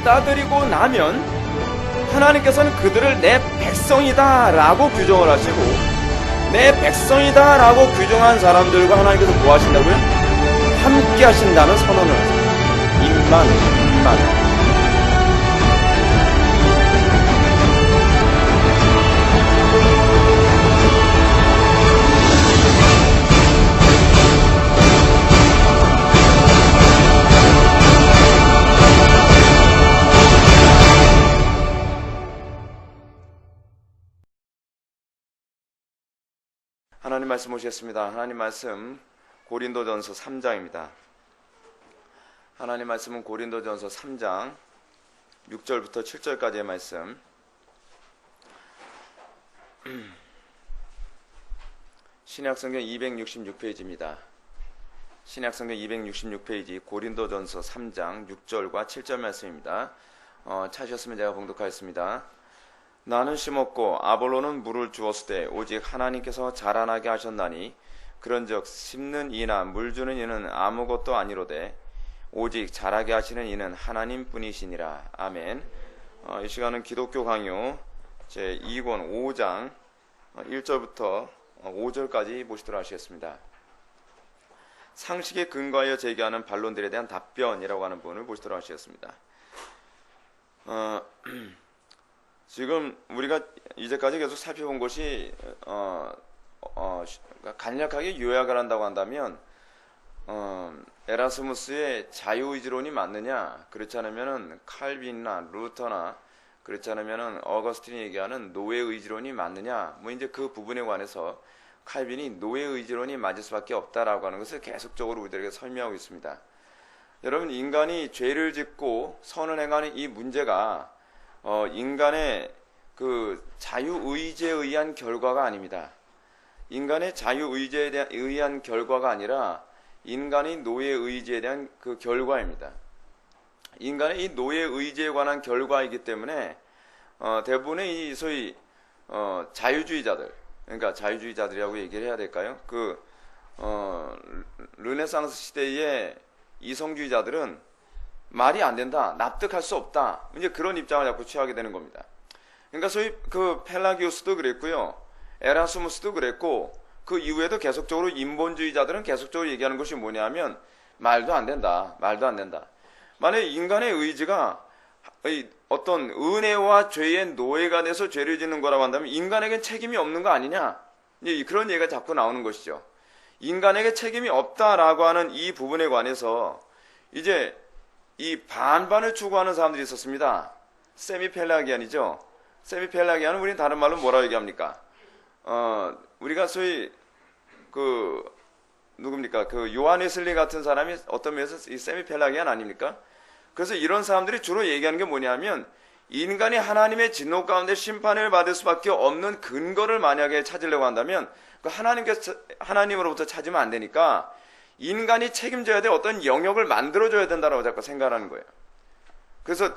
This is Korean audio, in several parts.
따드리고 나면 하나님께서는 그들을 내 백성이다 라고 규정을 하시고, 내 백성이다 라고 규정한 사람들과 하나님께서 뭐 하신다고요? 함께 하신다는 선언을 하세요. 임만. 하나님 말씀 오셨습니다. 하나님 말씀 고린도전서 3장입니다. 하나님 말씀은 고린도전서 3장 6절부터 7절까지의 말씀. 신약성경 266페이지입니다. 신약성경 266페이지 고린도전서 3장 6절과 7절 말씀입니다. 찾으셨으면 제가 봉독하겠습니다. 나는 심었고 아볼로는 물을 주었으되 오직 하나님께서 자라나게 하셨나니 그런즉 심는 이나 물 주는 이는 아무것도 아니로되 오직 자라게 하시는 이는 하나님뿐이시니라. 아멘. 이 시간은 기독교 강요 제2권 5장 1절부터 5절까지 보시도록 하시겠습니다. 상식에 근거하여 제기하는 반론들에 대한 답변이라고 하는 부분을 보시도록 하시겠습니다. 지금 우리가 이제까지 계속 살펴본 것이 간략하게 요약을 한다고 한다면 에라스무스의 자유의지론이 맞느냐, 그렇지 않으면 칼빈이나 루터나 그렇지 않으면 어거스틴이 얘기하는 노예의지론이 맞느냐, 뭐 이제 그 부분에 관해서 칼빈이 노예의지론이 맞을 수밖에 없다라고 하는 것을 계속적으로 우리들에게 설명하고 있습니다. 여러분, 인간이 죄를 짓고 선을 행하는 이 문제가 인간의 그 자유의지에 의한 결과가 아닙니다. 인간의 자유의지에 의한 결과가 아니라 인간의 노예의지에 대한 그 결과입니다. 인간의 이 노예의지에 관한 결과이기 때문에 대부분의 이 소위 자유주의자들, 그러니까 자유주의자들이라고 얘기를 해야 될까요? 그 르네상스 시대의 이성주의자들은 말이 안 된다, 납득할 수 없다, 이제 그런 입장을 자꾸 취하게 되는 겁니다. 그러니까 소위 그 펠라기우스도 그랬고요, 에라스무스도 그랬고, 그 이후에도 계속적으로 인본주의자들은 계속적으로 얘기하는 것이 뭐냐면 말도 안 된다. 만약에 인간의 의지가 어떤 은혜와 죄의 노예가 돼서 죄를 짓는 거라고 한다면 인간에겐 책임이 없는 거 아니냐, 이제 그런 얘기가 자꾸 나오는 것이죠. 인간에게 책임이 없다라고 하는 이 부분에 관해서 이제 이 반반을 추구하는 사람들이 있었습니다. 세미펠라기안이죠. 세미펠라기안은 우리는 다른 말로 뭐라고 얘기합니까? 우리가 소위 누굽니까? 그 요한 웨슬리 같은 사람이 어떤 면에서 이 세미펠라기안 아닙니까? 그래서 이런 사람들이 주로 얘기하는 게 뭐냐면, 인간이 하나님의 진노 가운데 심판을 받을 수밖에 없는 근거를 만약에 찾으려고 한다면 그 하나님으로부터 찾으면 안 되니까 인간이 책임져야 될 어떤 영역을 만들어줘야 된다고 자꾸 생각하는 거예요. 그래서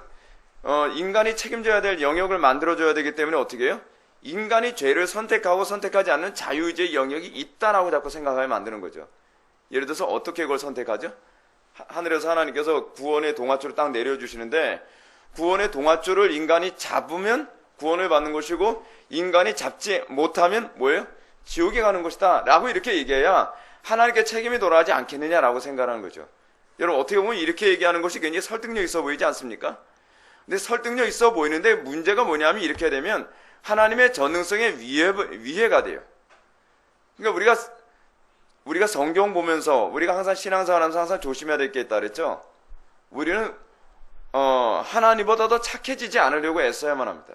인간이 책임져야 될 영역을 만들어줘야 되기 때문에 어떻게 해요? 인간이 죄를 선택하고 선택하지 않는 자유의지의 영역이 있다라고 자꾸 생각하게 만드는 거죠. 예를 들어서 어떻게 그걸 선택하죠? 하늘에서 하나님께서 구원의 동아줄을 딱 내려주시는데, 구원의 동아줄을 인간이 잡으면 구원을 받는 것이고 인간이 잡지 못하면 뭐예요? 지옥에 가는 것이다 라고 이렇게 얘기해야 하나님께 책임이 돌아가지 않겠느냐라고 생각하는 거죠. 여러분, 어떻게 보면 이렇게 얘기하는 것이 굉장히 설득력 있어 보이지 않습니까? 근데 설득력 있어 보이는데 문제가 뭐냐면, 이렇게 되면 하나님의 전능성에 위해가 돼요. 그러니까 우리가 성경 보면서 우리가 항상 신앙생활 하면서 항상 조심해야 될 게 있다 그랬죠. 우리는 하나님보다 더 착해지지 않으려고 애써야만 합니다.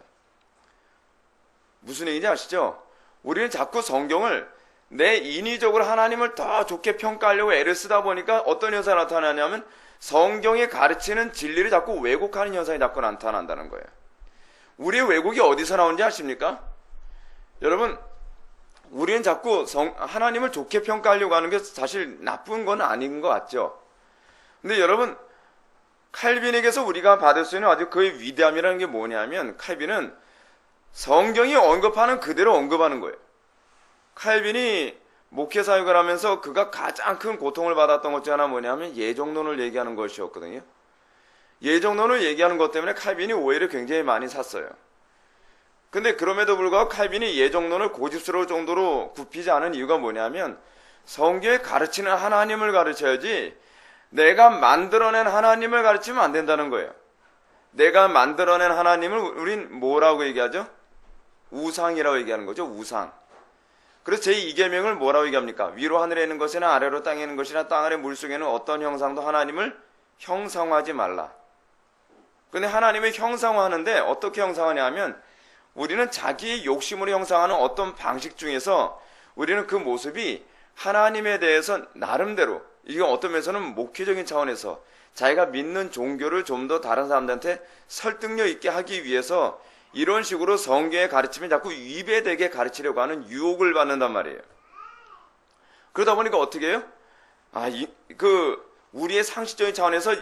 무슨 얘기인지 아시죠? 우리는 자꾸 성경을 내 인위적으로 하나님을 더 좋게 평가하려고 애를 쓰다 보니까 어떤 현상이 나타나냐면 성경이 가르치는 진리를 자꾸 왜곡하는 현상이 자꾸 나타난다는 거예요. 우리의 왜곡이 어디서 나오는지 아십니까? 여러분, 우리는 자꾸 하나님을 좋게 평가하려고 하는 게 사실 나쁜 건 아닌 것 같죠? 근데 여러분, 칼빈에게서 우리가 받을 수 있는 아주 그의 위대함이라는 게 뭐냐면, 칼빈은 성경이 언급하는 그대로 언급하는 거예요. 칼빈이 목회 사역을 하면서 그가 가장 큰 고통을 받았던 것 중 하나 뭐냐면 예정론을 얘기하는 것이었거든요. 예정론을 얘기하는 것 때문에 칼빈이 오해를 굉장히 많이 샀어요. 근데 그럼에도 불구하고 칼빈이 예정론을 고집스러울 정도로 굽히지 않은 이유가 뭐냐면 성경에 가르치는 하나님을 가르쳐야지 내가 만들어낸 하나님을 가르치면 안 된다는 거예요. 내가 만들어낸 하나님을 우린 뭐라고 얘기하죠? 우상이라고 얘기하는 거죠. 우상. 그래서 제2계명을 뭐라고 얘기합니까? 위로 하늘에 있는 것이나 아래로 땅에 있는 것이나 땅 아래 물속에는 어떤 형상도 하나님을 형상화하지 말라. 근데 하나님을 형상화하는데 어떻게 형상화하냐면 우리는 자기의 욕심으로 형상하는 어떤 방식 중에서 우리는 그 모습이 하나님에 대해서 나름대로, 이게 어떤 면에서는 목회적인 차원에서 자기가 믿는 종교를 좀 더 다른 사람들한테 설득력 있게 하기 위해서 이런 식으로 성경의 가르침이 자꾸 위배되게 가르치려고 하는 유혹을 받는단 말이에요. 그러다 보니까 어떻게 해요? 우리의 상식적인 차원에서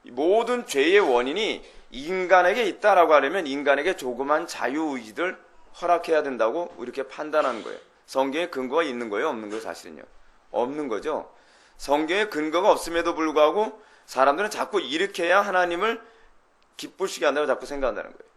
모든 죄의 원인이 인간에게 있다라고 하려면 인간에게 조그만 자유의지를 허락해야 된다고 이렇게 판단하는 거예요. 성경에 근거가 있는 거예요? 없는 거예요? 사실은요? 없는 거죠. 성경에 근거가 없음에도 불구하고 사람들은 자꾸 일으켜야 하나님을 기쁘시게 한다고 자꾸 생각한다는 거예요.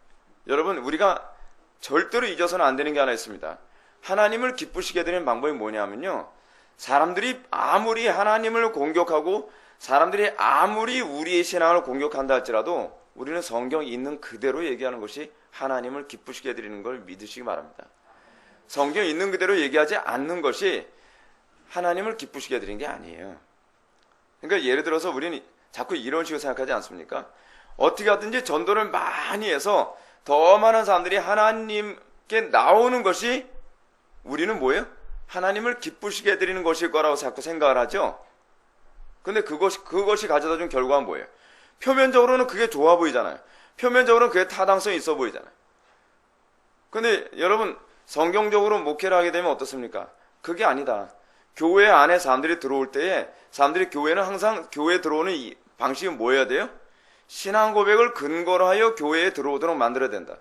여러분, 우리가 절대로 잊어서는 안 되는 게 하나 있습니다. 하나님을 기쁘시게 해드리는 방법이 뭐냐면요, 사람들이 아무리 하나님을 공격하고 사람들이 아무리 우리의 신앙을 공격한다 할지라도 우리는 성경에 있는 그대로 얘기하는 것이 하나님을 기쁘시게 해드리는 걸 믿으시기 바랍니다. 성경에 있는 그대로 얘기하지 않는 것이 하나님을 기쁘시게 해드리는 게 아니에요. 그러니까 예를 들어서 우리는 자꾸 이런 식으로 생각하지 않습니까? 어떻게 하든지 전도를 많이 해서 더 많은 사람들이 하나님께 나오는 것이 우리는 뭐예요? 하나님을 기쁘시게 해드리는 것일 거라고 자꾸 생각을 하죠. 근데 그것이 가져다 준 결과는 뭐예요? 표면적으로는 그게 좋아 보이잖아요. 표면적으로는 그게 타당성이 있어 보이잖아요. 근데 여러분, 성경적으로 목회를 하게 되면 어떻습니까? 그게 아니다. 교회 안에 사람들이 들어올 때에 사람들이 교회는 항상 교회에 들어오는 이 방식이 뭐여야 돼요? 신앙 고백을 근거로 하여 교회에 들어오도록 만들어야 된다.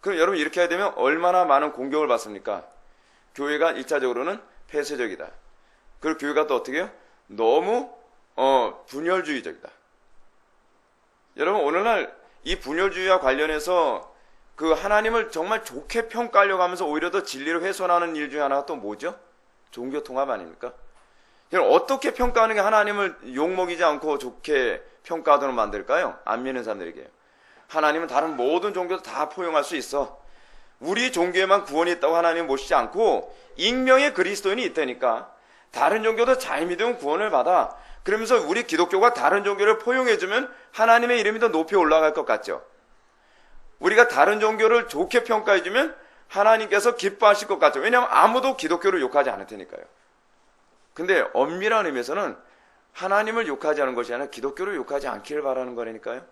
그럼 여러분 이렇게 하게 되면 얼마나 많은 공격을 받습니까? 교회가 1차적으로는 폐쇄적이다. 그리고 교회가 또 어떻게 해요? 너무 분열주의적이다. 여러분, 오늘날 이 분열주의와 관련해서 그 하나님을 정말 좋게 평가하려고 하면서 오히려 더 진리를 훼손하는 일 중에 하나가 또 뭐죠? 종교통합 아닙니까? 여러분, 어떻게 평가하는 게 하나님을 욕먹이지 않고 좋게 평가하도록 만들까요? 안 믿는 사람들에게. 하나님은 다른 모든 종교도 다 포용할 수 있어. 우리 종교에만 구원이 있다고 하나님 모시지 않고 익명의 그리스도인이 있다니까. 다른 종교도 잘 믿으면 구원을 받아. 그러면서 우리 기독교가 다른 종교를 포용해주면 하나님의 이름이 더 높이 올라갈 것 같죠. 우리가 다른 종교를 좋게 평가해주면 하나님께서 기뻐하실 것 같죠. 왜냐하면 아무도 기독교를 욕하지 않을 테니까요. 근데 엄밀한 의미에서는 하나님을 욕하지 않은 것이 아니라 기독교를 욕하지 않기를 바라는 거라니까요.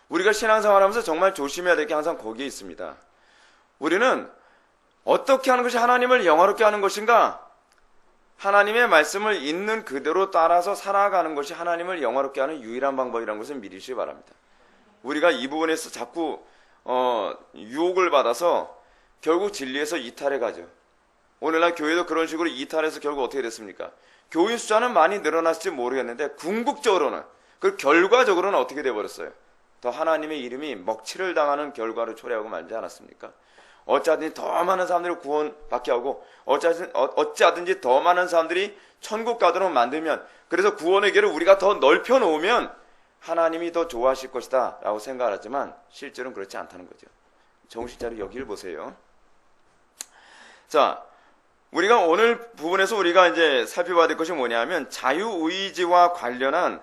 우리가 신앙생활하면서 정말 조심해야 될 게 항상 거기에 있습니다. 우리는 어떻게 하는 것이 하나님을 영화롭게 하는 것인가? 하나님의 말씀을 있는 그대로 따라서 살아가는 것이 하나님을 영화롭게 하는 유일한 방법이라는 것을 믿으시기 바랍니다. 우리가 이 부분에서 자꾸 유혹을 받아서 결국 진리에서 이탈해 가죠. 오늘날 교회도 그런 식으로 이탈해서 결국 어떻게 됐습니까? 교인 숫자는 많이 늘어났을지 모르겠는데 궁극적으로는, 그 결과적으로는 어떻게 돼버렸어요? 더 하나님의 이름이 먹칠을 당하는 결과를 초래하고 말지 않았습니까? 어찌하든지 더 많은 사람들이 구원받게 하고 어찌하든지 더 많은 사람들이 천국 가도록 만들면, 그래서 구원의 길을 우리가 더 넓혀 놓으면 하나님이 더 좋아하실 것이다 라고 생각하지만 실제로는 그렇지 않다는 거죠. 정신 차리고 여기를 보세요. 자, 우리가 오늘 부분에서 우리가 이제 살펴봐야 될 것이 뭐냐면 자유의지와 관련한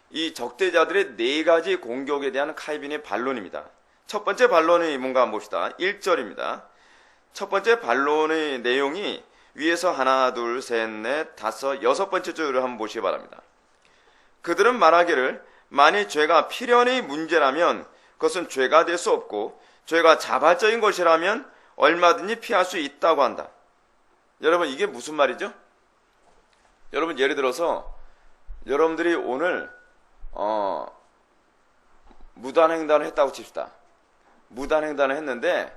이 적대자들의 네 가지 공격에 대한 칼빈의 반론입니다. 첫 번째 반론이 뭔가 한번 봅시다. 1절입니다. 첫 번째 반론의 내용이 위에서 하나, 둘, 셋, 넷, 다섯, 여섯 번째 줄을 한번 보시기 바랍니다. 그들은 말하기를 만일 죄가 필연의 문제라면 그것은 죄가 될 수 없고 죄가 자발적인 것이라면 얼마든지 피할 수 있다고 한다. 여러분, 이게 무슨 말이죠? 여러분, 예를 들어서 여러분들이 오늘 무단횡단을 했다고 칩시다. 무단횡단을 했는데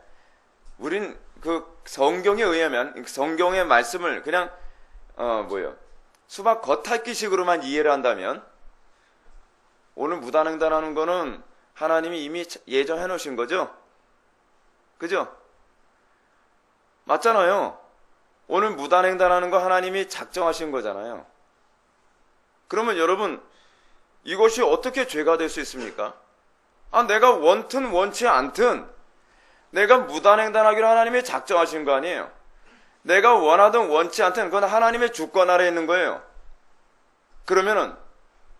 우린 그 성경에 의하면 성경의 말씀을 그냥 수박 겉핥기식으로만 이해를 한다면 오늘 무단횡단하는 거는 하나님이 이미 예정해 놓으신 거죠? 그죠? 맞잖아요. 오늘 무단횡단하는 거 하나님이 작정하신 거잖아요. 그러면 여러분, 이것이 어떻게 죄가 될 수 있습니까? 내가 원튼 원치 않든 내가 무단횡단하기로 하나님이 작정하신 거 아니에요. 내가 원하든 원치 않든 그건 하나님의 주권 아래에 있는 거예요. 그러면은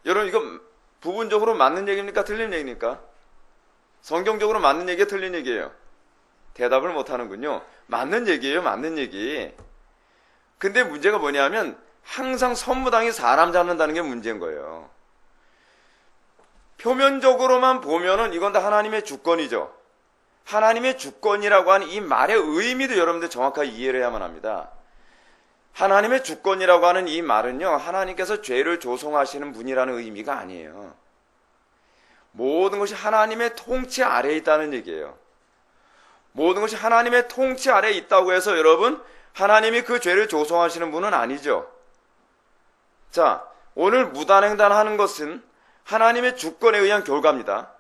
여러분, 이거 부분적으로 맞는 얘기입니까? 틀린 얘기입니까? 성경적으로 맞는 얘기가 틀린 얘기예요. 대답을 못 하는군요. 맞는 얘기예요. 맞는 얘기. 근데 문제가 뭐냐면 항상 선무당이 사람 잡는다는 게 문제인 거예요. 표면적으로만 보면은 이건 다 하나님의 주권이죠. 하나님의 주권이라고 하는 이 말의 의미도 여러분들 정확하게 이해를 해야만 합니다. 하나님의 주권이라고 하는 이 말은요, 하나님께서 죄를 조성하시는 분이라는 의미가 아니에요. 모든 것이 하나님의 통치 아래에 있다는 얘기예요. 모든 것이 하나님의 통치 아래에 있다고 해서 여러분, 하나님이 그 죄를 조성하시는 분은 아니죠. 자, 오늘 무단횡단하는 것은 하나님의 주권에 의한 결과입니다.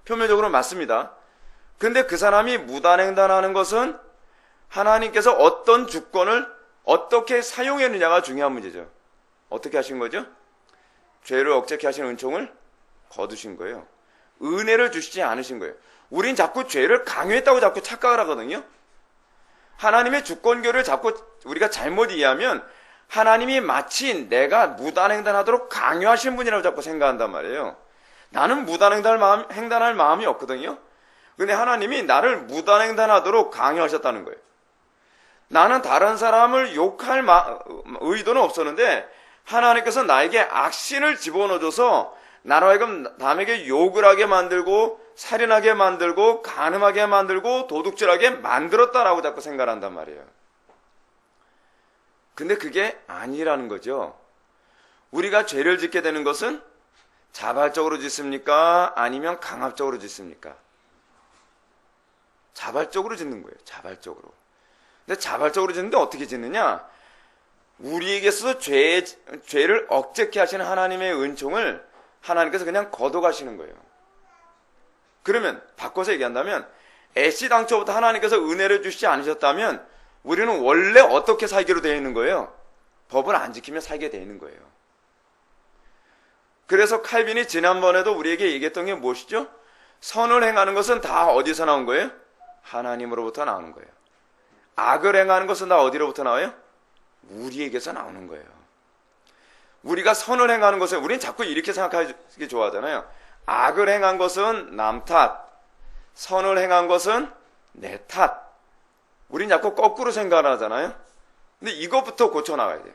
표면적으로 맞습니다. 근데 그 사람이 무단횡단하는 것은 하나님께서 어떤 주권을 어떻게 사용했느냐가 중요한 문제죠. 어떻게 하신 거죠? 죄를 억제케 하신 은총을 거두신 거예요. 은혜를 주시지 않으신 거예요. 우린 자꾸 죄를 강요했다고 자꾸 착각을 하거든요. 하나님의 주권교를 자꾸 우리가 잘못 이해하면 하나님이 마치 내가 무단횡단하도록 강요하신 분이라고 자꾸 생각한단 말이에요. 나는 무단횡단할 마음이 없거든요. 근데 하나님이 나를 무단횡단하도록 강요하셨다는 거예요. 나는 다른 사람을 욕할 의도는 없었는데 하나님께서 나에게 악신을 집어넣어줘서 나로 하여금 남에게 욕을 하게 만들고 살인하게 만들고 간음하게 만들고 도둑질하게 만들었다라고 자꾸 생각을 한단 말이에요. 근데 그게 아니라는 거죠. 우리가 죄를 짓게 되는 것은 자발적으로 짓습니까? 아니면 강압적으로 짓습니까? 자발적으로 짓는 거예요. 자발적으로. 근데 자발적으로 짓는데 어떻게 짓느냐? 우리에게서 죄를 억제케 하시는 하나님의 은총을 하나님께서 그냥 걷어가시는 거예요. 그러면 바꿔서 얘기한다면 애시당초부터 하나님께서 은혜를 주시지 않으셨다면 우리는 원래 어떻게 살기로 되어 있는 거예요? 법을 안 지키며 살게 되어 있는 거예요. 그래서 칼빈이 지난번에도 우리에게 얘기했던 게 무엇이죠? 선을 행하는 것은 다 어디서 나온 거예요? 하나님으로부터 나오는 거예요. 악을 행하는 것은 다 어디로부터 나와요? 우리에게서 나오는 거예요. 우리가 선을 행하는 것은 우리는 자꾸 이렇게 생각하기 좋아하잖아요. 악을 행한 것은 남 탓, 선을 행한 것은 내 탓. 우린 자꾸 거꾸로 생각을 하잖아요. 근데 이것부터 고쳐나가야 돼요.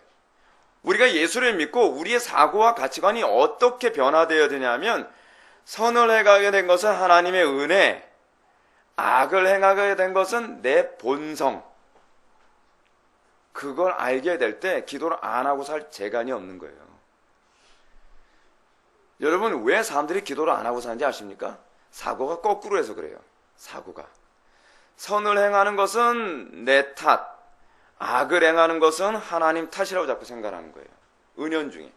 우리가 예수를 믿고 우리의 사고와 가치관이 어떻게 변화되어야 되냐면 선을 행하게 된 것은 하나님의 은혜, 악을 행하게 된 것은 내 본성. 그걸 알게 될 때 기도를 안 하고 살 재간이 없는 거예요. 여러분, 왜 사람들이 기도를 안 하고 사는지 아십니까? 사고가 거꾸로 해서 그래요. 사고가. 선을 행하는 것은 내 탓, 악을 행하는 것은 하나님 탓이라고 자꾸 생각하는 거예요. 은연중에.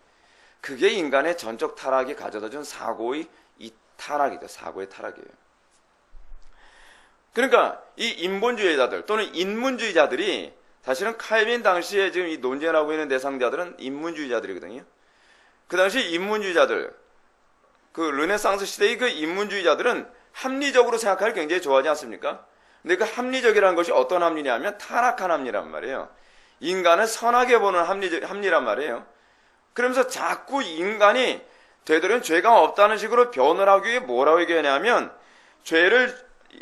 그게 인간의 전적 타락이 가져다 준 사고의 이 타락이죠. 사고의 타락이에요. 그러니까 이 인본주의자들 또는 인문주의자들이 사실은 칼빈 당시에 지금 이 논쟁하고 있는 대상자들은 인문주의자들이거든요. 그 당시 인문주의자들, 그 르네상스 시대의 그 인문주의자들은 합리적으로 생각하기 굉장히 좋아하지 않습니까? 근데 그 합리적이라는 것이 어떤 합리냐면 타락한 합리란 말이에요. 인간을 선하게 보는 합리란 말이에요. 그러면서 자꾸 인간이 되도록 죄가 없다는 식으로 변을 하기 위해 뭐라고 얘기하냐면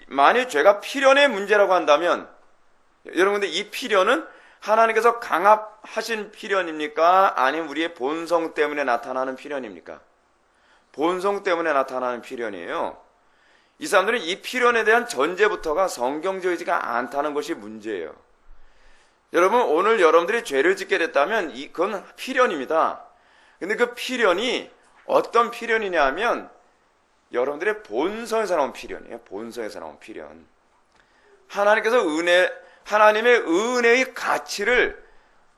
만일 죄가 필연의 문제라고 한다면 여러분, 근데 이 필연은 하나님께서 강압하신 필연입니까? 아니면 우리의 본성 때문에 나타나는 필연입니까? 본성 때문에 나타나는 필연이에요. 이 사람들은 이 필연에 대한 전제부터가 성경적이지가 않다는 것이 문제예요. 여러분, 오늘 여러분들이 죄를 짓게 됐다면 그건 필연입니다. 근데 그 필연이 어떤 필연이냐 하면 여러분들의 본성에서 나온 필연이에요. 본성에서 나온 필연. 하나님의 은혜의 가치를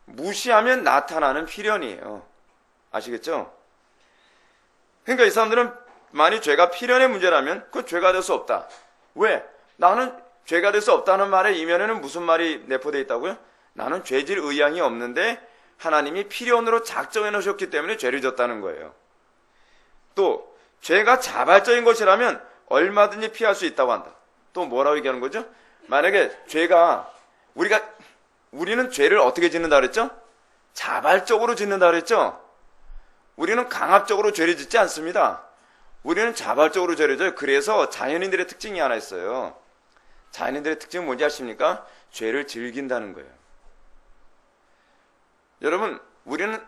무시하면 나타나는 필연이에요. 아시겠죠? 그러니까 이 사람들은 만약 죄가 필연의 문제라면 그건 죄가 될 수 없다. 왜? 나는 죄가 될 수 없다는 말의 이면에는 무슨 말이 내포되어 있다고요? 나는 죄질 의향이 없는데 하나님이 필연으로 작정해 놓으셨기 때문에 죄를 졌다는 거예요. 또 죄가 자발적인 것이라면 얼마든지 피할 수 있다고 한다. 또 뭐라고 얘기하는 거죠? 만약에 죄가 우리는 죄를 어떻게 짓는다 그랬죠? 자발적으로 짓는다 그랬죠? 우리는 강압적으로 죄를 짓지 않습니다. 우리는 자발적으로 죄를 져요. 그래서 자연인들의 특징이 하나 있어요. 자연인들의 특징은 뭔지 아십니까? 죄를 즐긴다는 거예요. 여러분, 우리는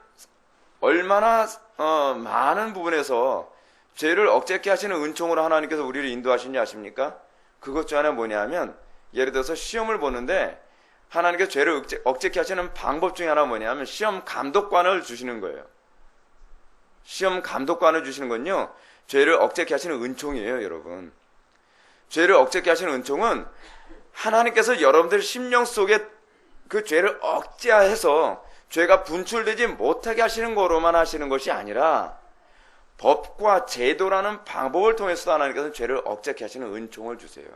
얼마나 많은 부분에서 죄를 억제케 하시는 은총으로 하나님께서 우리를 인도하시는지 아십니까? 그것 중 하나 뭐냐면, 예를 들어서 시험을 보는데 하나님께서 죄를 억제케 하시는 방법 중에 하나 뭐냐면 시험 감독관을 주시는 거예요. 시험 감독관을 주시는 건요, 죄를 억제케 하시는 은총이에요, 여러분. 죄를 억제케 하시는 은총은 하나님께서 여러분들 심령 속에 그 죄를 억제해서 죄가 분출되지 못하게 하시는 거로만 하시는 것이 아니라 법과 제도라는 방법을 통해서도 하나님께서는 죄를 억제케 하시는 은총을 주세요.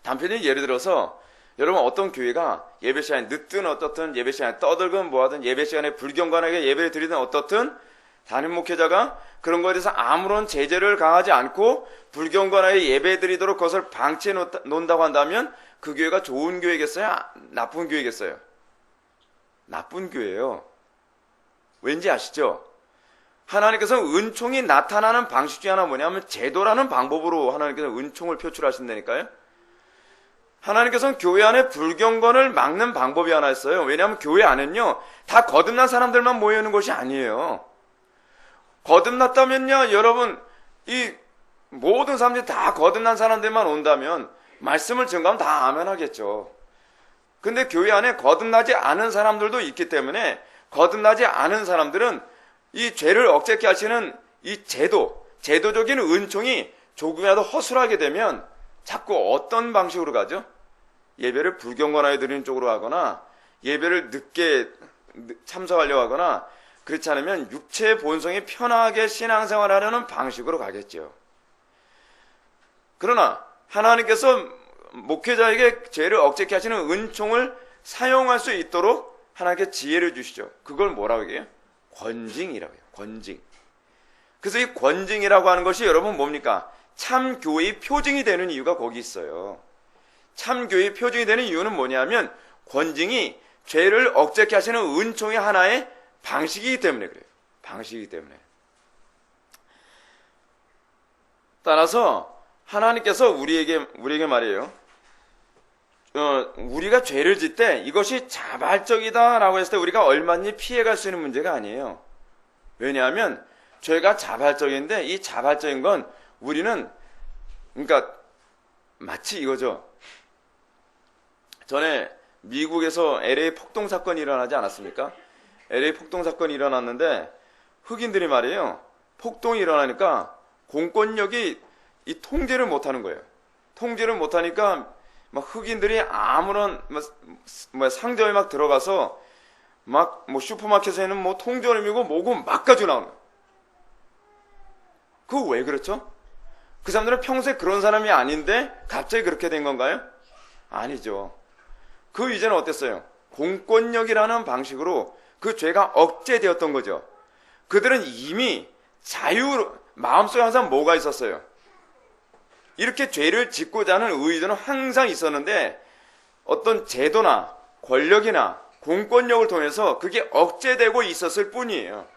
단편적인 예를 들어서 여러분 어떤 교회가 예배 시간에 늦든 어떻든 예배 시간에 떠들건 뭐하든 예배 시간에 불경건하게 예배를 드리든 어떻든 담임 목회자가 그런 거에 대해서 아무런 제재를 가하지 않고 불경건하게 예배 드리도록 그것을 방치해 놓는다고 한다면 그 교회가 좋은 교회겠어요? 나쁜 교회겠어요? 나쁜 교회예요. 왠지 아시죠? 하나님께서 은총이 나타나는 방식 중에 하나 뭐냐면 제도라는 방법으로 하나님께서 은총을 표출하신다니까요. 하나님께서는 교회 안에 불경건을 막는 방법이 하나 있어요. 왜냐하면 교회 안에는요 다 거듭난 사람들만 모여있는 것이 아니에요. 거듭났다면요 여러분 이 모든 사람들이 다 거듭난 사람들만 온다면 말씀을 증거하면 다 아멘 하겠죠. 근데 교회 안에 거듭나지 않은 사람들도 있기 때문에 거듭나지 않은 사람들은 이 죄를 억제케 하시는 이 제도적인 은총이 조금이라도 허술하게 되면 자꾸 어떤 방식으로 가죠? 예배를 불경건하게 드리는 쪽으로 하거나 예배를 늦게 참석하려고 하거나 그렇지 않으면 육체의 본성이 편하게 신앙생활을 하려는 방식으로 가겠죠. 그러나 하나님께서 목회자에게 죄를 억제케 하시는 은총을 사용할 수 있도록 하나님께 지혜를 주시죠. 그걸 뭐라고 해요? 권징이라고 해요. 권징. 그래서 이 권징이라고 하는 것이 여러분 뭡니까? 참 교회의 표징이 되는 이유가 거기 있어요. 참 교회의 표징이 되는 이유는 뭐냐면 권징이 죄를 억제케 하시는 은총의 하나의 방식이기 때문에 그래요. 방식이기 때문에. 따라서 하나님께서 우리에게 말이에요. 우리가 죄를 짓 때 이것이 자발적이다라고 했을 때 우리가 얼마든지 피해갈 수 있는 문제가 아니에요. 왜냐하면 죄가 자발적인데 이 자발적인 건 우리는 그러니까 마치 이거죠. 전에 미국에서 LA 폭동 사건이 일어나지 않았습니까? LA 폭동 사건이 일어났는데 흑인들이 말이에요. 폭동이 일어나니까 공권력이 이 통제를 못하는 거예요. 통제를 못하니까 막 흑인들이 아무런 상점에 막 들어가서 막 슈퍼마켓에는 통조림이고 뭐고 막 가지고 나오는 거예요. 그거 왜 그렇죠? 그 사람들은 평소에 그런 사람이 아닌데 갑자기 그렇게 된 건가요? 아니죠. 그 이전은 어땠어요? 공권력이라는 방식으로 그 죄가 억제되었던 거죠. 그들은 이미 마음속에 항상 뭐가 있었어요? 이렇게 죄를 짓고자 하는 의도는 항상 있었는데 어떤 제도나 권력이나 공권력을 통해서 그게 억제되고 있었을 뿐이에요.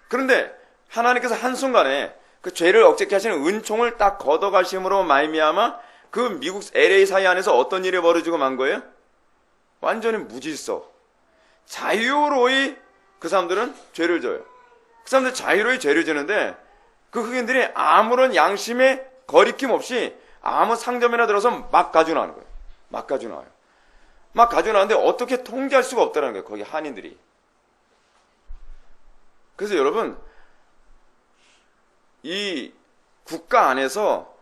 그런데 하나님께서 한순간에 그 죄를 억제케 하시는 은총을 딱 걷어가심으로 말미암아 그 미국 LA 사회 안에서 어떤 일이 벌어지고 만 거예요? 완전히 무질서. 자유로이 그 사람들은 죄를 져요. 그 사람들 자유로이 죄를 지는데 그 흑인들이 아무런 양심의 거리낌 없이 아무 상점이나 들어서 막 가지고 나오는 거예요. 막 가지고 나와요. 막 가지고 나오는데 어떻게 통제할 수가 없다는 거예요. 거기 한인들이. 그래서 여러분 이 국가 안에서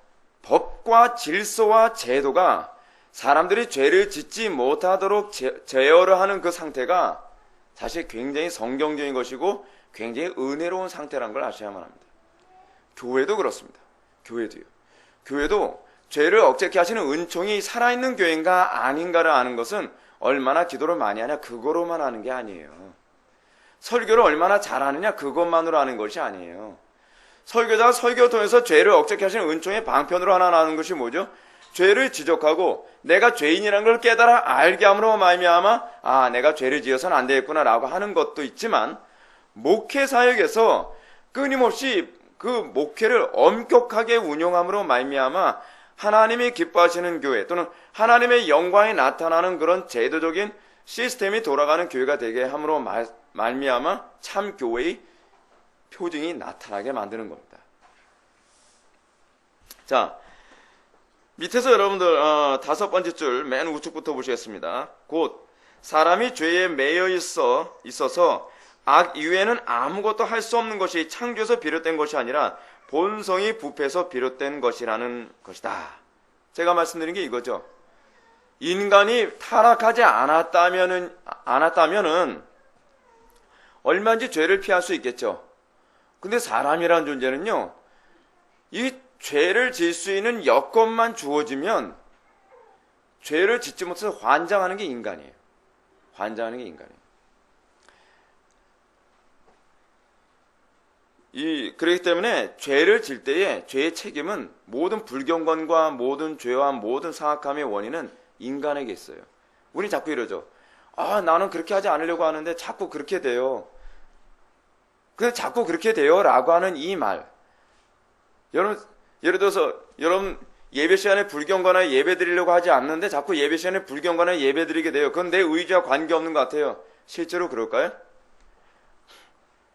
법과 질서와 제도가 사람들이 죄를 짓지 못하도록 제어를 하는 그 상태가 사실 굉장히 성경적인 것이고 굉장히 은혜로운 상태라는 걸 아셔야만 합니다. 교회도 그렇습니다. 교회도요. 교회도 죄를 억제케 하시는 은총이 살아있는 교회인가 아닌가를 아는 것은 얼마나 기도를 많이 하냐 그거로만 아는 게 아니에요. 설교를 얼마나 잘하느냐 그것만으로 아는 것이 아니에요. 설교자가 설교를 통해서 죄를 억제케 하시는 은총의 방편으로 하나 나누는 것이 뭐죠? 죄를 지적하고 내가 죄인이라는 걸 깨달아 알게 함으로 말미암아 내가 죄를 지어서는 안 되겠구나라고 하는 것도 있지만 목회 사역에서 끊임없이 그 목회를 엄격하게 운용함으로 말미암아 하나님이 기뻐하시는 교회 또는 하나님의 영광이 나타나는 그런 제도적인 시스템이 돌아가는 교회가 되게 함으로 말미암아 참 교회의 표징이 나타나게 만드는 겁니다. 자, 밑에서 여러분들 5번째 줄 맨 우측부터 보시겠습니다. 곧 사람이 죄에 매여 있어서 악 이외에는 아무것도 할 수 없는 것이 창조에서 비롯된 것이 아니라 본성이 부패해서 비롯된 것이라는 것이다. 제가 말씀드린 게 이거죠. 인간이 타락하지 않았다면은 얼마든지 죄를 피할 수 있겠죠. 근데 사람이라는 존재는요, 이 죄를 질 수 있는 여건만 주어지면 죄를 짓지 못해서 환장하는 게 인간이에요. 환장하는 게 인간이에요. 그렇기 때문에 죄를 질 때에 죄의 책임은 모든 불경건과 모든 죄와 모든 사악함의 원인은 인간에게 있어요. 우리 자꾸 이러죠. 나는 그렇게 하지 않으려고 하는데 자꾸 그렇게 돼요. 근데 자꾸 그렇게 돼요 라고 하는 이 말. 여러분, 예를 들어서 여러분 예배 시간에 불경건하게 예배 드리려고 하지 않는데 자꾸 예배 시간에 불경건하게 예배 드리게 돼요. 그건 내 의지와 관계없는 것 같아요. 실제로 그럴까요?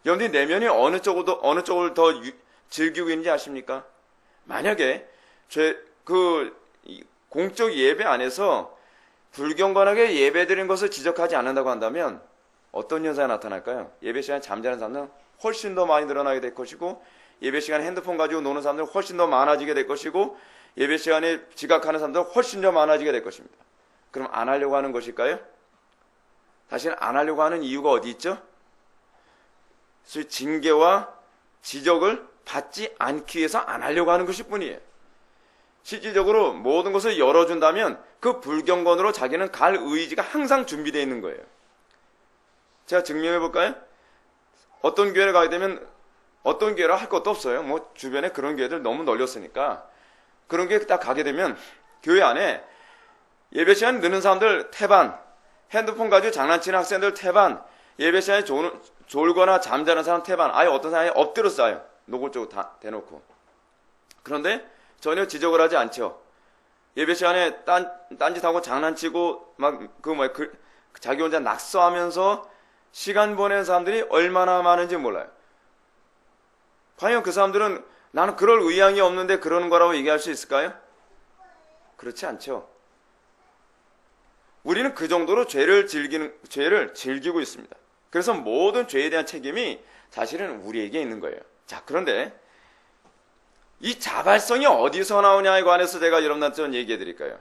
여러분들이 내면이 어느 쪽을 더 즐기고 있는지 아십니까? 만약에 공적 예배 안에서 불경건하게 예배 드린 것을 지적하지 않는다고 한다면 어떤 현상이 나타날까요? 예배 시간에 잠자는 사람들은 훨씬 더 많이 늘어나게 될 것이고, 예배 시간에 핸드폰 가지고 노는 사람들은 훨씬 더 많아지게 될 것이고, 예배 시간에 지각하는 사람들은 훨씬 더 많아지게 될 것입니다. 그럼 안 하려고 하는 것일까요? 다시는 안 하려고 하는 이유가 어디 있죠? 징계와 지적을 받지 않기 위해서 안 하려고 하는 것일 뿐이에요. 실질적으로 모든 것을 열어준다면 그 불경건으로 자기는 갈 의지가 항상 준비되어 있는 거예요. 제가 증명해 볼까요? 어떤 교회를 가게 되면 어떤 교회라 할 것도 없어요. 주변에 그런 교회들 너무 널렸으니까. 그런 교회 딱 가게 되면 교회 안에 예배 시간 늦는 사람들 태반, 핸드폰 가지고 장난치는 학생들 태반, 예배 시간에 졸거나 잠자는 사람 태반, 아예 어떤 사람이 엎드려 싸요. 노골적으로 다 대놓고. 그런데 전혀 지적을 하지 않죠. 예배 시간에 딴짓하고 장난치고 자기 혼자 낙서하면서 시간 보내는 사람들이 얼마나 많은지 몰라요. 과연 그 사람들은 나는 그럴 의향이 없는데 그러는 거라고 얘기할 수 있을까요? 그렇지 않죠. 우리는 그 정도로 죄를 즐기고 있습니다. 그래서 모든 죄에 대한 책임이 사실은 우리에게 있는 거예요. 자, 그런데 이 자발성이 어디서 나오냐에 관해서 제가 여러분한테 좀 얘기해 드릴까요?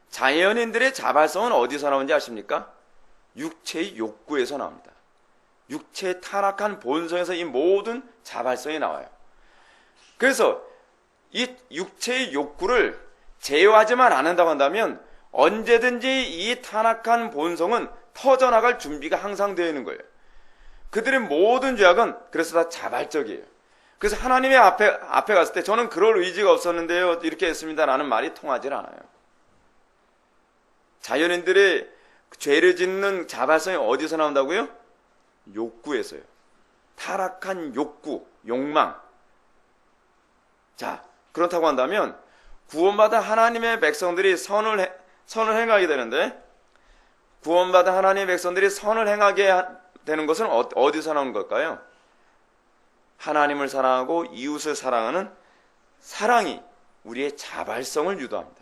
자연인들의 자발성은 어디서 나오는지 아십니까? 육체의 욕구에서 나옵니다. 육체의 타락한 본성에서 이 모든 자발성이 나와요. 그래서 이 육체의 욕구를 제어하지만 않는다고 한다면 언제든지 이 타락한 본성은 터져나갈 준비가 항상 되어 있는 거예요. 그들의 모든 죄악은 그래서 다 자발적이에요. 그래서 하나님의 앞에 갔을 때 저는 그럴 의지가 없었는데요 이렇게 했습니다라는 말이 통하질 않아요. 자연인들의 죄를 짓는 자발성이 어디서 나온다고요? 욕구에서요. 타락한 욕구, 욕망. 자, 그렇다고 한다면 구원받은 하나님의 백성들이 선을 행하게 되는데, 구원받은 하나님의 백성들이 선을 행하게 되는 것은 어디서 나오는 걸까요? 하나님을 사랑하고 이웃을 사랑하는 사랑이 우리의 자발성을 유도합니다.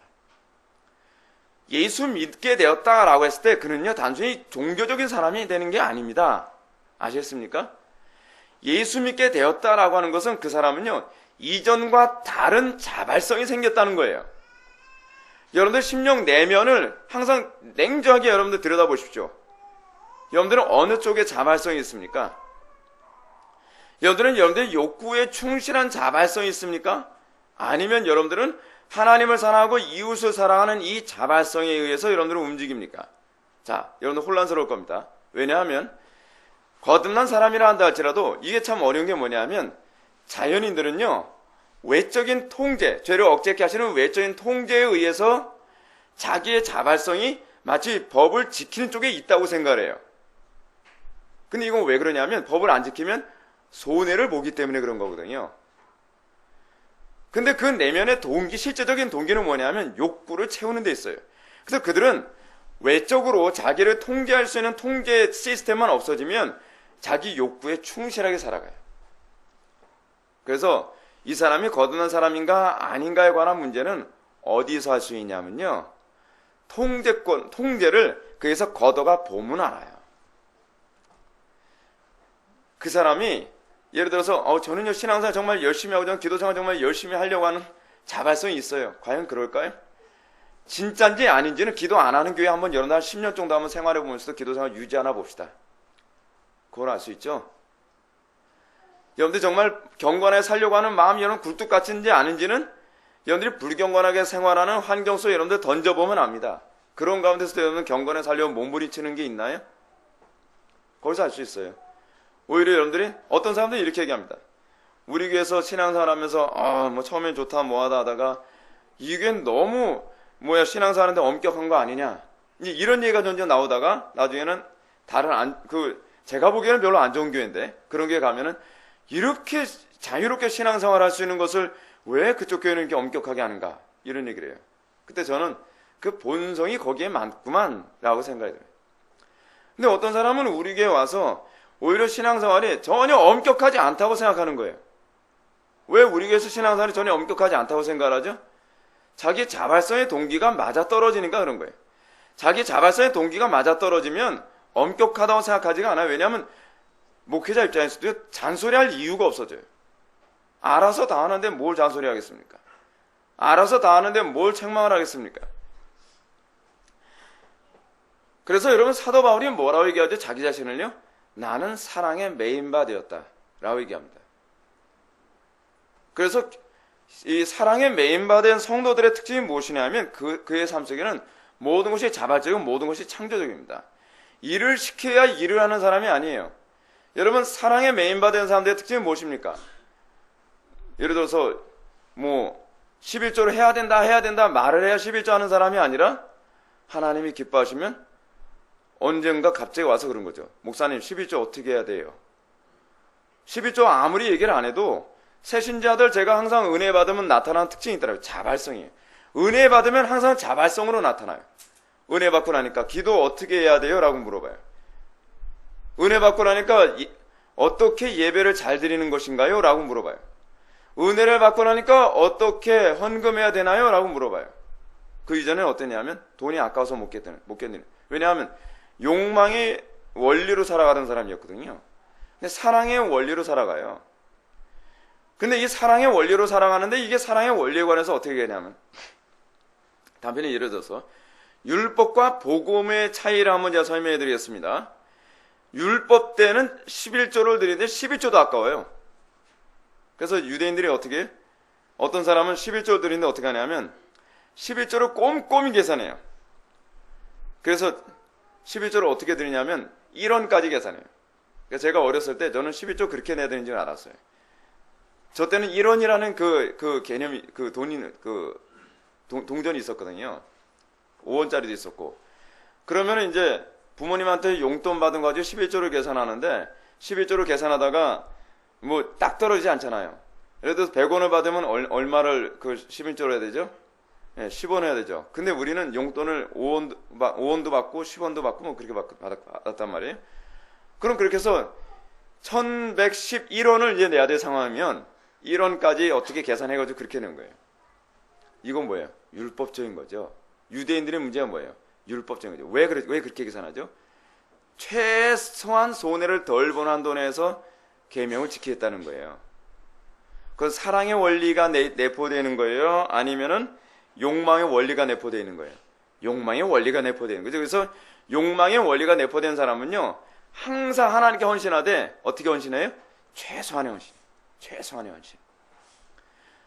예수 믿게 되었다라고 했을 때 그는요 단순히 종교적인 사람이 되는 게 아닙니다. 아시겠습니까? 예수 믿게 되었다라고 하는 것은 그 사람은요 이전과 다른 자발성이 생겼다는 거예요. 여러분들 심령 내면을 항상 냉정하게 여러분들 들여다보십시오. 여러분들은 어느 쪽에 자발성이 있습니까? 여러분들의 욕구에 충실한 자발성이 있습니까? 아니면 여러분들은 하나님을 사랑하고 이웃을 사랑하는 이 자발성에 의해서 여러분들은 움직입니까? 자, 여러분들 혼란스러울 겁니다. 왜냐하면 거듭난 사람이라 한다 할지라도 이게 참 어려운 게 뭐냐면 자연인들은요, 외적인 통제, 죄를 억제케 하시는 외적인 통제에 의해서 자기의 자발성이 마치 법을 지키는 쪽에 있다고 생각을 해요. 근데 이건 왜 그러냐면 법을 안 지키면 손해를 보기 때문에 그런 거거든요. 근데 그 내면의 동기, 실제적인 동기는 뭐냐면 욕구를 채우는 데 있어요. 그래서 그들은 외적으로 자기를 통제할 수 있는 통제 시스템만 없어지면 자기 욕구에 충실하게 살아가요. 그래서 이 사람이 거듭난 사람인가 아닌가에 관한 문제는 어디서 할 수 있냐면요, 통제를 그에서 걷어가 보면 알아요. 그 사람이 예를 들어서 저는요 신앙생활 정말 열심히 하고 저는 기도생활 정말 열심히 하려고 하는 자발성이 있어요. 과연 그럴까요? 진짜인지 아닌지는 기도 안 하는 교회 한번 여러 날 10년 정도 한번 생활해 보면서도 기도생활 유지하나 봅시다. 그걸 알 수 있죠. 여러분들 정말 경건하게 살려고 하는 마음이 여러분 굴뚝 같은지 아닌지는 여러분들이 불경건하게 생활하는 환경 속에 여러분들 던져보면 압니다. 그런 가운데서도 여러분 경건에 살려고 몸부림치는 게 있나요? 거기서 알 수 있어요. 오히려 여러분들이 어떤 사람들이 이렇게 얘기합니다. 우리 교회에서 신앙생활 하면서 뭐 처음엔 좋다 뭐하다 하다가 이게 너무 신앙생활 하는데 엄격한 거 아니냐, 이런 얘기가 점점 나오다가 나중에는 다른 제가 보기에는 별로 안 좋은 교회인데 그런 교회 가면은 이렇게 자유롭게 신앙생활 할 수 있는 것을 왜 그쪽 교회는 이렇게 엄격하게 하는가, 이런 얘기를 해요. 그때 저는 그 본성이 거기에 많구만 라고 생각이 들어요. 근데 어떤 사람은 우리 교회에 와서 오히려 신앙생활이 전혀 엄격하지 않다고 생각하는 거예요. 왜 우리 교회에서 신앙생활이 전혀 엄격하지 않다고 생각을 하죠? 자기 자발성의 동기가 맞아떨어지니까 그런 거예요. 자기 자발성의 동기가 맞아떨어지면 엄격하다고 생각하지가 않아요. 왜냐하면 목회자 입장에서도 잔소리할 이유가 없어져요. 알아서 다 하는데 뭘 잔소리 하겠습니까? 알아서 다 하는데 뭘 책망을 하겠습니까? 그래서 여러분 사도 바울이 뭐라고 얘기하죠? 자기 자신을요, 나는 사랑에 매인바 되었다 라고 얘기합니다. 그래서 이 사랑에 매인바 된 성도들의 특징이 무엇이냐면 그의 삶 속에는 모든 것이 자발적이고 모든 것이 창조적입니다. 일을 시켜야 일을 하는 사람이 아니에요. 여러분 사랑에 매인바 된 사람들의 특징이 무엇입니까? 예를 들어서 11조를 해야 된다 말을 해야 11조 하는 사람이 아니라 하나님이 기뻐하시면 언젠가 갑자기 와서 그런 거죠. 목사님 11조 어떻게 해야 돼요? 11조 아무리 얘기를 안 해도 새신자들 제가 항상 은혜 받으면 나타나는 특징이 있더라고요. 자발성이에요. 은혜 받으면 항상 자발성으로 나타나요. 은혜 받고 나니까 기도 어떻게 해야 돼요? 라고 물어봐요. 은혜 받고 나니까 어떻게 예배를 잘 드리는 것인가요? 라고 물어봐요. 은혜를 받고 나니까 어떻게 헌금해야 되나요? 라고 물어봐요. 그 이전에는 어땠냐면 돈이 아까워서 못 견디는. 왜냐하면 욕망의 원리로 살아가던 사람이었거든요. 근데 사랑의 원리로 살아가요. 근데 이 사랑의 원리로 살아가는데 이게 사랑의 원리에 관해서 어떻게 되냐면 단편히 예를 들어서 율법과 복음의 차이를 한번 제가 설명해 드리겠습니다. 율법 때는 11조를 드리는데 11조도 아까워요. 그래서 유대인들이 어떤 사람은 11조를 드리는데 어떻게 하냐면 11조를 꼼꼼히 계산해요. 그래서 11조를 어떻게 드리냐면 1원까지 계산해요. 그러니까 제가 어렸을 때 저는 11조 그렇게 내야 되는 줄 알았어요. 저 때는 1원이라는 그 개념이, 동전이 있었거든요. 5원짜리도 있었고. 그러면 이제 부모님한테 용돈 받은 거 가지고 11조를 계산하는데 11조를 계산하다가 딱 떨어지지 않잖아요. 예를 들어서 100원을 받으면 얼마를 11조로 해야 되죠? 네, 10원 해야 되죠. 근데 우리는 용돈을 5원도 받고 10원도 받고 그렇게 받았단 말이에요. 그럼 그렇게 해서 1111원을 이제 내야 될 상황이면 1원까지 어떻게 계산해가지고 그렇게 내는 거예요. 이건 뭐예요? 율법적인 거죠. 유대인들의 문제가 뭐예요? 율법적인 거죠. 왜 그렇게 계산하죠? 최소한 손해를 덜 보는 돈에서 계명을 지키겠다는 거예요. 그건 사랑의 원리가 내포되는 거예요? 아니면은 욕망의 원리가 내포되어 있는 거예요. 욕망의 원리가 내포되어 있는 거죠. 그래서 욕망의 원리가 내포된 사람은요, 항상 하나님께 헌신하되 어떻게 헌신해요? 최소한의 헌신. 최소한의 헌신.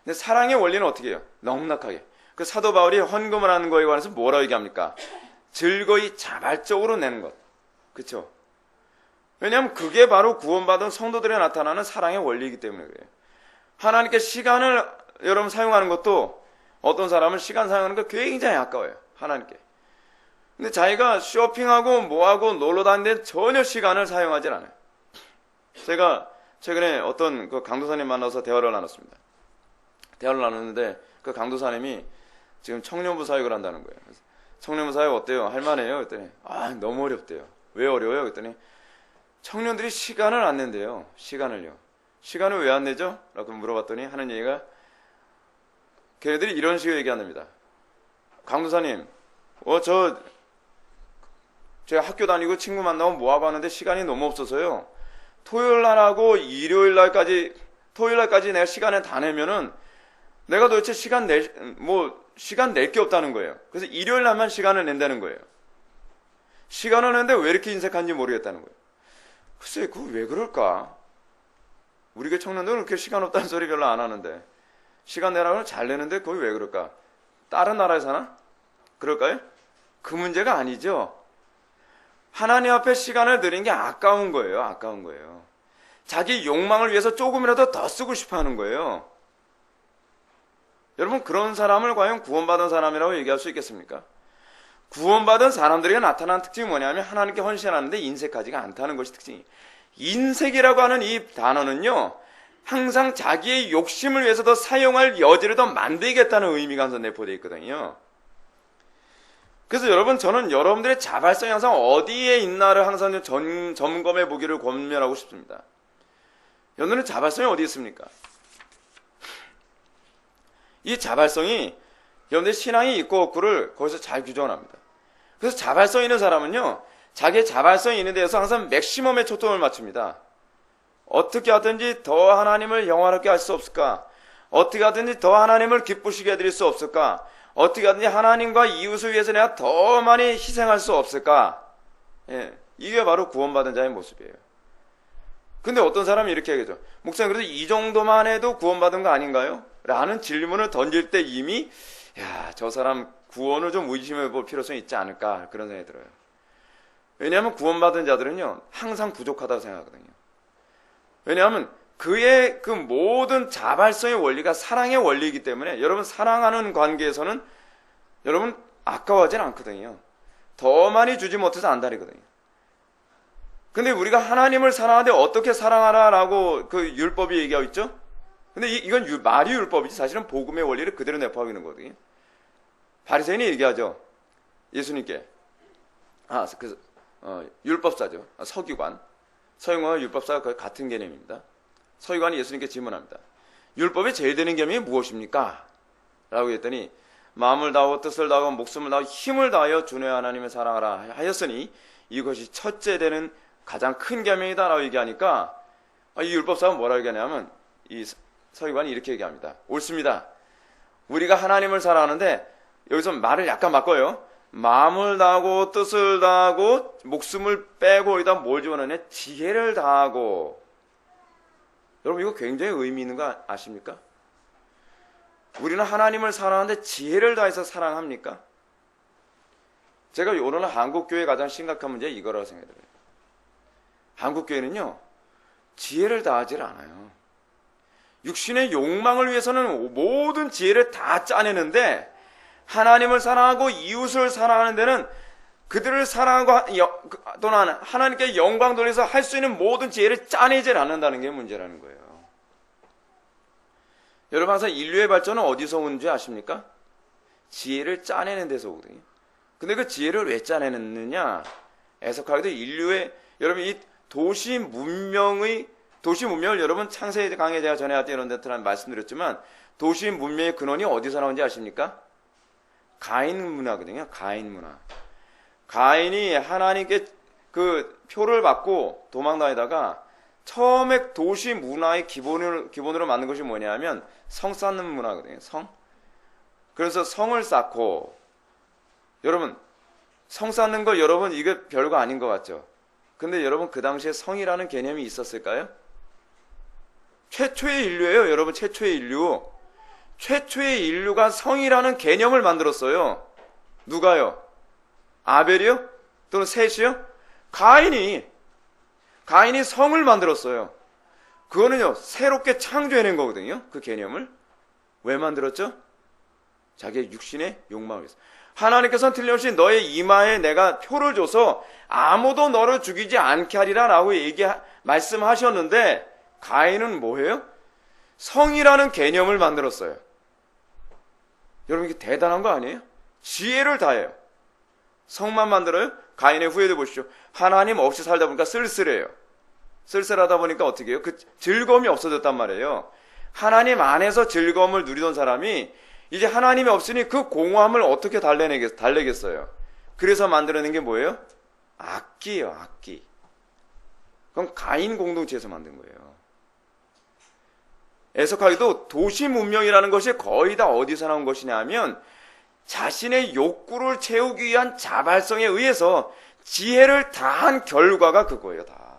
근데 사랑의 원리는 어떻게 해요? 넉넉하게. 그 사도 바울이 헌금을 하는 거에 관해서 뭐라고 얘기합니까? 즐거이 자발적으로 내는 것. 그렇죠? 왜냐하면 그게 바로 구원받은 성도들에 나타나는 사랑의 원리이기 때문에 그래요. 하나님께 시간을 여러분 사용하는 것도 어떤 사람은 시간 사용하는 거 굉장히 아까워요. 하나님께. 근데 자기가 쇼핑하고 뭐하고 놀러 다니는데 전혀 시간을 사용하지 않아요. 제가 최근에 어떤 그 강도사님 만나서 대화를 나눴습니다. 대화를 나눴는데 그 강도사님이 지금 청년부 사역을 한다는 거예요. 그래서 청년부 사역 어때요? 할만해요? 그랬더니 너무 어렵대요. 왜 어려워요? 그랬더니 청년들이 시간을 안 낸대요. 시간을요. 시간을 왜 안 내죠? 라고 물어봤더니 하는 얘기가 걔네들이 이런 식으로 얘기한답니다. 강도사님, 제가 학교 다니고 친구 만나고 뭐하고 하는데 시간이 너무 없어서요. 토요일 날하고 일요일 날까지 내가 시간을 다 내면은 내가 도대체 시간 낼 게 없다는 거예요. 그래서 일요일 날만 시간을 낸다는 거예요. 시간을 내는데 왜 이렇게 인색한지 모르겠다는 거예요. 글쎄, 그거 왜 그럴까? 우리 교회 청년들은 그렇게 시간 없다는 소리 별로 안 하는데 시간 내라고 잘 내는데 그거 왜 그럴까? 다른 나라에 사나? 그럴까요? 그 문제가 아니죠. 하나님 앞에 시간을 드리는 게 아까운 거예요. 아까운 거예요. 자기 욕망을 위해서 조금이라도 더 쓰고 싶어 하는 거예요. 여러분, 그런 사람을 과연 구원받은 사람이라고 얘기할 수 있겠습니까? 구원받은 사람들에게 나타나는 특징이 뭐냐면 하나님께 헌신하는데 인색하지가 않다는 것이 특징이에요. 인색이라고 하는 이 단어는요, 항상 자기의 욕심을 위해서 더 사용할 여지를 더 만들겠다는 의미가 항상 내포되어 있거든요. 그래서 여러분, 저는 여러분들의 자발성이 항상 어디에 있나를 항상 점검해 보기를 권면하고 싶습니다. 여러분들의 자발성이 어디 있습니까? 이 자발성이 여러분들의 신앙이 있고 없고를 거기서 잘 규정을 합니다. 그래서 자발성 있는 사람은요, 자기의 자발성이 있는 데에서 항상 맥시멈에 초점을 맞춥니다. 어떻게 하든지 더 하나님을 영화롭게 할 수 없을까? 어떻게 하든지 더 하나님을 기쁘시게 해드릴 수 없을까? 어떻게 하든지 하나님과 이웃을 위해서 내가 더 많이 희생할 수 없을까? 예, 이게 바로 구원받은 자의 모습이에요. 근데 어떤 사람이 이렇게 얘기하죠. 목사님, 그래도 이 정도만 해도 구원받은 거 아닌가요? 라는 질문을 던질 때 이미 저 사람 구원을 좀 의심해 볼 필요성이 있지 않을까, 그런 생각이 들어요. 왜냐하면 구원받은 자들은요, 항상 부족하다고 생각하거든요. 왜냐하면 그의 그 모든 자발성의 원리가 사랑의 원리이기 때문에 여러분, 사랑하는 관계에서는 여러분 아까워하진 않거든요. 더 많이 주지 못해서 안달이거든요. 근데 우리가 하나님을 사랑하는데 어떻게 사랑하라라고 그 율법이 얘기하고 있죠? 근데 이건 말이 율법이지 사실은 복음의 원리를 그대로 내포하고 있는 거거든요. 바리새인이 얘기하죠. 예수님께. 율법사죠. 서기관. 서기관과 율법사가 거의 같은 개념입니다. 서기관이 예수님께 질문합니다. 율법에 제일 되는 계명이 무엇입니까? 라고 했더니 마음을 다하고 뜻을 다하고 목숨을 다하고 힘을 다하여 주의 하나님을 사랑하라 하였으니 이것이 첫째 되는 가장 큰 계명이다 라고 얘기하니까 이 율법사가 뭐라고 얘기하냐면 이 서기관이 이렇게 얘기합니다. 옳습니다. 우리가 하나님을 사랑하는데 여기서 말을 약간 바꿔요. 마음을 다하고 뜻을 다하고 목숨을 빼고 여기다 뭘 집어넣냐? 지혜를 다하고. 여러분, 이거 굉장히 의미 있는 거 아십니까? 우리는 하나님을 사랑하는데 지혜를 다해서 사랑합니까? 제가 오늘 한국교회의 가장 심각한 문제는 이거라고 생각해요. 한국교회는요, 지혜를 다하지 않아요. 육신의 욕망을 위해서는 모든 지혜를 다 짜내는데 하나님을 사랑하고 이웃을 사랑하는 데는 그들을 사랑하고 또는 하나님께 영광 돌려서 할 수 있는 모든 지혜를 짜내질 않는다는 게 문제라는 거예요. 여러분, 항상 인류의 발전은 어디서 온 줄 아십니까? 지혜를 짜내는 데서 오거든요. 근데 그 지혜를 왜 짜내느냐? 애석하게도 인류의, 여러분, 이 도시 문명을 여러분 창세기 강의 제가 전에 할 때 이런 데처럼 말씀드렸지만 도시 문명의 근원이 어디서 나온지 아십니까? 가인 문화거든요. 가인 문화. 가인이 하나님께 그 표를 받고 도망다니다가 처음에 도시 문화의 기본으로 만든 것이 뭐냐면 성 쌓는 문화거든요. 성. 그래서 성을 쌓고, 여러분, 성 쌓는 거 여러분 이거 별거 아닌 것 같죠? 근데 여러분 그 당시에 성이라는 개념이 있었을까요? 최초의 인류예요, 여러분. 최초의 인류. 최초의 인류가 성이라는 개념을 만들었어요. 누가요? 아벨이요? 또는 셋이요? 가인이 성을 만들었어요. 그거는요, 새롭게 창조해낸 거거든요. 그 개념을. 왜 만들었죠? 자기의 육신의 욕망을 위해서. 하나님께서는 틀림없이 너의 이마에 내가 표를 줘서 아무도 너를 죽이지 않게 하리라 라고 말씀하셨는데, 가인은 뭐예요? 성이라는 개념을 만들었어요. 여러분, 이게 대단한 거 아니에요? 지혜를 다해요. 성만 만들어요? 가인의 후예들 보십시오. 하나님 없이 살다 보니까 쓸쓸해요. 쓸쓸하다 보니까 어떻게 해요? 그 즐거움이 없어졌단 말이에요. 하나님 안에서 즐거움을 누리던 사람이 이제 하나님이 없으니 그 공허함을 어떻게 달래겠어요? 그래서 만들어낸 게 뭐예요? 악기예요, 악기. 그건 가인 공동체에서 만든 거예요. 애석하게도 도시 문명이라는 것이 거의 다 어디서 나온 것이냐 하면 자신의 욕구를 채우기 위한 자발성에 의해서 지혜를 다한 결과가 그거예요, 다.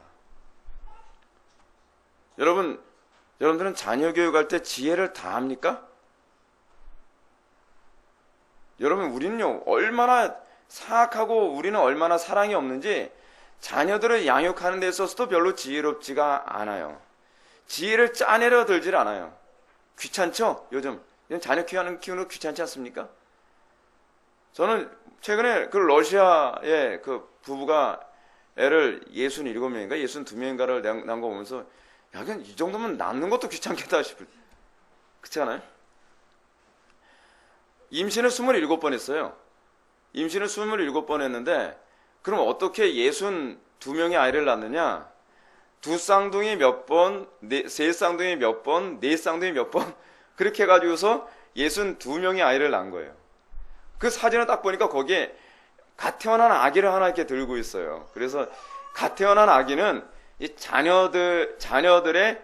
여러분들은 자녀 교육할 때 지혜를 다합니까? 여러분, 우리는요, 얼마나 사악하고 우리는 얼마나 사랑이 없는지 자녀들을 양육하는 데 있어서도 별로 지혜롭지가 않아요. 지혜를 짜내려 들질 않아요. 귀찮죠? 요즘 자녀 키우는 거 귀찮지 않습니까? 저는 최근에 그 러시아의 그 부부가 애를 67명인가 62명인가를 낳은 거 보면서 야, 그냥 이 정도면 낳는 것도 귀찮겠다 싶을 때. 그렇지 않아요? 임신을 27번 했어요. 임신을 27번 했는데 그럼 어떻게 62명의 아이를 낳느냐? 두 쌍둥이 몇 번, 세 쌍둥이 몇 번, 네 쌍둥이 몇 번 그렇게 해가지고서 62명의 아이를 낳은 거예요. 그 사진을 딱 보니까 거기에 갓 태어난 아기를 하나 이렇게 들고 있어요. 그래서 갓 태어난 아기는 이 자녀들의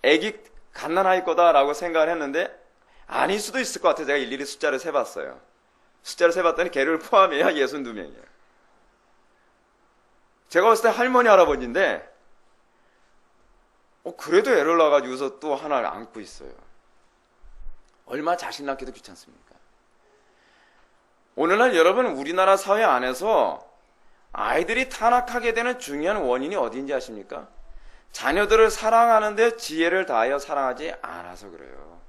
아기 갓난아이 거다라고 생각을 했는데 아닐 수도 있을 것 같아요. 제가 일일이 숫자를 세봤어요. 숫자를 세봤더니 걔를 포함해야 62명이에요. 제가 봤을 때 할머니 할아버지인데 그래도 애를 낳아가지고서 또 하나를 안고 있어요. 얼마나 자식 낳기도 귀찮습니까? 오늘날 여러분, 우리나라 사회 안에서 아이들이 타락하게 되는 중요한 원인이 어디인지 아십니까? 자녀들을 사랑하는데 지혜를 다하여 사랑하지 않아서 그래요.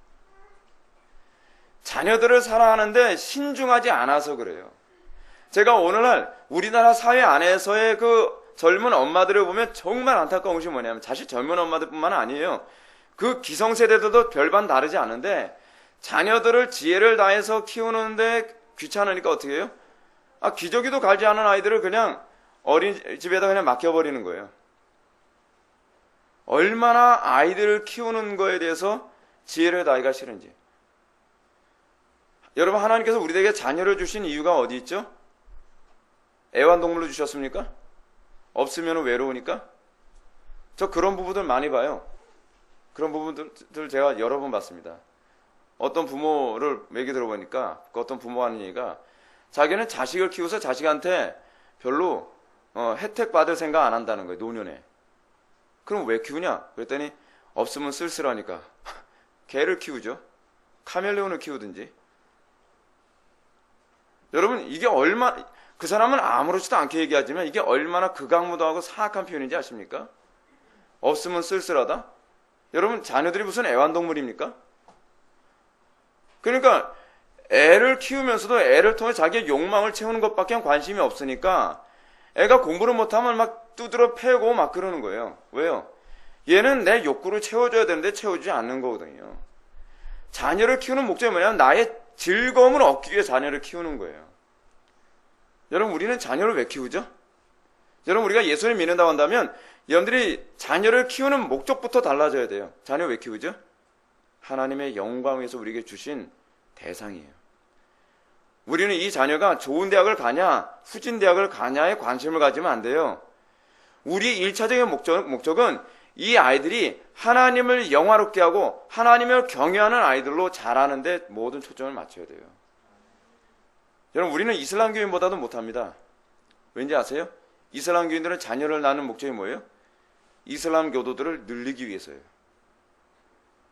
자녀들을 사랑하는데 신중하지 않아서 그래요. 제가 오늘날 우리나라 사회 안에서의 그 젊은 엄마들을 보면 정말 안타까운 것이 뭐냐면 사실 젊은 엄마들뿐만 아니에요. 그 기성세대들도 별반 다르지 않은데 자녀들을 지혜를 다해서 키우는데 귀찮으니까 어떻게 해요? 기저귀도 갈지 않은 아이들을 그냥 어린이집에다 그냥 맡겨버리는 거예요. 얼마나 아이들을 키우는 거에 대해서 지혜를 다하기가 싫은지. 여러분, 하나님께서 우리에게 자녀를 주신 이유가 어디 있죠? 애완동물로 주셨습니까? 없으면 외로우니까? 저 그런 부부들 많이 봐요. 그런 부분들 제가 여러 번 봤습니다. 어떤 부모를 얘기 들어보니까 어떤 부모가 하는 얘기가 자기는 자식을 키워서 자식한테 별로 혜택 받을 생각 안 한다는 거예요. 노년에. 그럼 왜 키우냐? 그랬더니 없으면 쓸쓸하니까 개를 키우죠. 카멜레온을 키우든지. 여러분, 이게 그 사람은 아무렇지도 않게 얘기하지만 이게 얼마나 극악무도하고 사악한 표현인지 아십니까? 없으면 쓸쓸하다? 여러분, 자녀들이 무슨 애완동물입니까? 그러니까 애를 키우면서도 애를 통해 자기의 욕망을 채우는 것밖에 관심이 없으니까 애가 공부를 못하면 막 두드러 패고 막 그러는 거예요. 왜요? 얘는 내 욕구를 채워줘야 되는데 채워주지 않는 거거든요. 자녀를 키우는 목적이 뭐냐면 나의 즐거움을 얻기 위해 자녀를 키우는 거예요. 여러분, 우리는 자녀를 왜 키우죠? 여러분, 우리가 예수를 믿는다고 한다면 여러분들이 자녀를 키우는 목적부터 달라져야 돼요. 자녀 왜 키우죠? 하나님의 영광을 위해서 우리에게 주신 대상이에요. 우리는 이 자녀가 좋은 대학을 가냐 후진 대학을 가냐에 관심을 가지면 안 돼요. 우리 1차적인 목적은 이 아이들이 하나님을 영화롭게 하고 하나님을 경외하는 아이들로 자라는 데 모든 초점을 맞춰야 돼요. 여러분, 우리는 이슬람 교인보다도 못합니다. 왠지 아세요? 이슬람 교인들은 자녀를 낳는 목적이 뭐예요? 이슬람 교도들을 늘리기 위해서예요.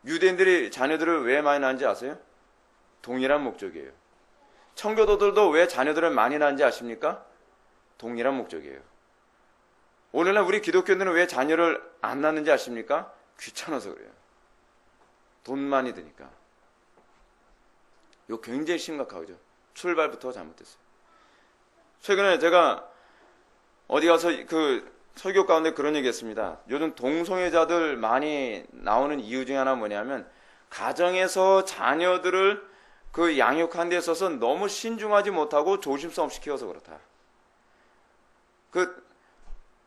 유대인들이 자녀들을 왜 많이 낳는지 아세요? 동일한 목적이에요. 청교도들도 왜 자녀들을 많이 낳는지 아십니까? 동일한 목적이에요. 오늘날 우리 기독교인들은 왜 자녀를 안 낳는지 아십니까? 귀찮아서 그래요. 돈 많이 드니까. 이거 굉장히 심각하죠. 출발부터 잘못됐어요. 최근에 제가 어디 가서 그 설교 가운데 그런 얘기 했습니다. 요즘 동성애자들 많이 나오는 이유 중에 하나 뭐냐면 가정에서 자녀들을 그 양육하는 데 있어서 너무 신중하지 못하고 조심성 없이 키워서 그렇다. 그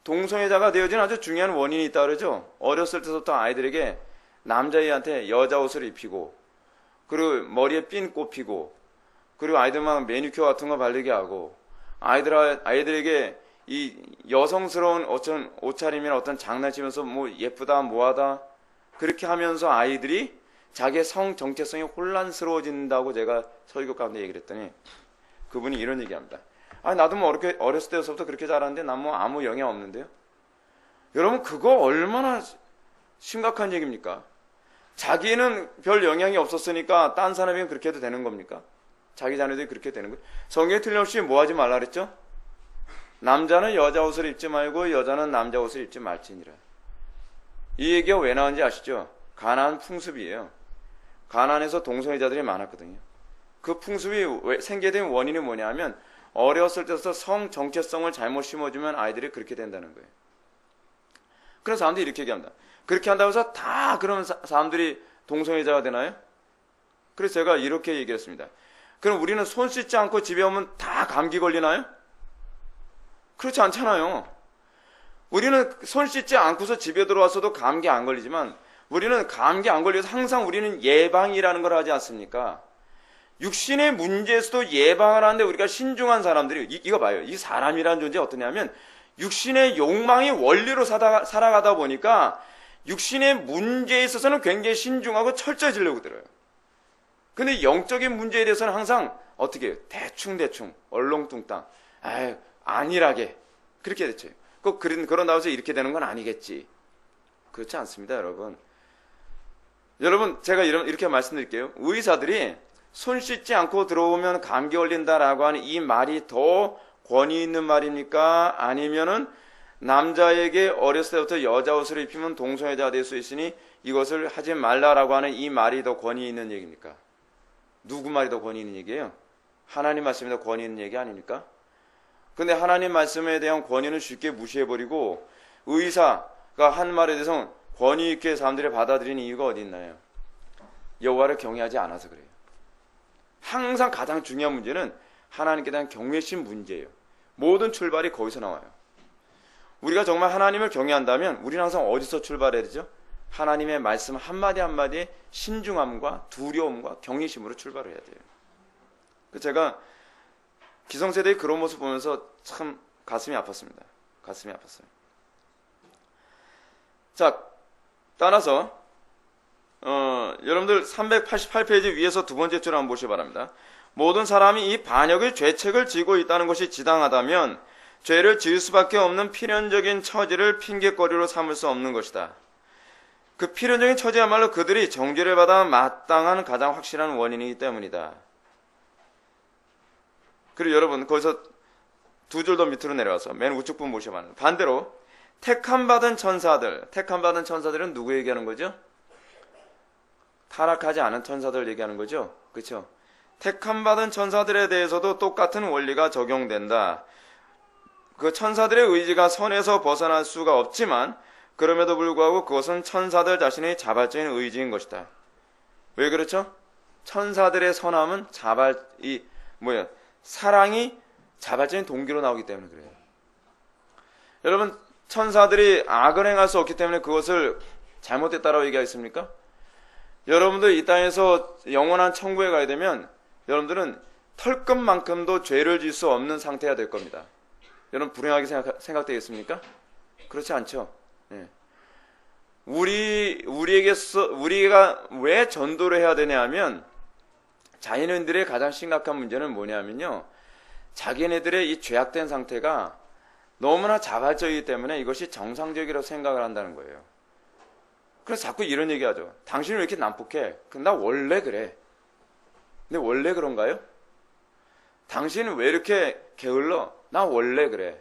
동성애자가 되어진 아주 중요한 원인이 있다 그러죠. 어렸을 때부터 아이들에게 남자애한테 여자 옷을 입히고, 그리고 머리에 핀 꼽히고, 그리고 아이들만 매니큐어 같은 거 바르게 하고, 아이들에게 이 여성스러운 어떤 옷차림이나 어떤 장난치면서 뭐 예쁘다 뭐하다 그렇게 하면서 아이들이 자기의 성 정체성이 혼란스러워진다고 제가 설교 가운데 얘기를 했더니 그분이 이런 얘기합니다. 아, 나도 뭐 어렸을 때부터 그렇게 자랐는데 난 뭐 아무 영향 없는데요. 여러분, 그거 얼마나 심각한 얘기입니까? 자기는 별 영향이 없었으니까 딴 사람이 그렇게 해도 되는 겁니까? 자기 자녀들이 그렇게 되는 거예요. 성경에 틀림없이 뭐 하지 말라 그랬죠? 남자는 여자 옷을 입지 말고 여자는 남자 옷을 입지 말지니라. 이 얘기가 왜 나온지 아시죠? 가나안 풍습이에요. 가나안에서 동성애자들이 많았거든요. 그 풍습이 생기게 된 원인이 뭐냐면 어렸을 때부터 성 정체성을 잘못 심어주면 아이들이 그렇게 된다는 거예요. 그래서 사람들이 이렇게 얘기합니다. 그렇게 한다고 해서 다 그런 사람들이 동성애자가 되나요? 그래서 제가 이렇게 얘기했습니다. 그럼 우리는 손 씻지 않고 집에 오면 다 감기 걸리나요? 그렇지 않잖아요. 우리는 손 씻지 않고서 집에 들어왔어도 감기 안 걸리지만 우리는 감기 안 걸려서 항상 우리는 예방이라는 걸 하지 않습니까? 육신의 문제에서도 예방을 하는데 우리가 신중한 사람들이 이거 봐요. 이 사람이라는 존재 어떠냐면 육신의 욕망이 원리로 살아가다 보니까 육신의 문제에 있어서는 굉장히 신중하고 철저해지려고 들어요. 근데 영적인 문제에 대해서는 항상 어떻게 해요? 대충 얼렁뚱땅 안일하게 그렇게 됐죠. 꼭 그런다고 해서 이렇게 되는 건 아니겠지. 그렇지 않습니다, 여러분. 여러분, 제가 이렇게 말씀드릴게요. 의사들이 손 씻지 않고 들어오면 감기 걸린다라고 하는 이 말이 더 권위 있는 말입니까? 아니면은 남자에게 어렸을 때부터 여자 옷을 입히면 동성애자가 될 수 있으니 이것을 하지 말라라고 하는 이 말이 더 권위 있는 얘기입니까? 누구 말이 더 권위 있는 얘기예요? 하나님 말씀이 더 권위 있는 얘기 아닙니까? 근데 하나님 말씀에 대한 권위는 쉽게 무시해버리고 의사가 한 말에 대해서 권위 있게 사람들이 받아들이는 이유가 어디 있나요? 여호와를 경외하지 않아서 그래요. 항상 가장 중요한 문제는 하나님께 대한 경외심 문제예요. 모든 출발이 거기서 나와요. 우리가 정말 하나님을 경외한다면 우리는 항상 어디서 출발해야 되죠? 하나님의 말씀 한마디 한마디에 신중함과 두려움과 경외심으로 출발을 해야 돼요. 제가 기성세대의 그런 모습 보면서 참 가슴이 아팠습니다. 가슴이 아팠어요. 자, 따라서 여러분들 388페이지 위에서 두 번째 줄 한번 보시기 바랍니다. 모든 사람이 이 반역의 죄책을 지고 있다는 것이 지당하다면 죄를 지을 수밖에 없는 필연적인 처지를 핑계거리로 삼을 수 없는 것이다. 그 필연적인 처지야말로 그들이 정죄를 받아 마땅한 가장 확실한 원인이기 때문이다. 그리고 여러분 거기서 두 줄 더 밑으로 내려와서 맨 우측 부분 보시면 합니다. 반대로 택함받은 천사들은 누구 얘기하는 거죠? 타락하지 않은 천사들 얘기하는 거죠. 그렇죠? 택함받은 천사들에 대해서도 똑같은 원리가 적용된다. 그 천사들의 의지가 선에서 벗어날 수가 없지만 그럼에도 불구하고 그것은 천사들 자신의 자발적인 의지인 것이다. 왜 그렇죠? 천사들의 선함은 사랑이 자발적인 동기로 나오기 때문에 그래요. 여러분, 천사들이 악을 행할 수 없기 때문에 그것을 잘못됐다라고 얘기하겠습니까? 여러분들 이 땅에서 영원한 천국에 가야 되면 여러분들은 털끝만큼도 죄를 지을 수 없는 상태가 될 겁니다. 여러분 불행하게 생각되겠습니까? 그렇지 않죠. 네. 우리가 왜 전도를 해야 되냐 하면 자연인들의 가장 심각한 문제는 뭐냐면요. 자기네들의 이 죄악된 상태가 너무나 자발적이기 때문에 이것이 정상적이라고 생각을 한다는 거예요. 그래서 자꾸 이런 얘기하죠. 당신은 왜 이렇게 난폭해? 나 원래 그래. 근데 원래 그런가요? 당신은 왜 이렇게 게을러? 나 원래 그래.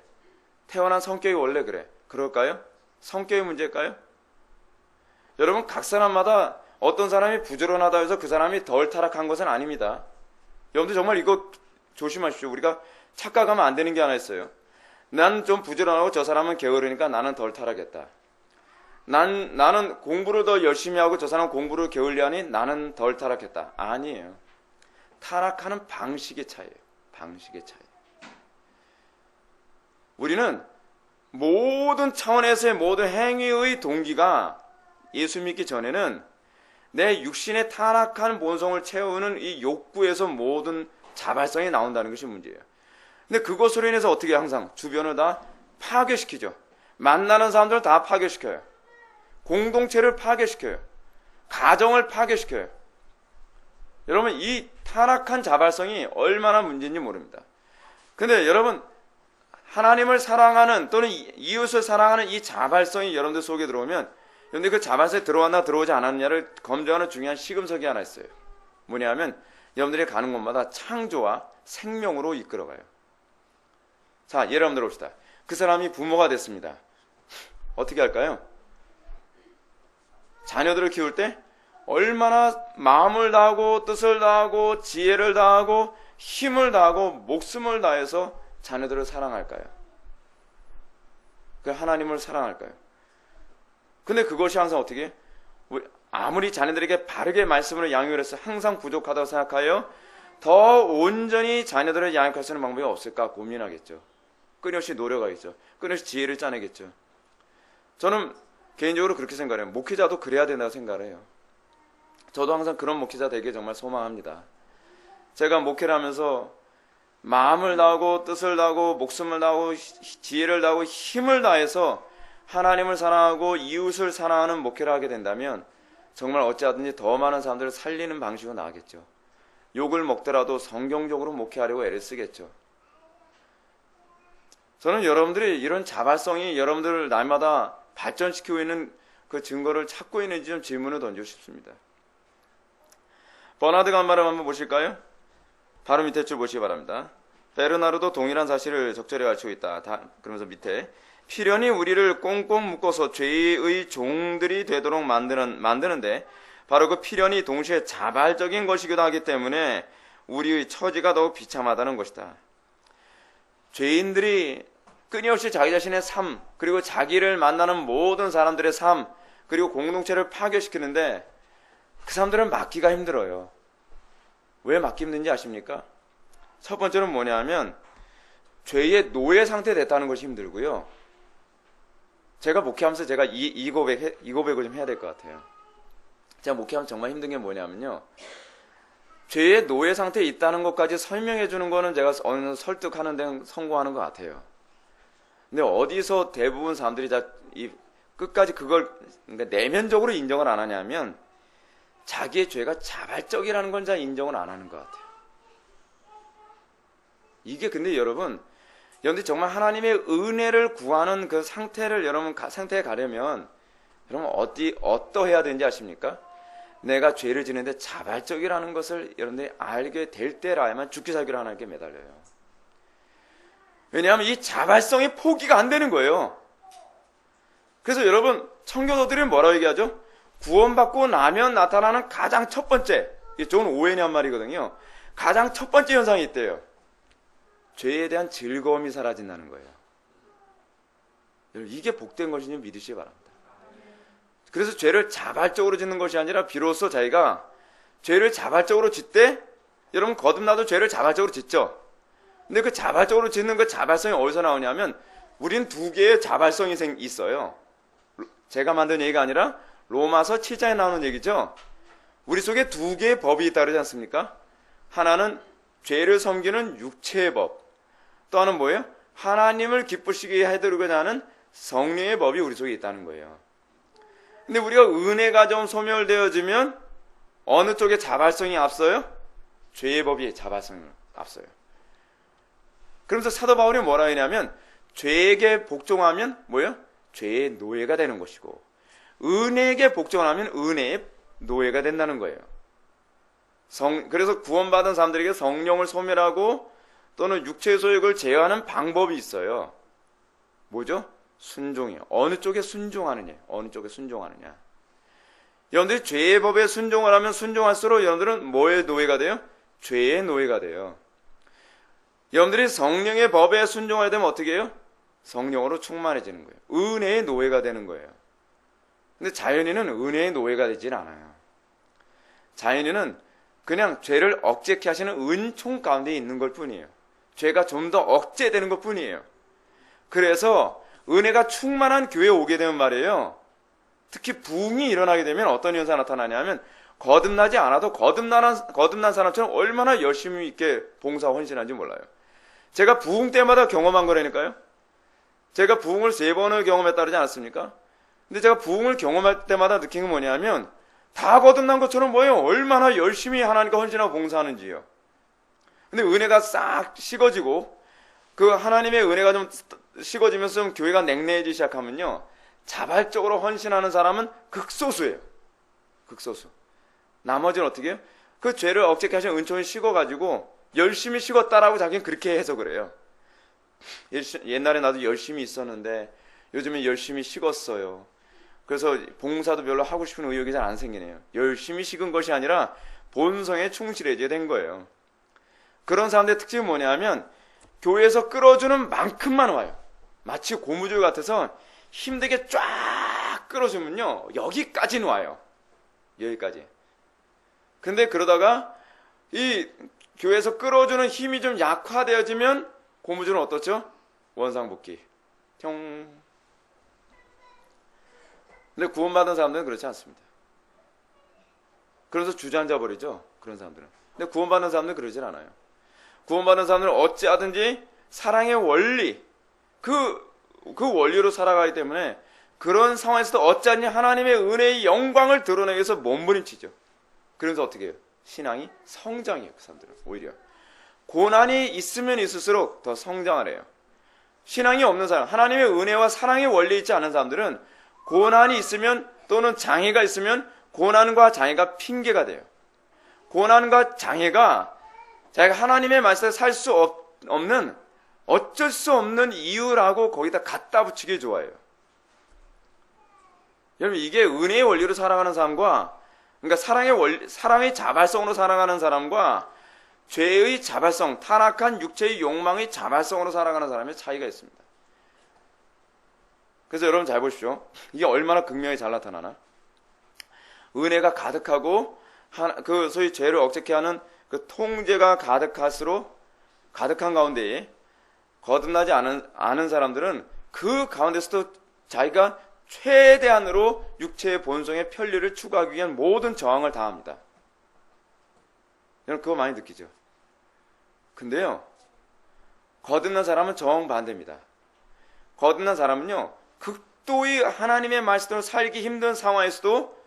태어난 성격이 원래 그래. 그럴까요? 성격의 문제일까요? 여러분, 각 사람마다 어떤 사람이 부지런하다 해서 그 사람이 덜 타락한 것은 아닙니다. 여러분들 정말 이거 조심하십시오. 우리가 착각하면 안 되는 게 하나 있어요. 난 좀 부지런하고 저 사람은 게으르니까 나는 덜 타락했다. 나는 공부를 더 열심히 하고 저 사람은 공부를 게을리하니 나는 덜 타락했다. 아니에요. 타락하는 방식의 차이예요. 방식의 차이. 우리는 모든 차원에서의 모든 행위의 동기가 예수 믿기 전에는 내 육신의 타락한 본성을 채우는 이 욕구에서 모든 자발성이 나온다는 것이 문제예요. 근데 그것으로 인해서 어떻게 항상 주변을 다 파괴시키죠. 만나는 사람들을 다 파괴시켜요. 공동체를 파괴시켜요. 가정을 파괴시켜요. 여러분, 이 타락한 자발성이 얼마나 문제인지 모릅니다. 근데 여러분, 하나님을 사랑하는 또는 이웃을 사랑하는 이 자발성이 여러분들 속에 들어오면, 여러분들 그 자발성이 들어왔나 들어오지 않았느냐를 검증하는 중요한 시금석이 하나 있어요. 뭐냐면 여러분들이 가는 곳마다 창조와 생명으로 이끌어가요. 자, 예를 한번 들어봅시다. 그 사람이 부모가 됐습니다. 어떻게 할까요? 자녀들을 키울 때 얼마나 마음을 다하고 뜻을 다하고 지혜를 다하고 힘을 다하고 목숨을 다해서 자녀들을 사랑할까요? 그 하나님을 사랑할까요? 근데 그것이 항상 어떻게? 아무리 자녀들에게 바르게 말씀으로 양육을 해서 항상 부족하다고 생각하여 더 온전히 자녀들을 양육할 수 있는 방법이 없을까 고민하겠죠. 끊임없이 노력하겠죠. 끊임없이 지혜를 짜내겠죠. 저는 개인적으로 그렇게 생각해요. 목회자도 그래야 된다고 생각해요. 저도 항상 그런 목회자 되길 정말 소망합니다. 제가 목회를 하면서 마음을 다하고 뜻을 다하고 목숨을 다하고 지혜를 다하고 힘을 다해서 하나님을 사랑하고 이웃을 사랑하는 목회를 하게 된다면 정말 어찌하든지 더 많은 사람들을 살리는 방식으로 나가겠죠. 욕을 먹더라도 성경적으로 목회하려고 애를 쓰겠죠. 저는 여러분들이 이런 자발성이 여러분들을 날마다 발전시키고 있는 그 증거를 찾고 있는지 좀 질문을 던지고 싶습니다. 버나드가 한 말을 한번 보실까요? 바로 밑에 줄 보시기 바랍니다. 베르나르도 동일한 사실을 적절히 가르치고 있다. 그러면서 밑에 필연이 우리를 꽁꽁 묶어서 죄의 종들이 되도록 만드는데 바로 그 필연이 동시에 자발적인 것이기도 하기 때문에 우리의 처지가 더욱 비참하다는 것이다. 죄인들이 끊임없이 자기 자신의 삶, 그리고 자기를 만나는 모든 사람들의 삶, 그리고 공동체를 파괴시키는데 그 사람들은 막기가 힘들어요. 왜 막기 힘든지 아십니까? 첫 번째는 뭐냐면 죄의 노예 상태에 됐다는 것이 힘들고요. 제가 목회하면서 제가 이 고백을 좀 해야 될 것 같아요. 제가 목회하면 정말 힘든 게 뭐냐면요. 죄의 노예 상태에 있다는 것까지 설명해 주는 거는 제가 어느 정도 설득하는 데 성공하는 것 같아요. 근데 어디서 대부분 사람들이 끝까지 그걸 그러니까 내면적으로 인정을 안 하냐면 자기의 죄가 자발적이라는 건 잘 인정을 안 하는 것 같아요. 이게 근데 여러분들이 정말 하나님의 은혜를 구하는 그 상태를 상태에 가려면 여러분 어떠해야 되는지 아십니까? 내가 죄를 지는데 자발적이라는 것을 여러분들이 알게 될 때라야만 죽기 살기로 하나님께 매달려요. 왜냐하면 이 자발성이 포기가 안 되는 거예요. 그래서 여러분 청교도들이 뭐라고 얘기하죠? 구원받고 나면 나타나는 가장 첫 번째, 존 오웬이 한 말이거든요. 가장 첫 번째 현상이 있대요. 죄에 대한 즐거움이 사라진다는 거예요. 이게 복된 것인지 믿으시기 바랍니다. 그래서 죄를 자발적으로 짓는 것이 아니라 비로소 자기가 죄를 자발적으로 짓되 여러분 거듭나도 죄를 자발적으로 짓죠. 근데 그 자발적으로 짓는 그 자발성이 어디서 나오냐면 우린 두 개의 자발성이 있어요. 제가 만든 얘기가 아니라 로마서 7장에 나오는 얘기죠. 우리 속에 두 개의 법이 있다 그러지 않습니까? 하나는 죄를 섬기는 육체의 법, 또 하나는 뭐예요? 하나님을 기쁘시게 해드리고자 하는 성령의 법이 우리 속에 있다는 거예요. 근데 우리가 은혜가 좀 소멸되어지면 어느 쪽에 자발성이 앞서요? 죄의 법이 자발성을 앞서요. 그러면서 사도 바울이 뭐라 했냐면 죄에게 복종하면 뭐예요? 죄의 노예가 되는 것이고 은혜에게 복종하면 은혜의 노예가 된다는 거예요. 그래서 구원받은 사람들에게 성령을 소멸하고 또는 육체의 소욕을 제어하는 방법이 있어요. 뭐죠? 순종이요. 어느 쪽에 순종하느냐. 어느 쪽에 순종하느냐. 여러분들이 죄의 법에 순종을 하면 순종할수록 여러분들은 뭐의 노예가 돼요? 죄의 노예가 돼요. 여러분들이 성령의 법에 순종하게 되면 어떻게 해요? 성령으로 충만해지는 거예요. 은혜의 노예가 되는 거예요. 근데 자연인은 은혜의 노예가 되질 않아요. 자연인은 그냥 죄를 억제케 하시는 은총 가운데 있는 것 뿐이에요. 죄가 좀 더 억제되는 것 뿐이에요. 그래서 은혜가 충만한 교회에 오게 되면 말이에요. 특히 부흥이 일어나게 되면 어떤 현상이 나타나냐면 거듭나지 않아도 거듭난 사람처럼 얼마나 열심히 있게 봉사 헌신하는지 몰라요. 제가 부흥 때마다 경험한 거라니까요. 제가 부흥을 3번을 경험했다 그러지 않았습니까? 근데 제가 부흥을 경험할 때마다 느낀 게 뭐냐면 다 거듭난 것처럼 뭐예요? 얼마나 열심히 하나님과 헌신하고 봉사하는지요. 근데 은혜가 싹 식어지고 그 하나님의 은혜가 좀 식어지면서 좀 교회가 냉랭해지기 시작하면요. 자발적으로 헌신하는 사람은 극소수예요. 극소수. 나머지는 어떻게 해요? 그 죄를 억제케 하신 은총이 식어가지고 열심히 식었다라고 자기는 그렇게 해석을 해요. 옛날에 나도 열심히 있었는데 요즘엔 열심히 식었어요. 그래서 봉사도 별로 하고 싶은 의욕이 잘 안 생기네요. 열심히 식은 것이 아니라 본성에 충실해져야 된 거예요. 그런 사람들의 특징이 뭐냐면 교회에서 끌어주는 만큼만 와요. 마치 고무줄 같아서 힘들게 쫙 끌어주면요. 여기까지는 와요. 여기까지. 근데 그러다가 이 교회에서 끌어주는 힘이 좀 약화되어지면 고무줄은 어떻죠? 원상복귀. 뿅. 근데 구원받은 사람들은 그렇지 않습니다. 그래서 주저앉아 버리죠. 그런 사람들은. 근데 구원받는 사람들은 그러질 않아요. 구원받는 사람들은 어찌하든지 사랑의 원리, 그 원리로 살아가기 때문에 그런 상황에서도 어찌하든지 하나님의 은혜의 영광을 드러내기 위해서 몸부림치죠. 그래서 어떻게 해요? 신앙이 성장해요. 그 사람들은 오히려 고난이 있으면 있을수록 더 성장을 해요. 신앙이 없는 사람, 하나님의 은혜와 사랑의 원리에 있지 않은 사람들은 고난이 있으면 또는 장애가 있으면 고난과 장애가 핑계가 돼요. 고난과 장애가 자기가 하나님의 말씀에 살 수 없는 어쩔 수 없는 이유라고 거기다 갖다 붙이기 좋아해요. 여러분 이게 은혜의 원리로 살아가는 사람과 그러니까 사랑의 자발성으로 살아가는 사람과 죄의 자발성, 타락한 육체의 욕망의 자발성으로 살아가는 사람의 차이가 있습니다. 그래서 여러분 잘 보십시오. 이게 얼마나 극명히 잘 나타나나? 은혜가 가득하고 그 소위 죄를 억제케 하는 그 통제가 가득할수록 가득한 가운데에 거듭나지 않은 사람들은 그 가운데서도 자기가 최대한으로 육체의 본성의 편리를 추구하기 위한 모든 저항을 다합니다. 여러분 그거 많이 느끼죠? 근데요, 거듭난 사람은 정반대입니다. 거듭난 사람은요, 극도의 하나님의 말씀으로 살기 힘든 상황에서도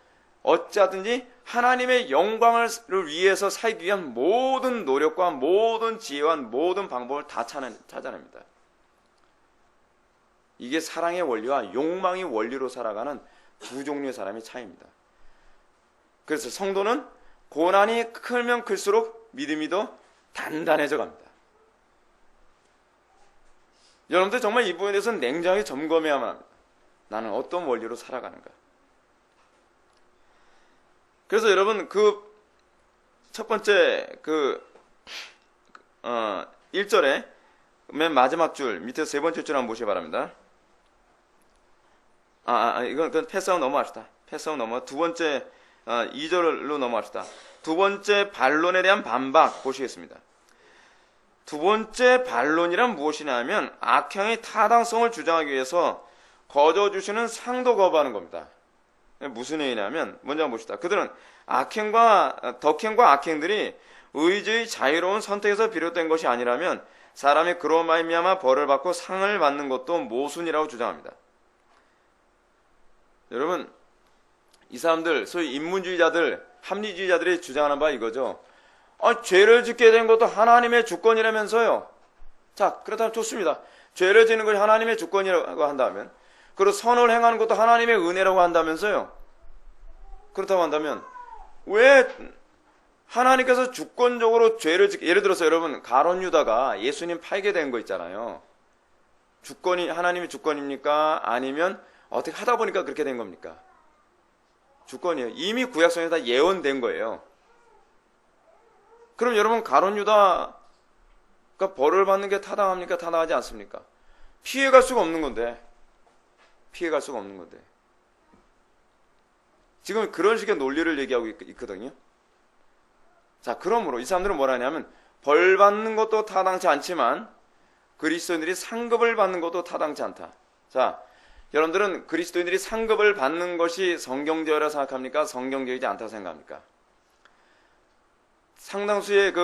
어찌하든지 하나님의 영광을 위해서 살기 위한 모든 노력과 모든 지혜와 모든 방법을 다 찾아냅니다. 이게 사랑의 원리와 욕망의 원리로 살아가는 두 종류의 사람의 차이입니다. 그래서 성도는 고난이 크면 클수록 믿음이 더 단단해져 갑니다. 여러분들 정말 이 부분에 대해서는 냉정하게 점검해야만 합니다. 나는 어떤 원리로 살아가는가. 그래서 여러분 그 첫 번째 1절에 맨 마지막 줄 밑에 세 번째 줄 한번 보시기 바랍니다. 이건 패스하고 넘어갑시다. 패스하고 넘어. 두 번째 2절로 넘어갑시다. 두 번째 반론에 대한 반박 보시겠습니다. 두 번째 반론이란 무엇이냐면 악행의 타당성을 주장하기 위해서 거저주시는 상도 거부하는 겁니다. 무슨 얘기냐면 먼저 한번 봅시다. 그들은 덕행과 악행들이 의지의 자유로운 선택에서 비롯된 것이 아니라면 사람이 그로 말미암아 벌을 받고 상을 받는 것도 모순이라고 주장합니다. 여러분 이 사람들 소위 인문주의자들 합리주의자들이 주장하는 바 이거죠. 죄를 짓게 된 것도 하나님의 주권이라면서요. 자, 그렇다면 좋습니다. 죄를 짓는 것이 하나님의 주권이라고 한다면 그리고 선을 행하는 것도 하나님의 은혜라고 한다면서요. 그렇다고 한다면 왜 하나님께서 주권적으로 죄를 예를 들어서 여러분 가룟 유다가 예수님 팔게 된 거 있잖아요. 주권이 하나님의 주권입니까? 아니면 어떻게 하다 보니까 그렇게 된 겁니까? 주권이에요. 이미 구약성에 다 예언된 거예요. 그럼 여러분 가룟 유다가 벌을 받는 게 타당합니까? 타당하지 않습니까? 피해갈 수가 없는 건데. 피해갈 수가 없는 건데. 지금 그런 식의 논리를 얘기하고 있거든요. 자, 그러므로 이 사람들은 뭐라 하냐면 벌 받는 것도 타당치 않지만 그리스도인들이 상급을 받는 것도 타당치 않다. 자, 여러분들은 그리스도인들이 상급을 받는 것이 성경적이라고 생각합니까? 성경적이지 않다고 생각합니까? 상당수의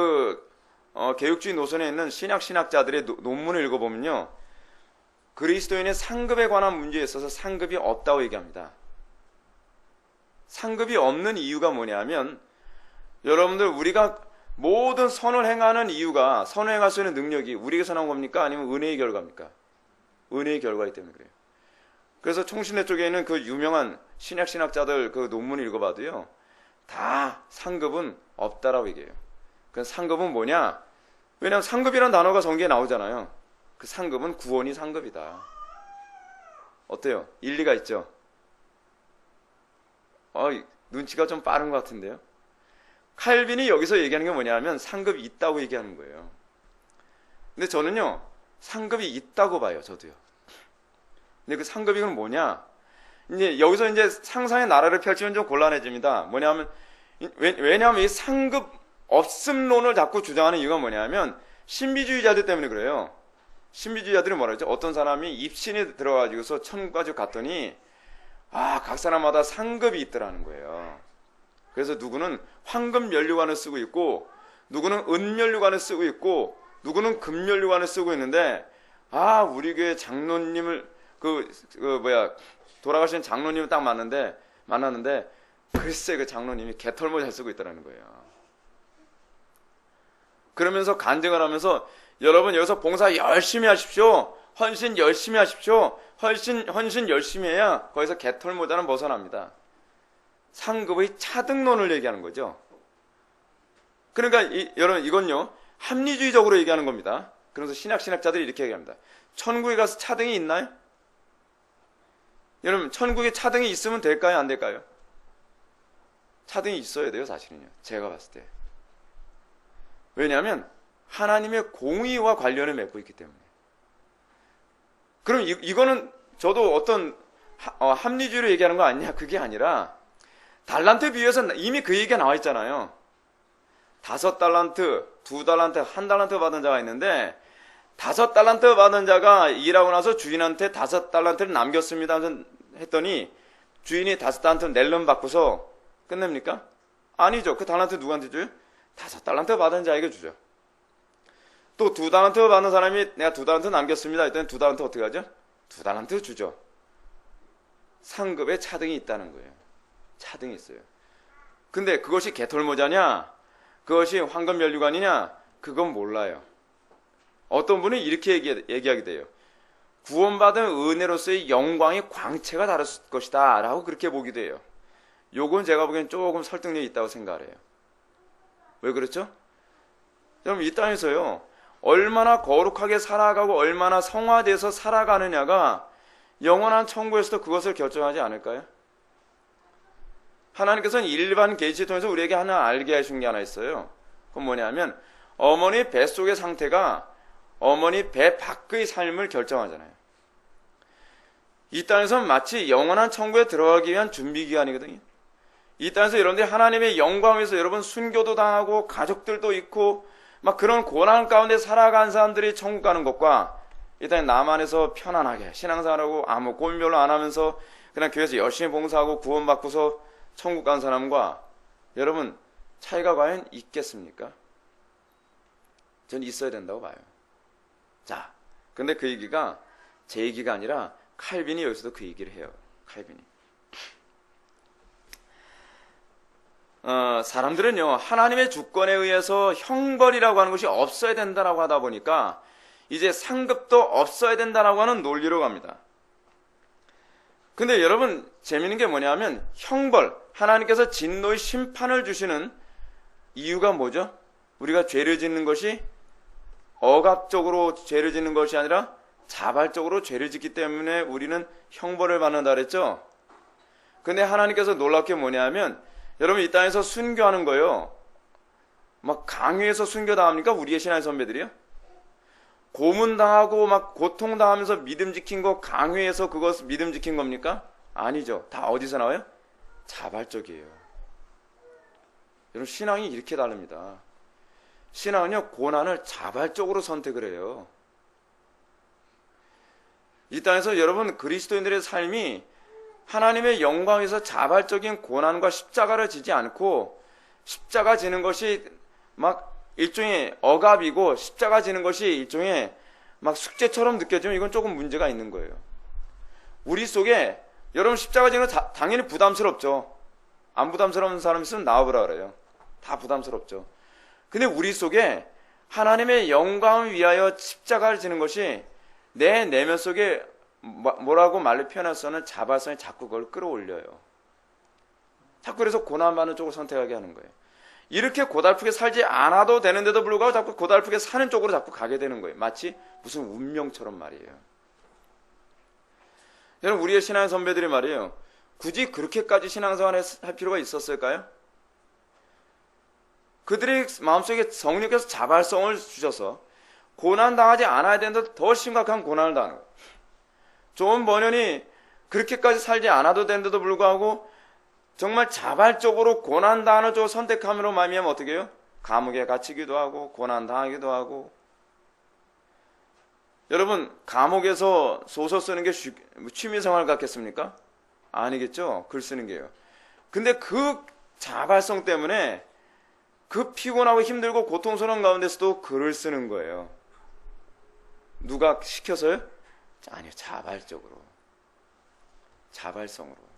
개혁주의 노선에 있는 신학자들의 논문을 읽어보면요. 그리스도인의 상급에 관한 문제에 있어서 상급이 없다고 얘기합니다. 상급이 없는 이유가 뭐냐면 여러분들 우리가 모든 선을 행하는 이유가 선을 행할 수 있는 능력이 우리에게서 나온 겁니까? 아니면 은혜의 결과입니까? 은혜의 결과이기 때문에 그래요. 그래서 총신대 쪽에 있는 그 유명한 신학자들 그 논문을 읽어봐도요. 다 상급은 없다라고 얘기해요. 그 상급은 뭐냐? 왜냐하면 상급이라는 단어가 성경에 나오잖아요. 그 상급은 구원이 상급이다. 어때요? 일리가 있죠? 눈치가 좀 빠른 것 같은데요. 칼빈이 여기서 얘기하는 게 뭐냐면 상급이 있다고 얘기하는 거예요. 근데 저는요. 상급이 있다고 봐요. 저도요. 근데 그 상급이 그럼 뭐냐? 이제 여기서 이제 상상의 나라를 펼치면 좀 곤란해집니다. 뭐냐면 왜냐하면 이 상급 없음론을 자꾸 주장하는 이유가 뭐냐면 신비주의자들 때문에 그래요. 신비주의자들이 뭐라 그러죠? 어떤 사람이 입신에 들어가지고서 천국까지 갔더니 각 사람마다 상급이 있더라는 거예요. 그래서 누구는 황금 연료관을 쓰고 있고 누구는 은 연료관을 쓰고 있고 누구는 금 연료관을 쓰고 있는데 우리 교회 장로님을 돌아가신 장로님을 딱 만났는데 글쎄 그 장로님이 개털모 잘 쓰고 있더라는 거예요. 그러면서 간증을 하면서 여러분 여기서 봉사 열심히 하십시오. 헌신 열심히 하십시오. 헌신 열심히 해야 거기서 개털모자는 벗어납니다. 상급의 차등론을 얘기하는 거죠. 그러니까 여러분 이건요 합리주의적으로 얘기하는 겁니다. 그래서 신학자들이 이렇게 얘기합니다. 천국에 가서 차등이 있나요? 여러분 천국에 차등이 있으면 될까요? 안 될까요? 차등이 있어야 돼요. 사실은요. 제가 봤을 때. 왜냐하면 하나님의 공의와 관련을 맺고 있기 때문에. 그럼 이거는 저도 어떤 합리주의로 얘기하는 거 아니냐? 그게 아니라 달란트 비유에서 이미 그 얘기가 나와 있잖아요. 5달란트, 2달란트, 1달란트 받은 자가 있는데 5달란트 받은 자가 일하고 나서 주인한테 5달란트를 남겼습니다 했더니 주인이 5달란트 낼름 받고서 끝냅니까? 아니죠. 그 달란트 누구한테 줘요? 5달란트 받은 자에게 주죠. 또 2달란트 받는 사람이 내가 2달란트 남겼습니다 했더니 2달란트 어떻게 하죠? 2달란트 주죠. 상급에 차등이 있다는 거예요. 차등이 있어요. 근데 그것이 개털모자냐? 그것이 황금연류관이냐? 그건 몰라요. 어떤 분은 이렇게 얘기하게 돼요. 구원받은 은혜로서의 영광의 광채가 다를 것이다 라고 그렇게 보기도 해요. 요건 제가 보기엔 조금 설득력이 있다고 생각을 해요. 왜 그렇죠? 여러분 이 땅에서요 얼마나 거룩하게 살아가고 얼마나 성화돼서 살아가느냐가 영원한 천국에서도 그것을 결정하지 않을까요? 하나님께서는 일반 계시를 통해서 우리에게 하나 알게 하신 게 하나 있어요. 그건 뭐냐면 어머니 뱃속의 상태가 어머니 배 밖의 삶을 결정하잖아요. 이 땅에서는 마치 영원한 천국에 들어가기 위한 준비기간이거든요. 이 땅에서 여러분들이 하나님의 영광에서 여러분 순교도 당하고 가족들도 있고 막 그런 고난 가운데 살아간 사람들이 천국 가는 것과 이 땅에 남 안에서 편안하게 신앙생활하고 아무 고민 별로 안 하면서 그냥 교회에서 열심히 봉사하고 구원받고서 천국 간 사람과 여러분 차이가 과연 있겠습니까? 전 있어야 된다고 봐요. 자, 근데 그 얘기가 제 얘기가 아니라 칼빈이 여기서도 그 얘기를 해요. 칼빈이. 사람들은요 하나님의 주권에 의해서 형벌이라고 하는 것이 없어야 된다라고 하다 보니까 이제 상급도 없어야 된다라고 하는 논리로 갑니다. 근데 여러분 재밌는 게 뭐냐면 형벌, 하나님께서 진노의 심판을 주시는 이유가 뭐죠? 우리가 죄를 짓는 것이 억압적으로 죄를 짓는 것이 아니라 자발적으로 죄를 짓기 때문에 우리는 형벌을 받는다 그랬죠? 근데 하나님께서 놀랍게 뭐냐면 여러분 이 땅에서 순교하는 거요. 막 강요해서 순교당합니까? 우리의 신앙의 선배들이요? 고문당하고 막 고통당하면서 믿음 지킨 거 강요해서 그것 믿음 지킨 겁니까? 아니죠. 다 어디서 나와요? 자발적이에요. 여러분 신앙이 이렇게 다릅니다. 신앙은요 고난을 자발적으로 선택을 해요. 이 땅에서 여러분 그리스도인들의 삶이 하나님의 영광에서 자발적인 고난과 십자가를 지지 않고 십자가 지는 것이 막 일종의 억압이고 십자가 지는 것이 일종의 막 숙제처럼 느껴지면 이건 조금 문제가 있는 거예요. 우리 속에 여러분 십자가 지는 거 당연히 부담스럽죠. 안 부담스러운 사람 있으면 나와보라 그래요. 다 부담스럽죠. 근데 우리 속에 하나님의 영광을 위하여 십자가를 지는 것이 내 내면 속에 뭐라고 말로 표현해서는 자발성이 자꾸 그걸 끌어올려요. 자꾸 그래서 고난받는 쪽을 선택하게 하는 거예요. 이렇게 고달프게 살지 않아도 되는데도 불구하고 자꾸 고달프게 사는 쪽으로 자꾸 가게 되는 거예요. 마치 무슨 운명처럼 말이에요. 여러분 우리의 신앙 선배들이 말이에요. 굳이 그렇게까지 신앙생활을 할 필요가 있었을까요? 그들의 마음속에 성령께서 자발성을 주셔서 고난당하지 않아야 되는데 더 심각한 고난을 당하는 거예요. 좋은 번연이 그렇게까지 살지 않아도 되는데도 불구하고 정말 자발적으로 고난당하는 쪽을 선택함으로 말미암아 어떻게 해요? 감옥에 갇히기도 하고 고난당하기도 하고. 여러분 감옥에서 소설 쓰는 게 취미생활 같겠습니까? 아니겠죠? 글 쓰는 게요. 근데 그 자발성 때문에 그 피곤하고 힘들고 고통스러운 가운데서도 글을 쓰는 거예요. 누가 시켜서요? 아니요, 자발적으로. 자발성으로.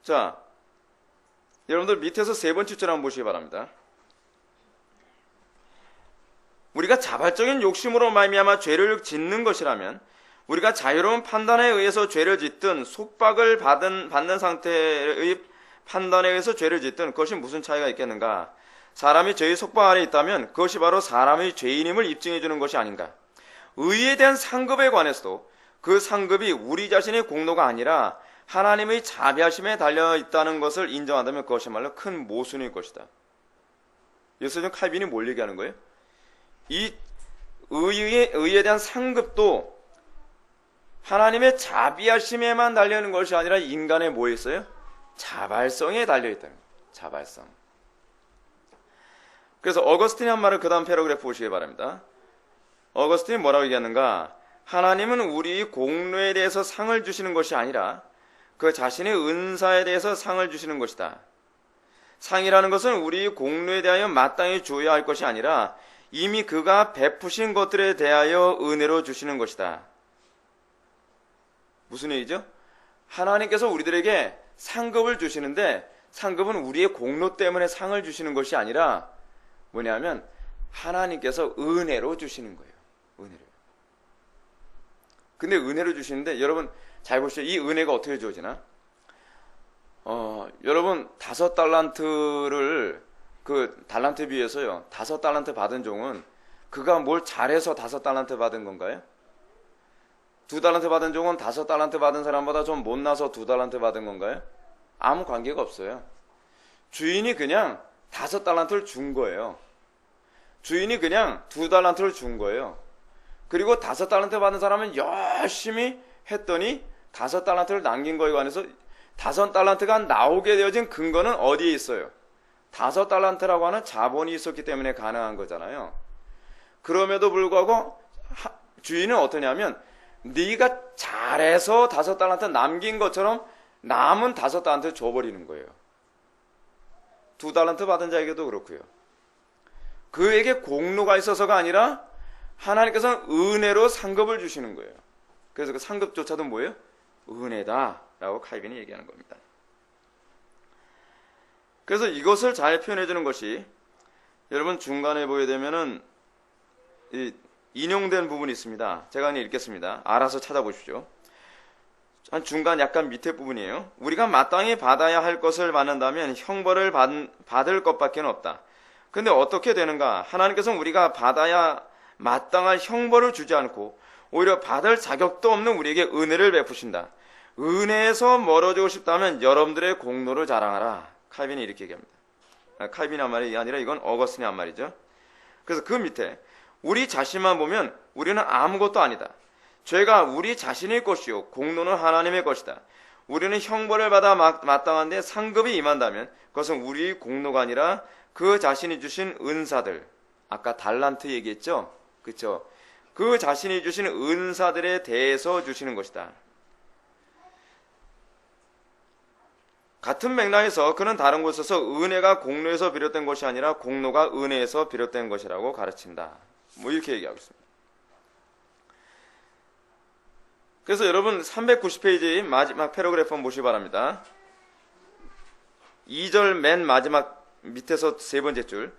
자, 여러분들 밑에서 세 번째 줄 한번 보시기 바랍니다. 우리가 자발적인 욕심으로 말미암아 죄를 짓는 것이라면 우리가 자유로운 판단에 의해서 죄를 짓든 속박을 받는 상태의 판단에 의해서 죄를 짓든 그것이 무슨 차이가 있겠는가? 사람이 죄의 속박 아래 있다면 그것이 바로 사람의 죄인임을 입증해 주는 것이 아닌가? 의에 대한 상급에 관해서도 그 상급이 우리 자신의 공로가 아니라 하나님의 자비하심에 달려 있다는 것을 인정한다면 그것이야말로 큰 모순일 것이다. 여기서 좀 칼빈이 뭘 얘기하는 거예요? 이 의에 대한 상급도 하나님의 자비하심에만 달려있는 것이 아니라 인간의 뭐에 있어요? 자발성에 달려있다는 거예요. 자발성. 그래서 어거스틴이 한 말을 그 다음 패러그래프 보시기 바랍니다. 어거스틴이 뭐라고 얘기하는가? 하나님은 우리 공로에 대해서 상을 주시는 것이 아니라 그 자신의 은사에 대해서 상을 주시는 것이다. 상이라는 것은 우리 공로에 대하여 마땅히 주어야 할 것이 아니라 이미 그가 베푸신 것들에 대하여 은혜로 주시는 것이다. 무슨 얘기죠? 하나님께서 우리들에게 상급을 주시는데 상급은 우리의 공로 때문에 상을 주시는 것이 아니라 뭐냐면 하나님께서 은혜로 주시는 거예요. 은혜로. 근데 은혜로 주시는데 여러분 잘 보시죠. 이 은혜가 어떻게 주어지나? 여러분 5달란트를 그 달란트에 비해서요. 5달란트 받은 종은 그가 뭘 잘해서 5달란트 받은 건가요? 2달란트 받은 종은 5달란트 받은 사람보다 좀 못나서 2달란트 받은 건가요? 아무 관계가 없어요. 주인이 그냥 5달란트를 준 거예요. 주인이 그냥 2달란트를 준 거예요. 그리고 5달란트 받은 사람은 열심히 했더니 5달란트를 남긴 거에 관해서 5달란트가 나오게 되어진 근거는 어디에 있어요? 5달란트라고 하는 자본이 있었기 때문에 가능한 거잖아요. 그럼에도 불구하고 주인은 어떠냐면 네가 잘해서 5달란트 남긴 것처럼 남은 5달란트 줘버리는 거예요. 2달란트 받은 자에게도 그렇고요. 그에게 공로가 있어서가 아니라 하나님께서는 은혜로 상급을 주시는 거예요. 그래서 그 상급조차도 뭐예요? 은혜다라고 칼빈이 얘기하는 겁니다. 그래서 이것을 잘 표현해 주는 것이 여러분 중간에 보게 되면은 이 인용된 부분이 있습니다. 제가 그냥 읽겠습니다. 알아서 찾아보십시오. 한 중간 약간 밑에 부분이에요. 우리가 마땅히 받아야 할 것을 받는다면 형벌을 받을 것밖에 없다. 근데 어떻게 되는가? 하나님께서는 우리가 받아야 마땅한 형벌을 주지 않고 오히려 받을 자격도 없는 우리에게 은혜를 베푸신다. 은혜에서 멀어지고 싶다면 여러분들의 공로를 자랑하라. 칼빈이 이렇게 얘기합니다. 칼빈이 한 말이 아니라 이건 어거스틴의 한 말이죠. 그래서 그 밑에 우리 자신만 보면 우리는 아무것도 아니다. 죄가 우리 자신의 것이요 공로는 하나님의 것이다. 우리는 형벌을 받아 마땅한데 상급이 임한다면 그것은 우리 공로가 아니라 그 자신이 주신 은사들, 아까 달란트 얘기했죠? 그렇죠? 그 자신이 주신 은사들에 대해서 주시는 것이다. 같은 맥락에서 그는 다른 곳에서 은혜가 공로에서 비롯된 것이 아니라 공로가 은혜에서 비롯된 것이라고 가르친다. 뭐 이렇게 얘기하고 있습니다. 그래서 여러분 390페이지 마지막 패러그래프 한번 보시기 바랍니다. 2절 맨 마지막 밑에서 세 번째 줄.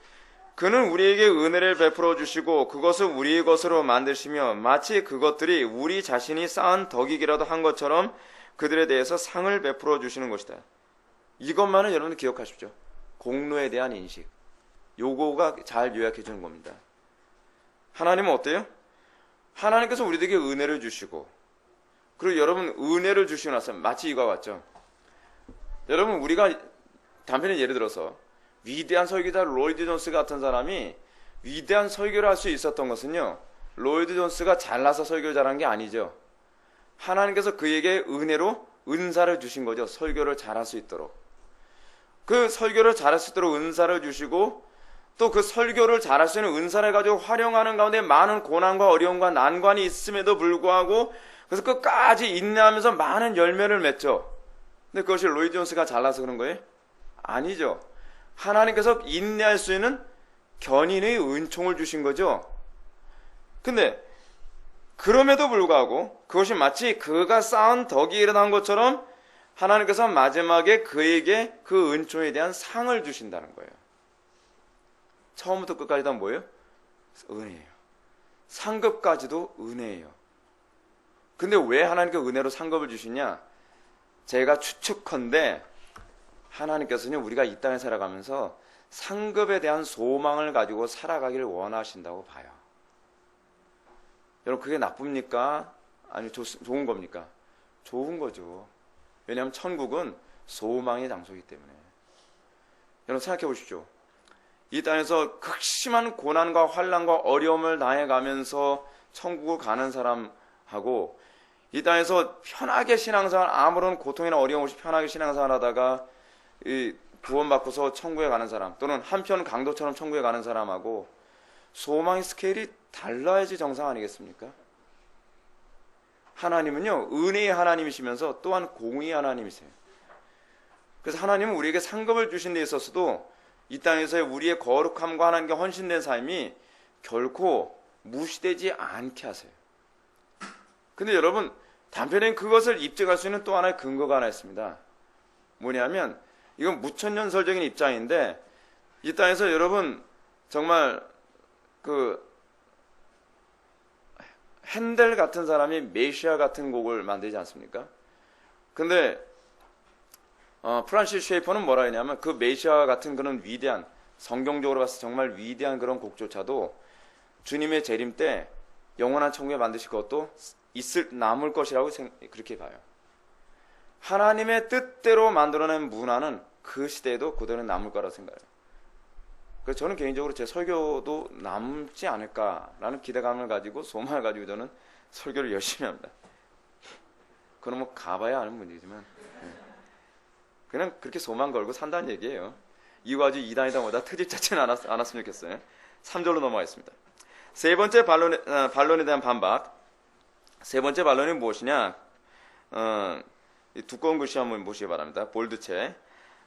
그는 우리에게 은혜를 베풀어 주시고 그것을 우리의 것으로 만드시며 마치 그것들이 우리 자신이 쌓은 덕이기라도 한 것처럼 그들에 대해서 상을 베풀어 주시는 것이다. 이것만은 여러분들 기억하십시오. 공로에 대한 인식. 요거가 잘 요약해 주는 겁니다. 하나님은 어때요? 하나님께서 우리에게 은혜를 주시고 그리고 여러분 은혜를 주시고 나서 마치 이거와 같죠. 여러분 우리가 단편의 예를 들어서 위대한 설교자 로이드 존스 같은 사람이 위대한 설교를 할 수 있었던 것은요. 로이드 존스가 잘나서 설교를 잘한 게 아니죠. 하나님께서 그에게 은혜로 은사를 주신 거죠. 설교를 잘할 수 있도록. 그 설교를 잘할 수 있도록 은사를 주시고 또 그 설교를 잘할 수 있는 은사를 가지고 활용하는 가운데 많은 고난과 어려움과 난관이 있음에도 불구하고 그래서 끝까지 인내하면서 많은 열매를 맺죠. 근데 그것이 로이드 존스가 잘나서 그런 거예요? 아니죠. 하나님께서 인내할 수 있는 견인의 은총을 주신 거죠. 근데 그럼에도 불구하고 그것이 마치 그가 쌓은 덕이 일어난 것처럼 하나님께서 마지막에 그에게 그 은총에 대한 상을 주신다는 거예요. 처음부터 끝까지 다 뭐예요? 은혜예요. 상급까지도 은혜예요. 근데 왜 하나님께 은혜로 상급을 주시냐? 제가 추측컨대 하나님께서는 우리가 이 땅에 살아가면서 상급에 대한 소망을 가지고 살아가기를 원하신다고 봐요. 여러분 그게 나쁩니까? 아니 좋은 겁니까? 좋은 거죠. 왜냐하면 천국은 소망의 장소이기 때문에. 여러분 생각해 보십시오. 이 땅에서 극심한 고난과 환난과 어려움을 당해가면서 천국을 가는 사람하고 이 땅에서 편하게 신앙생활 아무런 고통이나 어려움 없이 편하게 신앙생활 하다가 구원받고서 천국에 가는 사람 또는 한편 강도처럼 천국에 가는 사람하고 소망의 스케일이 달라야지 정상 아니겠습니까? 하나님은요 은혜의 하나님이시면서 또한 공의의 하나님이세요. 그래서 하나님은 우리에게 상급을 주신 데 있어서도 이 땅에서의 우리의 거룩함과 하나님께 헌신된 삶이 결코 무시되지 않게 하세요. 근데 여러분 단편에 그것을 입증할 수 있는 또 하나의 근거가 하나 있습니다. 뭐냐면 이건 무천년설적인 입장인데 이 땅에서 여러분 정말 그 핸델 같은 사람이 메시아 같은 곡을 만들지 않습니까? 근데 프란시스 쉐이퍼는 뭐라 했냐면 그 메시아 같은 그런 위대한 성경적으로 봤을 때 정말 위대한 그런 곡조차도 주님의 재림 때 영원한 천국에 만드실 것도 남을 것이라고 그렇게 봐요. 하나님의 뜻대로 만들어낸 문화는 그 시대에도 그대로 남을 거라고 생각해요. 그래서 저는 개인적으로 제 설교도 남지 않을까라는 기대감을 가지고 소망을 가지고 저는 설교를 열심히 합니다. 그건 뭐 가봐야 아는 문제지만 그냥 그렇게 소망 걸고 산다는 얘기예요. 이거 아주 이단이다 뭐다 트집 자체는 않았으면 좋겠어요. 3절로 넘어가겠습니다. 세 번째 반론에 대한 반박. 세 번째 반론이 무엇이냐? 두꺼운 글씨 한번 보시기 바랍니다. 볼드체.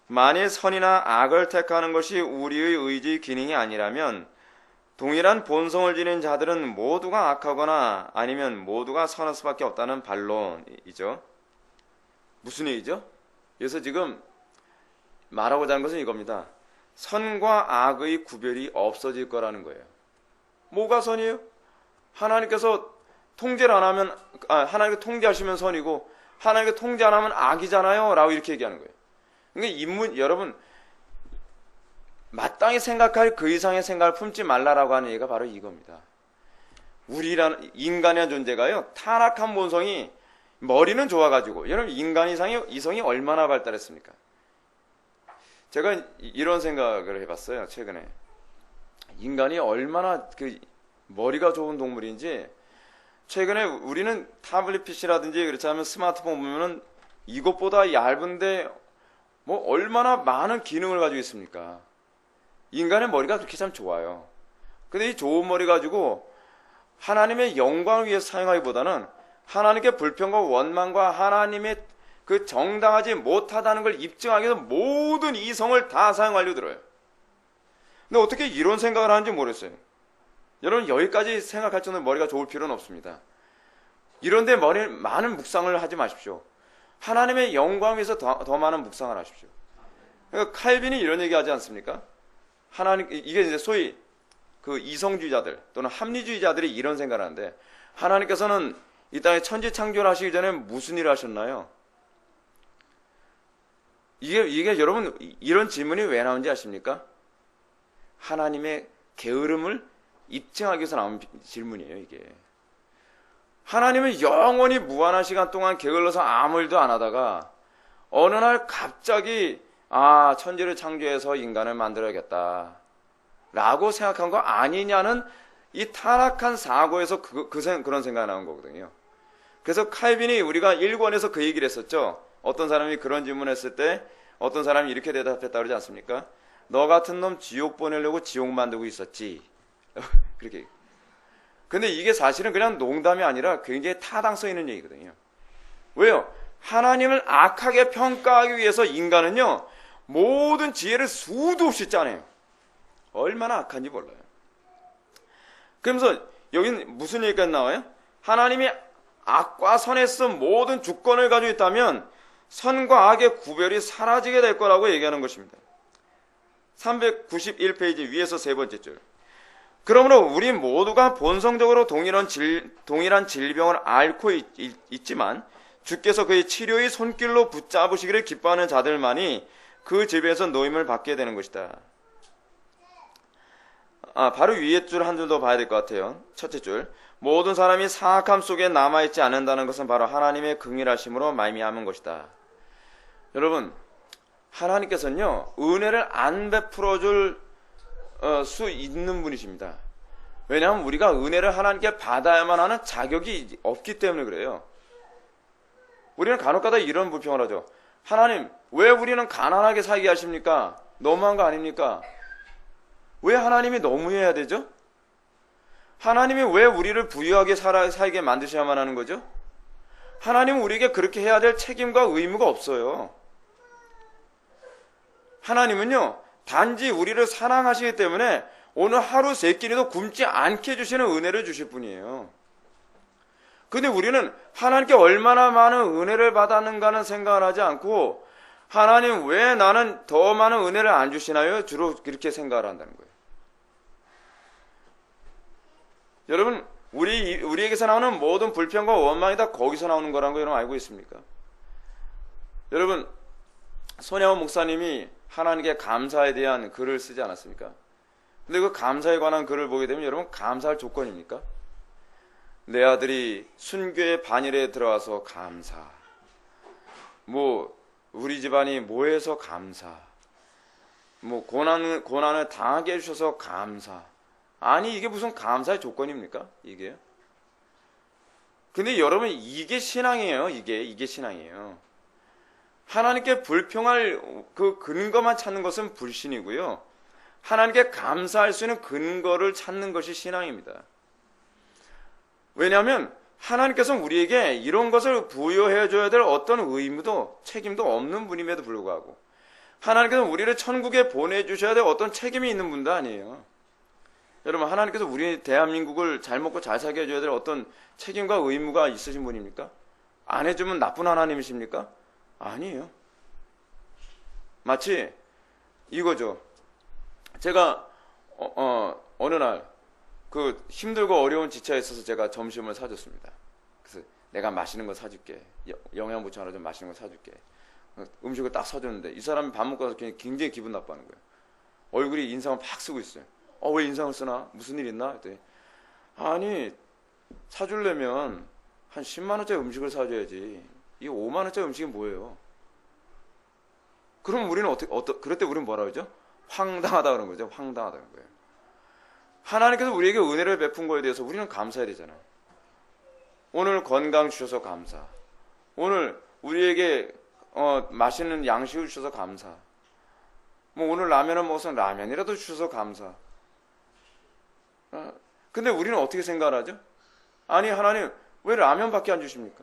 만일 선이나 악을 택하는 것이 우리의 의지 기능이 아니라면 동일한 본성을 지닌 자들은 모두가 악하거나 아니면 모두가 선할 수밖에 없다는 반론이죠. 무슨 얘기죠? 그래서 지금 말하고자 하는 것은 이겁니다. 선과 악의 구별이 없어질 거라는 거예요. 뭐가 선이에요? 하나님께서 통제를 안 하면, 하나님께 통제하시면 선이고, 하나님께 통제 안 하면 악이잖아요. 라고 이렇게 얘기하는 거예요. 그러니까 여러분, 마땅히 생각할 그 이상의 생각을 품지 말라라고 하는 얘기가 바로 이겁니다. 우리라는 인간의 존재가요, 타락한 본성이, 머리는 좋아가지고, 여러분, 이성이 얼마나 발달했습니까? 제가 이런 생각을 해봤어요, 최근에. 인간이 얼마나 머리가 좋은 동물인지, 최근에 우리는 타블릿 PC라든지 그렇지 않으면 스마트폰 보면은 이것보다 얇은데 뭐 얼마나 많은 기능을 가지고 있습니까? 인간의 머리가 그렇게 참 좋아요. 근데 이 좋은 머리 가지고 하나님의 영광을 위해서 사용하기보다는 하나님께 불평과 원망과 하나님의 그 정당하지 못하다는 걸 입증하기 위해서 모든 이성을 다 사용하려 들어요. 근데 어떻게 이런 생각을 하는지 모르겠어요. 여러분, 여기까지 생각할 정도로 머리가 좋을 필요는 없습니다. 이런데 많은 묵상을 하지 마십시오. 하나님의 영광을 위해서 더 많은 묵상을 하십시오. 그러니까 칼빈이 이런 얘기 하지 않습니까? 이게 이제 소위 그 이성주의자들 또는 합리주의자들이 이런 생각을 하는데, 하나님께서는 이 땅에 천지 창조를 하시기 전에 무슨 일을 하셨나요? 이게 여러분, 이런 질문이 왜 나오는지 아십니까? 하나님의 게으름을 입증하기 위해서 나온 질문이에요, 이게. 하나님은 영원히 무한한 시간 동안 게을러서 아무 일도 안 하다가 어느 날 갑자기 천지를 창조해서 인간을 만들어야겠다 라고 생각한 거 아니냐는 이 타락한 사고에서 그런 생각이 나온 거거든요. 그래서 칼빈이 우리가 1권에서 그 얘기를 했었죠. 어떤 사람이 그런 질문했을 때 어떤 사람이 이렇게 대답했다 그러지 않습니까? 너 같은 놈 지옥 보내려고 지옥 만들고 있었지. 그렇게. 근데 이게 사실은 그냥 농담이 아니라 굉장히 타당성 있는 얘기거든요. 왜요? 하나님을 악하게 평가하기 위해서 인간은요, 모든 지혜를 수도 없이 짜내요. 얼마나 악한지 몰라요. 그러면서 여기는 무슨 얘기가 나와요? 하나님이 악과 선에서 모든 주권을 가지고 있다면 선과 악의 구별이 사라지게 될 거라고 얘기하는 것입니다. 391페이지 위에서 세 번째 줄. 그러므로 우리 모두가 본성적으로 동일한 질병을 앓고 있지만 주께서 그의 치료의 손길로 붙잡으시기를 기뻐하는 자들만이 그 질병에서 노임을 받게 되는 것이다. 바로 위에 줄 한 줄 더 봐야 될 것 같아요. 첫째 줄. 모든 사람이 사악함 속에 남아있지 않는다는 것은 바로 하나님의 긍휼하심으로 말미암은 것이다. 여러분, 하나님께서는요, 은혜를 안 베풀어줄 수 있는 분이십니다. 왜냐하면 우리가 은혜를 하나님께 받아야만 하는 자격이 없기 때문에 그래요. 우리는 간혹가다 이런 불평을 하죠. 하나님, 왜 우리는 가난하게 살게 하십니까? 너무한 거 아닙니까? 왜 하나님이 너무해야 되죠? 하나님이 왜 우리를 부유하게 살게 만드셔야만 하는 거죠? 하나님은 우리에게 그렇게 해야 될 책임과 의무가 없어요. 하나님은요, 단지 우리를 사랑하시기 때문에 오늘 하루 세 끼리도 굶지 않게 해주시는 은혜를 주실 분이에요. 근데 우리는 하나님께 얼마나 많은 은혜를 받았는가는 생각을 하지 않고, 하나님 왜 나는 더 많은 은혜를 안 주시나요? 주로 그렇게 생각을 한다는 거예요. 여러분, 우리에게서 나오는 모든 불평과 원망이 다 거기서 나오는 거라는 거 여러분 알고 있습니까? 여러분, 손혜원 목사님이 하나님께 감사에 대한 글을 쓰지 않았습니까? 근데 그 감사에 관한 글을 보게 되면 여러분, 감사할 조건입니까? 내 아들이 순교의 반열에 들어와서 감사. 우리 집안이 모여서 감사. 고난을 당하게 해주셔서 감사. 아니, 이게 무슨 감사의 조건입니까? 이게요? 근데 여러분, 이게 신앙이에요. 이게 신앙이에요. 하나님께 불평할 그 근거만 찾는 것은 불신이고요. 하나님께 감사할 수 있는 근거를 찾는 것이 신앙입니다. 왜냐하면 하나님께서는 우리에게 이런 것을 부여해 줘야 될 어떤 의무도 책임도 없는 분임에도 불구하고, 하나님께서는 우리를 천국에 보내주셔야 될 어떤 책임이 있는 분도 아니에요. 여러분, 하나님께서 우리 대한민국을 잘 먹고 잘 살게 해줘야 될 어떤 책임과 의무가 있으신 분입니까? 안 해주면 나쁜 하나님이십니까? 아니에요. 마치 이거죠. 제가 어느 날 그 힘들고 어려운 지체에 있어서 제가 점심을 사줬습니다. 그래서 내가 맛있는 거 사줄게. 영양 보충 하나 좀 맛있는 거 사줄게. 음식을 딱 사줬는데 이 사람이 밥 먹고 나서 굉장히 기분 나빠하는 거예요. 얼굴이 인상을 팍 쓰고 있어요. 왜 인상을 쓰나? 무슨 일 있나? 그랬더니 아니 사주려면 한 10만 원짜리 음식을 사줘야지. 이 5만 원짜리 음식이 뭐예요? 그럼 우리는 그럴 때 우리는 뭐라 그러죠? 황당하다 그런 거죠. 황당하다는 거예요. 하나님께서 우리에게 은혜를 베푼 거에 대해서 우리는 감사해야 되잖아요. 오늘 건강 주셔서 감사. 오늘 우리에게 맛있는 양식을 주셔서 감사. 뭐 오늘 라면을 먹어서 라면이라도 주셔서 감사. 근데 우리는 어떻게 생각을 하죠? 아니 하나님 왜 라면밖에 안 주십니까?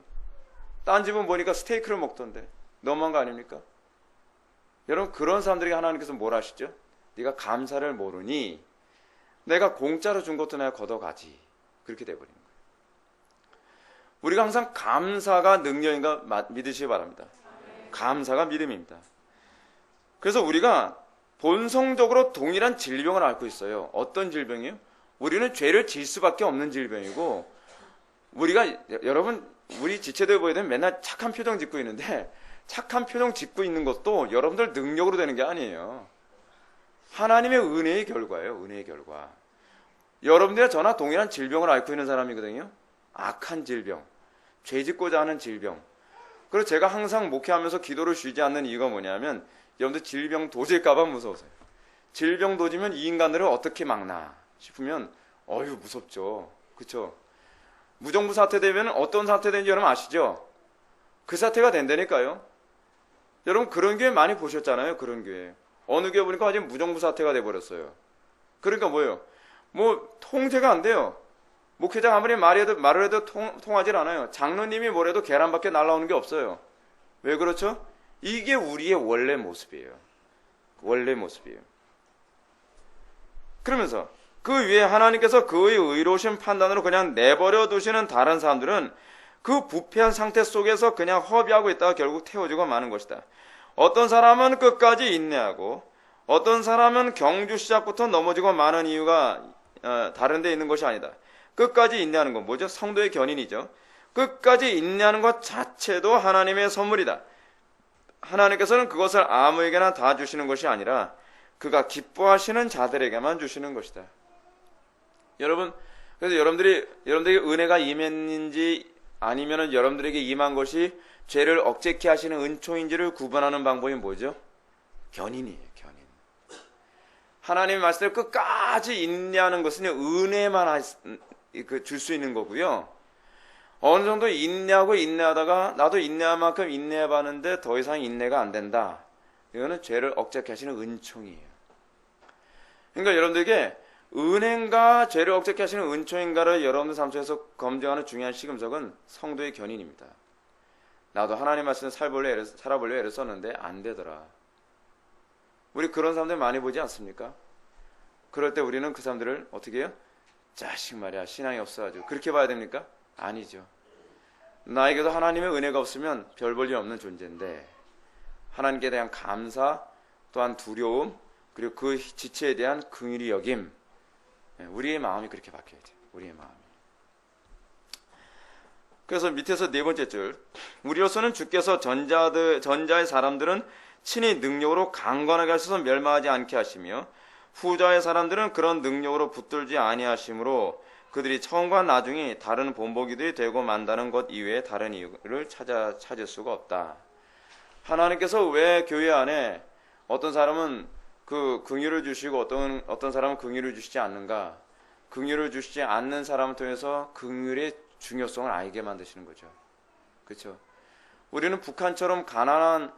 딴 집은 보니까 스테이크를 먹던데 너무한 거 아닙니까? 여러분 그런 사람들에게 하나님께서 뭘 하시죠? 네가 감사를 모르니 내가 공짜로 준 것도 내가 걷어가지. 그렇게 돼버리는 거예요. 우리가 항상 감사가 능력인가 믿으시기 바랍니다. 감사가 믿음입니다. 그래서 우리가 본성적으로 동일한 질병을 앓고 있어요. 어떤 질병이요? 우리는 죄를 질 수밖에 없는 질병이고 우리가 여러분 우리 지체들 보게 되면 맨날 착한 표정 짓고 있는데 착한 표정 짓고 있는 것도 여러분들 능력으로 되는 게 아니에요. 하나님의 은혜의 결과예요. 은혜의 결과. 여러분들과 저나 동일한 질병을 앓고 있는 사람이거든요. 악한 질병, 죄 짓고자 하는 질병. 그래서 제가 항상 목회하면서 기도를 쉬지 않는 이유가 뭐냐면 여러분들 질병 도질까 봐 무서워서요. 질병 도지면 이 인간들을 어떻게 막나 싶으면 어휴 무섭죠. 그렇죠? 무정부 사태 되면 어떤 사태 되는지 여러분 아시죠? 그 사태가 된다니까요. 여러분 그런 교회 많이 보셨잖아요. 그런 교회. 어느 교회 보니까 아직 무정부 사태가 돼버렸어요. 그러니까 뭐예요? 뭐 통제가 안 돼요. 목회장 아무리 말을 해도 통하질 않아요. 장로님이 뭐래도 계란밖에 날라오는 게 없어요. 왜 그렇죠? 이게 우리의 원래 모습이에요. 원래 모습이에요. 그러면서 그 위에 하나님께서 그의 의로우신 판단으로 그냥 내버려 두시는 다른 사람들은 그 부패한 상태 속에서 그냥 허비하고 있다가 결국 태워지고 마는 것이다. 어떤 사람은 끝까지 인내하고 어떤 사람은 경주 시작부터 넘어지고 마는 이유가 다른 데 있는 것이 아니다. 끝까지 인내하는 건 뭐죠? 성도의 견인이죠. 끝까지 인내하는 것 자체도 하나님의 선물이다. 하나님께서는 그것을 아무에게나 다 주시는 것이 아니라 그가 기뻐하시는 자들에게만 주시는 것이다. 여러분, 그래서 여러분들에게 은혜가 임했는지 아니면 여러분들에게 임한 것이 죄를 억제케 하시는 은총인지를 구분하는 방법이 뭐죠? 견인이에요. 견인. 하나님의 말씀을 끝까지 인내하는 것은 은혜만 줄 수 있는 거고요. 어느 정도 인내하다가 나도 인내할 만큼 인내해봤는데 더 이상 인내가 안 된다. 이거는 죄를 억제케 하시는 은총이에요. 그러니까 여러분들에게 은혜인가 죄를 억제케 하시는 은총인가를 여러분들 삶 속에서 검증하는 중요한 시금석은 성도의 견인입니다. 나도 하나님 말씀을 살아볼래 애를 썼는데 안 되더라. 우리 그런 사람들 많이 보지 않습니까? 그럴 때 우리는 그 사람들을 어떻게 해요? 자식 말이야 신앙이 없어가지고 그렇게 봐야 됩니까? 아니죠. 나에게도 하나님의 은혜가 없으면 별 볼 일 없는 존재인데 하나님께 대한 감사 또한 두려움 그리고 그 지체에 대한 긍휼히 여김 우리의 마음이 그렇게 바뀌어야 돼요. 우리의 마음이. 그래서 밑에서 네 번째 줄 우리로서는 주께서 전자의 사람들은 친히 능력으로 강건하게 하셔서 멸망하지 않게 하시며 후자의 사람들은 그런 능력으로 붙들지 아니하심으로 그들이 처음과 나중에 다른 본보기들이 되고 만다는 것 이외에 다른 이유를 찾을 수가 없다. 하나님께서 왜 교회 안에 어떤 사람은 그 긍휼을 주시고 어떤 사람은 긍휼을 주시지 않는가? 긍휼을 주시지 않는 사람을 통해서 긍휼의 중요성을 알게 만드시는 거죠. 그렇죠? 우리는 북한처럼 가난한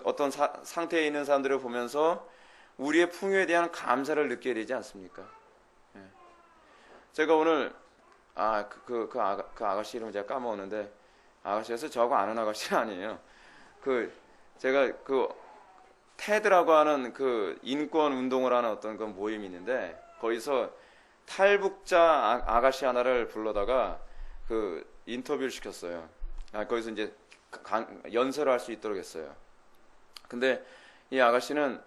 어떤 상태에 있는 사람들을 보면서 우리의 풍요에 대한 감사를 느끼게 되지 않습니까? 예. 제가 오늘 그 아가씨 이름 제가 까먹었는데 아가씨에서 저하고 아는 아가씨는 아니에요. 제가 테드라고 하는 인권 운동을 하는 어떤 그 모임이 있는데 거기서 탈북자 아가씨 하나를 불러다가 인터뷰를 시켰어요. 거기서 이제 연설을 할 수 있도록 했어요. 근데 이 아가씨는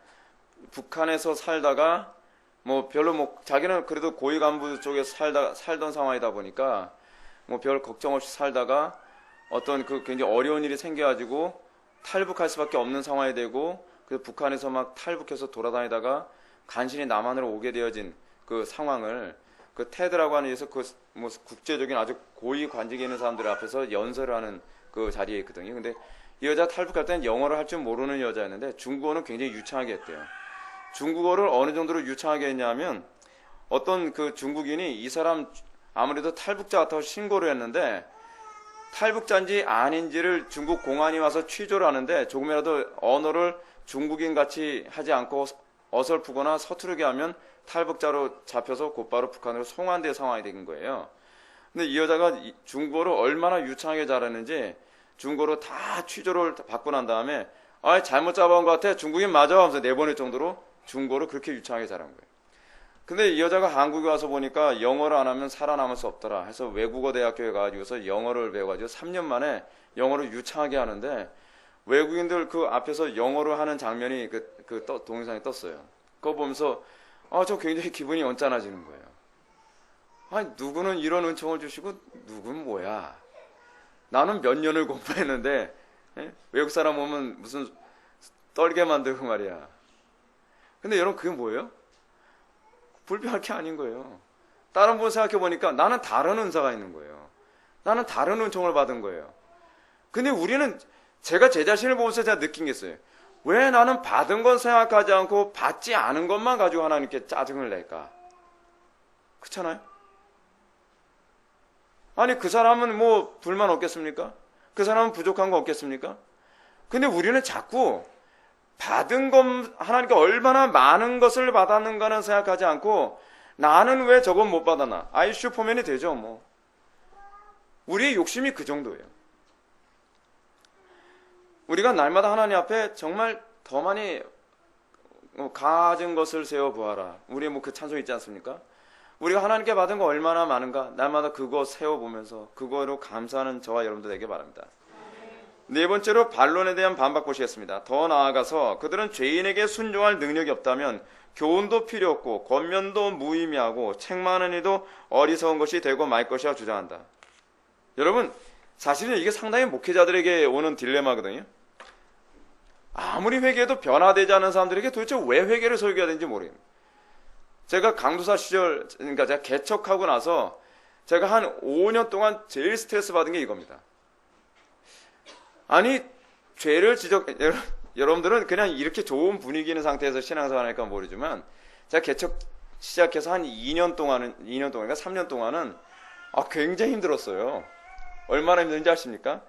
북한에서 살다가 뭐 별로 뭐 자기는 그래도 고위 간부 쪽에 살던 상황이다 보니까 뭐 별 걱정 없이 살다가 어떤 그 굉장히 어려운 일이 생겨가지고 탈북할 수밖에 없는 상황이 되고 그 북한에서 막 탈북해서 돌아다니다가 간신히 남한으로 오게 되어진 그 상황을 그 테드라고 하는 데서 그 뭐 국제적인 아주 고위 관직에 있는 사람들 앞에서 연설을 하는 그 자리에 있거든요. 근데 이 여자 탈북할 때는 영어를 할 줄 모르는 여자였는데 중국어는 굉장히 유창하게 했대요. 중국어를 어느 정도로 유창하게 했냐면 어떤 그 중국인이 이 사람 아무래도 탈북자 같아서 신고를 했는데 탈북자인지 아닌지를 중국 공안이 와서 취조를 하는데 조금이라도 언어를 중국인 같이 하지 않고 어설프거나 서투르게 하면 탈북자로 잡혀서 곧바로 북한으로 송환될 상황이 된 거예요. 근데 이 여자가 중국어를 얼마나 유창하게 잘하는지 중국어로 다 취조를 받고 난 다음에 잘못 잡아온 것 같아. 중국인 맞아 하면서 내보낼 정도로 중국어를 그렇게 유창하게 잘한 거예요. 근데 이 여자가 한국에 와서 보니까 영어를 안 하면 살아남을 수 없더라 해서 외국어 대학교에 가가지고서 영어를 배워가지고 3년 만에 영어를 유창하게 하는데 외국인들 그 앞에서 영어를 하는 장면이 동영상에 떴어요. 그거 보면서 저 굉장히 기분이 언짢아지는 거예요. 아니 누구는 이런 은총을 주시고 누구는 뭐야. 나는 몇 년을 공부했는데 외국 사람 오면 무슨 떨게 만들고 말이야. 근데 여러분 그게 뭐예요? 불평할 게 아닌 거예요. 다른 분 생각해 보니까 나는 다른 은사가 있는 거예요. 나는 다른 은총을 받은 거예요. 근데 우리는 제가 제 자신을 보면서 제가 느낀 게 있어요. 왜 나는 받은 건 생각하지 않고 받지 않은 것만 가지고 하나님께 짜증을 낼까? 그렇잖아요? 아니 그 사람은 뭐 불만 없겠습니까? 그 사람은 부족한 거 없겠습니까? 근데 우리는 자꾸 받은 것 하나님께 얼마나 많은 것을 받았는가는 생각하지 않고 나는 왜 저건 못 받았나? 슈퍼맨이 되죠 뭐. 우리의 욕심이 그 정도예요. 우리가 날마다 하나님 앞에 정말 더 많이 가진 것을 세워보아라. 우리의 뭐 그 찬송 있지 않습니까? 우리가 하나님께 받은 거 얼마나 많은가 날마다 그거 세워보면서 그거로 감사하는 저와 여러분들 되게 바랍니다. 네 번째로 반론에 대한 반박 보시겠습니다. 더 나아가서 그들은 죄인에게 순종할 능력이 없다면 교훈도 필요 없고 권면도 무의미하고 책 많은 이도 어리석은 것이 되고 말 것이라 주장한다. 여러분 사실은 이게 상당히 목회자들에게 오는 딜레마거든요. 아무리 회개해도 변화되지 않은 사람들에게 도대체 왜 회개를 설교해야 되는지 모르겠어요. 제가 강도사 시절, 그러니까 제가 개척하고 나서 제가 한 5년 동안 제일 스트레스 받은 게 이겁니다. 아니 죄를 여러분들은 그냥 이렇게 좋은 분위기 있는 상태에서 신앙생활 하니까 모르지만 제가 개척 시작해서 한 2년 그러니까 3년 동안은 굉장히 힘들었어요. 얼마나 힘든지 아십니까?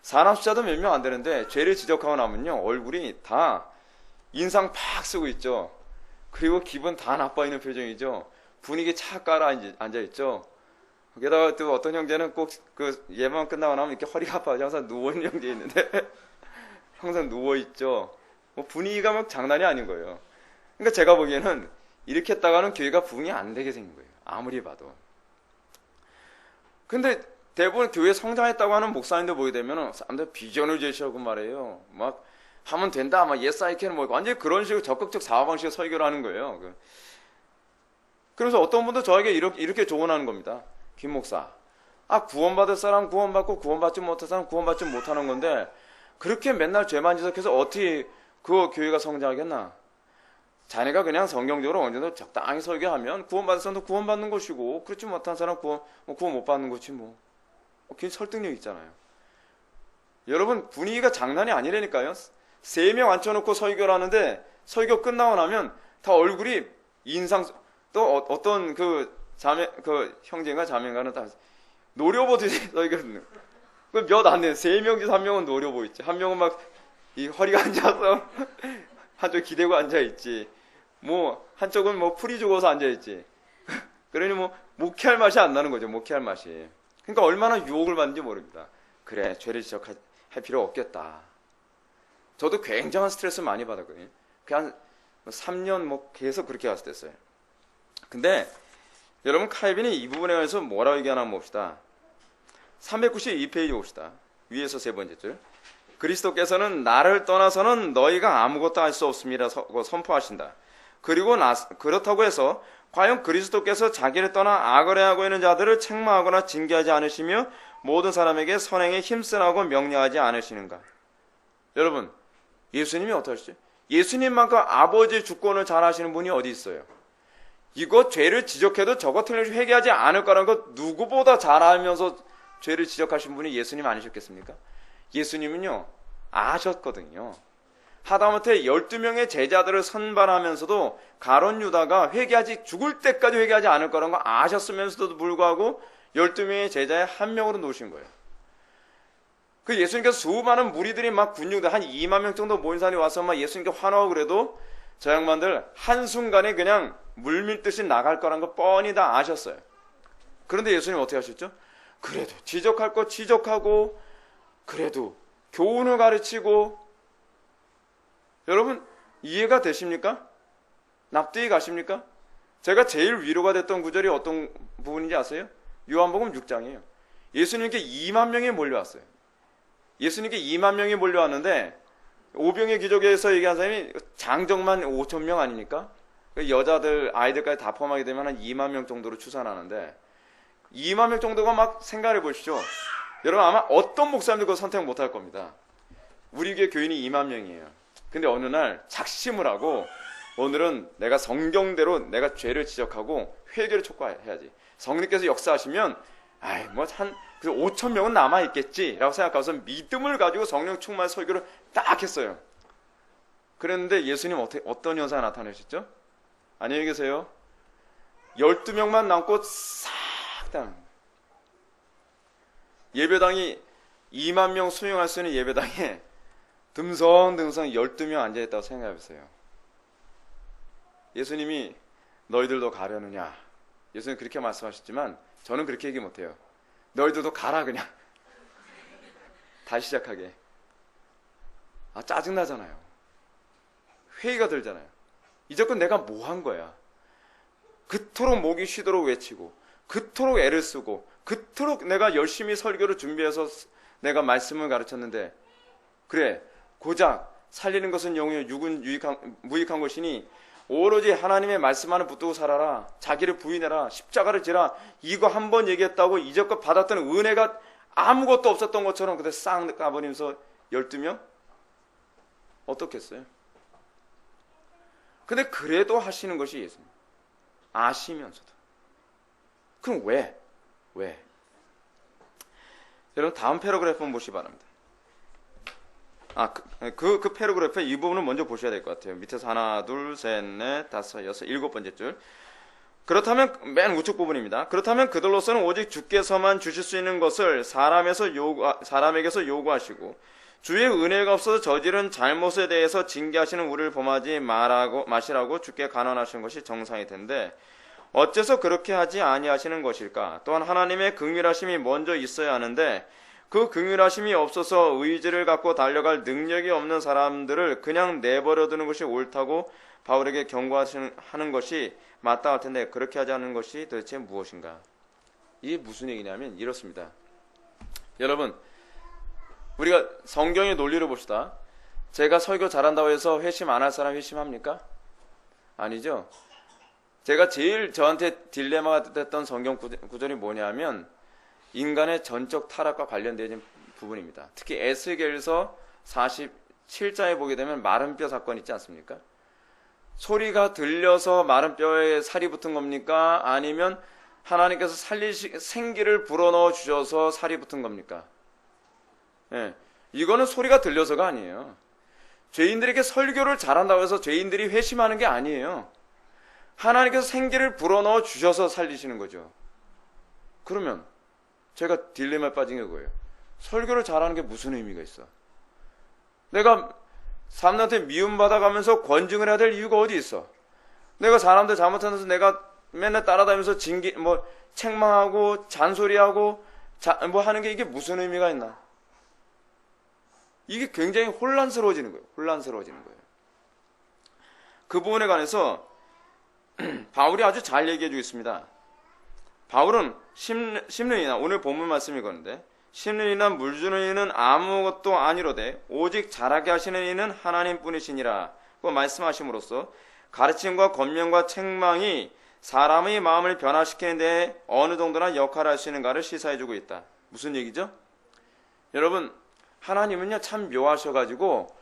사람 숫자도 몇 명 안 되는데 죄를 지적하고 나면요 얼굴이 다 인상 팍 쓰고 있죠. 그리고 기분 다 나빠 있는 표정이죠. 분위기 착 깔아앉아 있죠. 게다가 또 어떤 형제는 꼭 그 예방 끝나고 나면 이렇게 허리가 아파서 항상 누워있는 형제 있는데 항상 누워있죠. 뭐 분위기가 막 장난이 아닌 거예요. 그러니까 제가 보기에는 이렇게 했다가는 교회가 부흥이 안 되게 생긴 거예요. 아무리 봐도. 근데 대부분 교회 성장했다고 하는 목사님들 보게 되면 사람들 비전을 제시하고 말해요. 막 하면 된다. 막 yes I can 뭐 완전히 그런 식으로 적극적 사고방식의 설교를 하는 거예요. 그래서 어떤 분도 저에게 이렇게 조언하는 겁니다. 김 목사, 구원받을 사람 구원받고 구원받지 못할 사람 구원받지 못하는 건데 그렇게 맨날 죄만 지적해서 어떻게 그 교회가 성장하겠나? 자네가 그냥 성경적으로 어느 정도 적당히 설교하면 구원받을 사람도 구원받는 것이고 그렇지 못한 사람 구원 못 받는 것이 뭐. 그게 설득력 있잖아요. 여러분 분위기가 장난이 아니라니까요. 3명 앉혀놓고 설교를 하는데 설교 끝나고 나면 다 얼굴이 또 어떤 형제가 자매가는 다 노려보듯이 설교하는 몇 안 돼. 3명에서 1명은 노려보 있지. 한 명은 막 이 허리가 앉아서 한쪽 기대고 앉아있지. 뭐 한쪽은 뭐 풀이 죽어서 앉아있지. 그러니 뭐 목회할 맛이 안 나는 거죠. 목회할 맛이. 그러니까 얼마나 유혹을 받는지 모릅니다. 그래 죄를 지적할 필요 없겠다. 저도 굉장한 스트레스를 많이 받았거든요. 그냥 3년 계속 그렇게 갔을 때 했어요. 근데 여러분 칼빈이 이 부분에 관해서 뭐라고 얘기하나 한번 봅시다. 392페이지 봅시다. 위에서 세 번째 줄. 그리스도께서는 나를 떠나서는 너희가 아무것도 할 수 없음이라고 선포하신다. 그렇다고 해서 과연 그리스도께서 자기를 떠나 악을 행하고 있는 자들을 책망하거나 징계하지 않으시며 모든 사람에게 선행에 힘쓰라고 명령하지 않으시는가? 여러분, 예수님이 어떠시죠? 예수님만큼 아버지의 주권을 잘 하시는 분이 어디 있어요? 이거 죄를 지적해도 저거 틀림없이 회개하지 않을 거라는 거 누구보다 잘 알면서 죄를 지적하신 분이 예수님 아니셨겠습니까? 예수님은요, 아셨거든요. 하다못해 12명의 제자들을 선발하면서도 가룟 유다가 죽을 때까지 회개하지 않을 거라는 거 아셨으면서도 불구하고 12명의 제자의 한 명으로 놓으신 거예요. 그 예수님께서 수많은 무리들이 막 군중들 한 2만 명 정도 모인 사람이 와서 막 예수님께 환호하고 그래도 저 양반들 한순간에 그냥 물밀듯이 나갈 거란 거 뻔히 다 아셨어요. 그런데 예수님 어떻게 하셨죠? 그래도 지적할 거 지적하고 그래도 교훈을 가르치고. 여러분 이해가 되십니까? 납득이 가십니까? 제가 제일 위로가 됐던 구절이 어떤 부분인지 아세요? 요한복음 6장이에요. 예수님께 2만 명이 몰려왔어요. 예수님께 2만 명이 몰려왔는데 오병의 기적에서 얘기한 사람이 장정만 5천 명 아닙니까? 여자들 아이들까지 다 포함하게 되면 한 2만 명 정도로 추산하는데 2만 명 정도가 막 생각해 보십시오. 여러분 아마 어떤 목사님도 그거 선택 못할 겁니다. 우리 교회 교인이 2만 명이에요. 근데 어느 날 작심을 하고 오늘은 내가 성경대로 내가 죄를 지적하고 회개를 촉구해야지. 성령께서 역사하시면 한 5천 명은 남아있겠지라고 생각하면서 믿음을 가지고 성령 충만 설교를 딱 했어요. 그랬는데 예수님 어떤 현상이 나타내셨죠? 안녕히 계세요. 12명만 남고 싹 다 예배당이 2만 명 수용할 수 있는 예배당에 듬성듬성 12명 앉아있다고 생각해보세요. 예수님이 너희들도 가려느냐? 예수님 그렇게 말씀하셨지만 저는 그렇게 얘기 못해요. 너희들도 가라 그냥. 다시 시작하게. 짜증나잖아요. 회의가 들잖아요. 이제껏 내가 뭐 한 거야? 그토록 목이 쉬도록 외치고 그토록 애를 쓰고 그토록 내가 열심히 설교를 준비해서 내가 말씀을 가르쳤는데 그래 고작 살리는 것은 영이요 육은 무익한 것이니 오로지 하나님의 말씀 안에 붙들고 살아라. 자기를 부인해라. 십자가를 지라. 이거 한 번 얘기했다고 이제껏 받았던 은혜가 아무것도 없었던 것처럼 그때 싹 까버리면서 12명? 어떻겠어요? 근데 그래도 하시는 것이 예수님. 아시면서도. 그럼 왜? 여러분 다음 패러그래프 한번 보시기 바랍니다. 그 패러그래프의 이 부분을 먼저 보셔야 될 것 같아요. 밑에서 하나, 둘, 셋, 넷, 다섯, 여섯, 일곱 번째 줄. 그렇다면 맨 우측 부분입니다. 그렇다면 그들로서는 오직 주께서만 주실 수 있는 것을 사람에게서 요구하시고 주의 은혜가 없어서 저지른 잘못에 대해서 징계하시는 우리를 범하지 마시라고 주께 간언하시는 것이 정상일 텐데 어째서 그렇게 하지 아니하시는 것일까? 또한 하나님의 긍휼하심이 먼저 있어야 하는데 그 긍휼하심이 없어서 의지를 갖고 달려갈 능력이 없는 사람들을 그냥 내버려 두는 것이 옳다고 바울에게 경고하는 것이 마땅할 텐데 그렇게 하지 않는 것이 도대체 무엇인가? 이게 무슨 얘기냐면 이렇습니다. 여러분 우리가 성경의 논리를 봅시다. 제가 설교 잘한다고 해서 회심 안 할 사람 회심합니까? 아니죠. 제가 제일 저한테 딜레마가 됐던 성경 구절이 뭐냐면 인간의 전적 타락과 관련된 부분입니다. 특히 에스겔서 47장에 보게 되면 마른 뼈 사건 있지 않습니까? 소리가 들려서 마른 뼈에 살이 붙은 겁니까? 아니면 하나님께서 생기를 불어넣어 주셔서 살이 붙은 겁니까? 이거는 소리가 들려서가 아니에요. 죄인들에게 설교를 잘한다고 해서 죄인들이 회심하는 게 아니에요. 하나님께서 생기를 불어넣어 주셔서 살리시는 거죠. 그러면 제가 딜레마에 빠진 게 뭐예요? 설교를 잘하는 게 무슨 의미가 있어? 내가 사람들한테 미움받아가면서 권증을 해야 될 이유가 어디 있어? 내가 사람들 잘못하면서 내가 맨날 따라다니면서 책망하고 잔소리하고 하는 게 이게 무슨 의미가 있나? 이게 굉장히 혼란스러워지는 거예요. 그 부분에 관해서 바울이 아주 잘 얘기해 주겠습니다. 바울은 심는 이나 오늘 본문 말씀이거든요. 심는 이나 물 주는 이는 아무것도 아니로되 오직 자라게 하시는 이는 하나님뿐이시니라 고 말씀하심으로써 가르침과 권면과 책망이 사람의 마음을 변화시키는 데 어느 정도나 역할을 할 수 있는가를 시사해주고 있다. 무슨 얘기죠? 여러분, 하나님은요 참 묘하셔가지고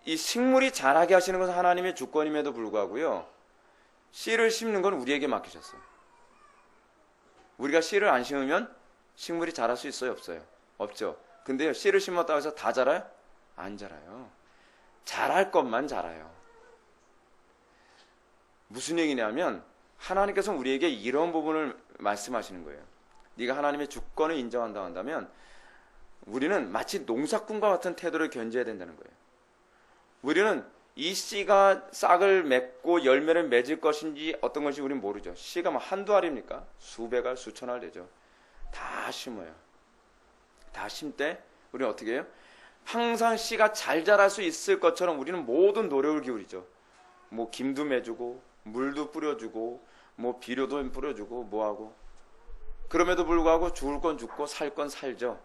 이 식물이 자라게 하시는 것은 하나님의 주권임에도 불구하고요, 씨를 심는 건 우리에게 맡기셨어요. 우리가 씨를 안 심으면 식물이 자랄 수 있어요, 없어요? 없죠. 근데요, 씨를 심었다고 해서 다 자라요? 안 자라요. 자랄 것만 자라요. 무슨 얘기냐면 하나님께서 우리에게 이런 부분을 말씀하시는 거예요. 네가 하나님의 주권을 인정한다 한다면 우리는 마치 농사꾼과 같은 태도를 견지해야 된다는 거예요. 우리는 이 씨가 싹을 맺고 열매를 맺을 것인지 어떤 것인지 우리는 모르죠. 씨가 뭐 한두 알입니까? 수백 알, 수천 알 되죠. 다 심어요. 다 심때 우리는 어떻게 해요? 항상 씨가 잘 자랄 수 있을 것처럼 우리는 모든 노력을 기울이죠. 뭐 김도 매주고 물도 뿌려주고 뭐 비료도 뿌려주고 뭐하고, 그럼에도 불구하고 죽을 건 죽고 살 건 살죠.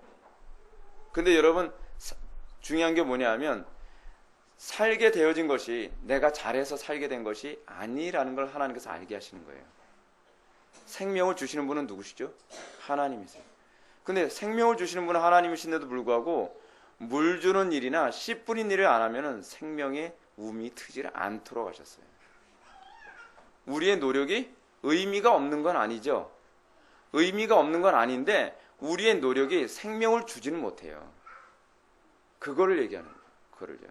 근데 여러분, 중요한 게 뭐냐 하면 살게 되어진 것이 내가 잘해서 살게 된 것이 아니라는 걸 하나님께서 알게 하시는 거예요. 생명을 주시는 분은 누구시죠? 하나님이세요. 근데 생명을 주시는 분은 하나님이신데도 불구하고 물 주는 일이나 씨 뿌린 일을 안 하면은 생명의 움이 트질 않도록 하셨어요. 우리의 노력이 의미가 없는 건 아니죠. 의미가 없는 건 아닌데 우리의 노력이 생명을 주지는 못해요. 그거를 얘기하는 거예요. 그거를요.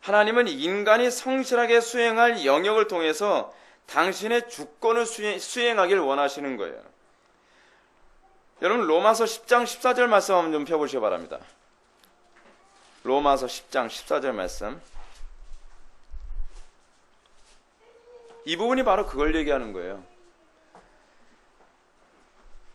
하나님은 인간이 성실하게 수행할 영역을 통해서 당신의 주권을 수행하길 원하시는 거예요. 여러분, 로마서 10장 14절 말씀 한번 좀 펴보시기 바랍니다. 로마서 10장 14절 말씀. 이 부분이 바로 그걸 얘기하는 거예요.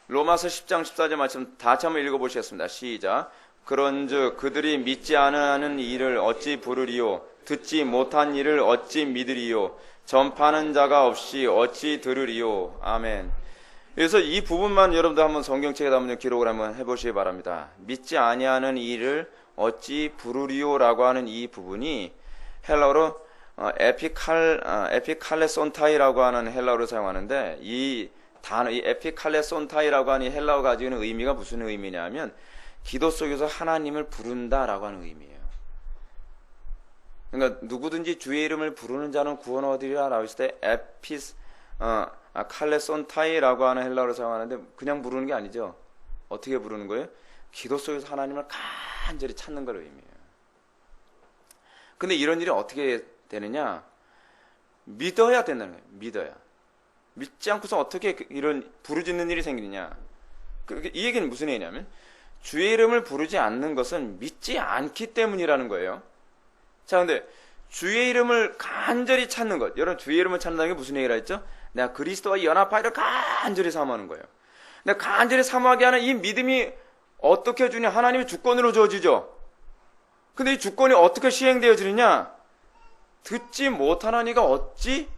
로마서 10장 14절 말씀 다 같이 한번 읽어보시겠습니다. 시작. 그런즉 그들이 믿지 않은 일을 어찌 부르리요, 듣지 못한 일을 어찌 믿으리요, 전파하는 자가 없이 어찌 들으리요. 아멘. 그래서 이 부분만 여러분들 한번 성경책에다 한번 기록을 한번 해보시기 바랍니다. 믿지 아니하는 일을 어찌 부르리요라고 하는 이 부분이 헬라어로 에피칼레손타이라고 하는 헬라어를 사용하는데, 이 단어, 이 에피칼레손타이라고 하는 헬라어가 가지고 있는 의미가 무슨 의미냐면 기도 속에서 하나님을 부른다라고 하는 의미예요. 그러니까 누구든지 주의 이름을 부르는 자는 구원 얻으리라 라고 했을 때 칼레손타이라고 하는 헬라어를 사용하는데 그냥 부르는 게 아니죠. 어떻게 부르는 거예요? 기도 속에서 하나님을 간절히 찾는 걸 의미해요. 근데 이런 일이 어떻게 되느냐? 믿어야 된다는 거예요. 믿어야. 믿지 않고서 어떻게 이런 부르짖는 일이 생기느냐? 이 얘기는 무슨 얘기냐면 주의 이름을 부르지 않는 것은 믿지 않기 때문이라는 거예요. 자, 근데 주의 이름을 간절히 찾는 것, 여러분 주의 이름을 찾는다는 게 무슨 얘기라 했죠? 내가 그리스도와 연합하기를 간절히 사모하는 거예요. 내가 간절히 사모하게 하는 이 믿음이 어떻게 주냐? 하나님의 주권으로 주어지죠. 근데 이 주권이 어떻게 시행되어지느냐? 듣지 못하나니가 어찌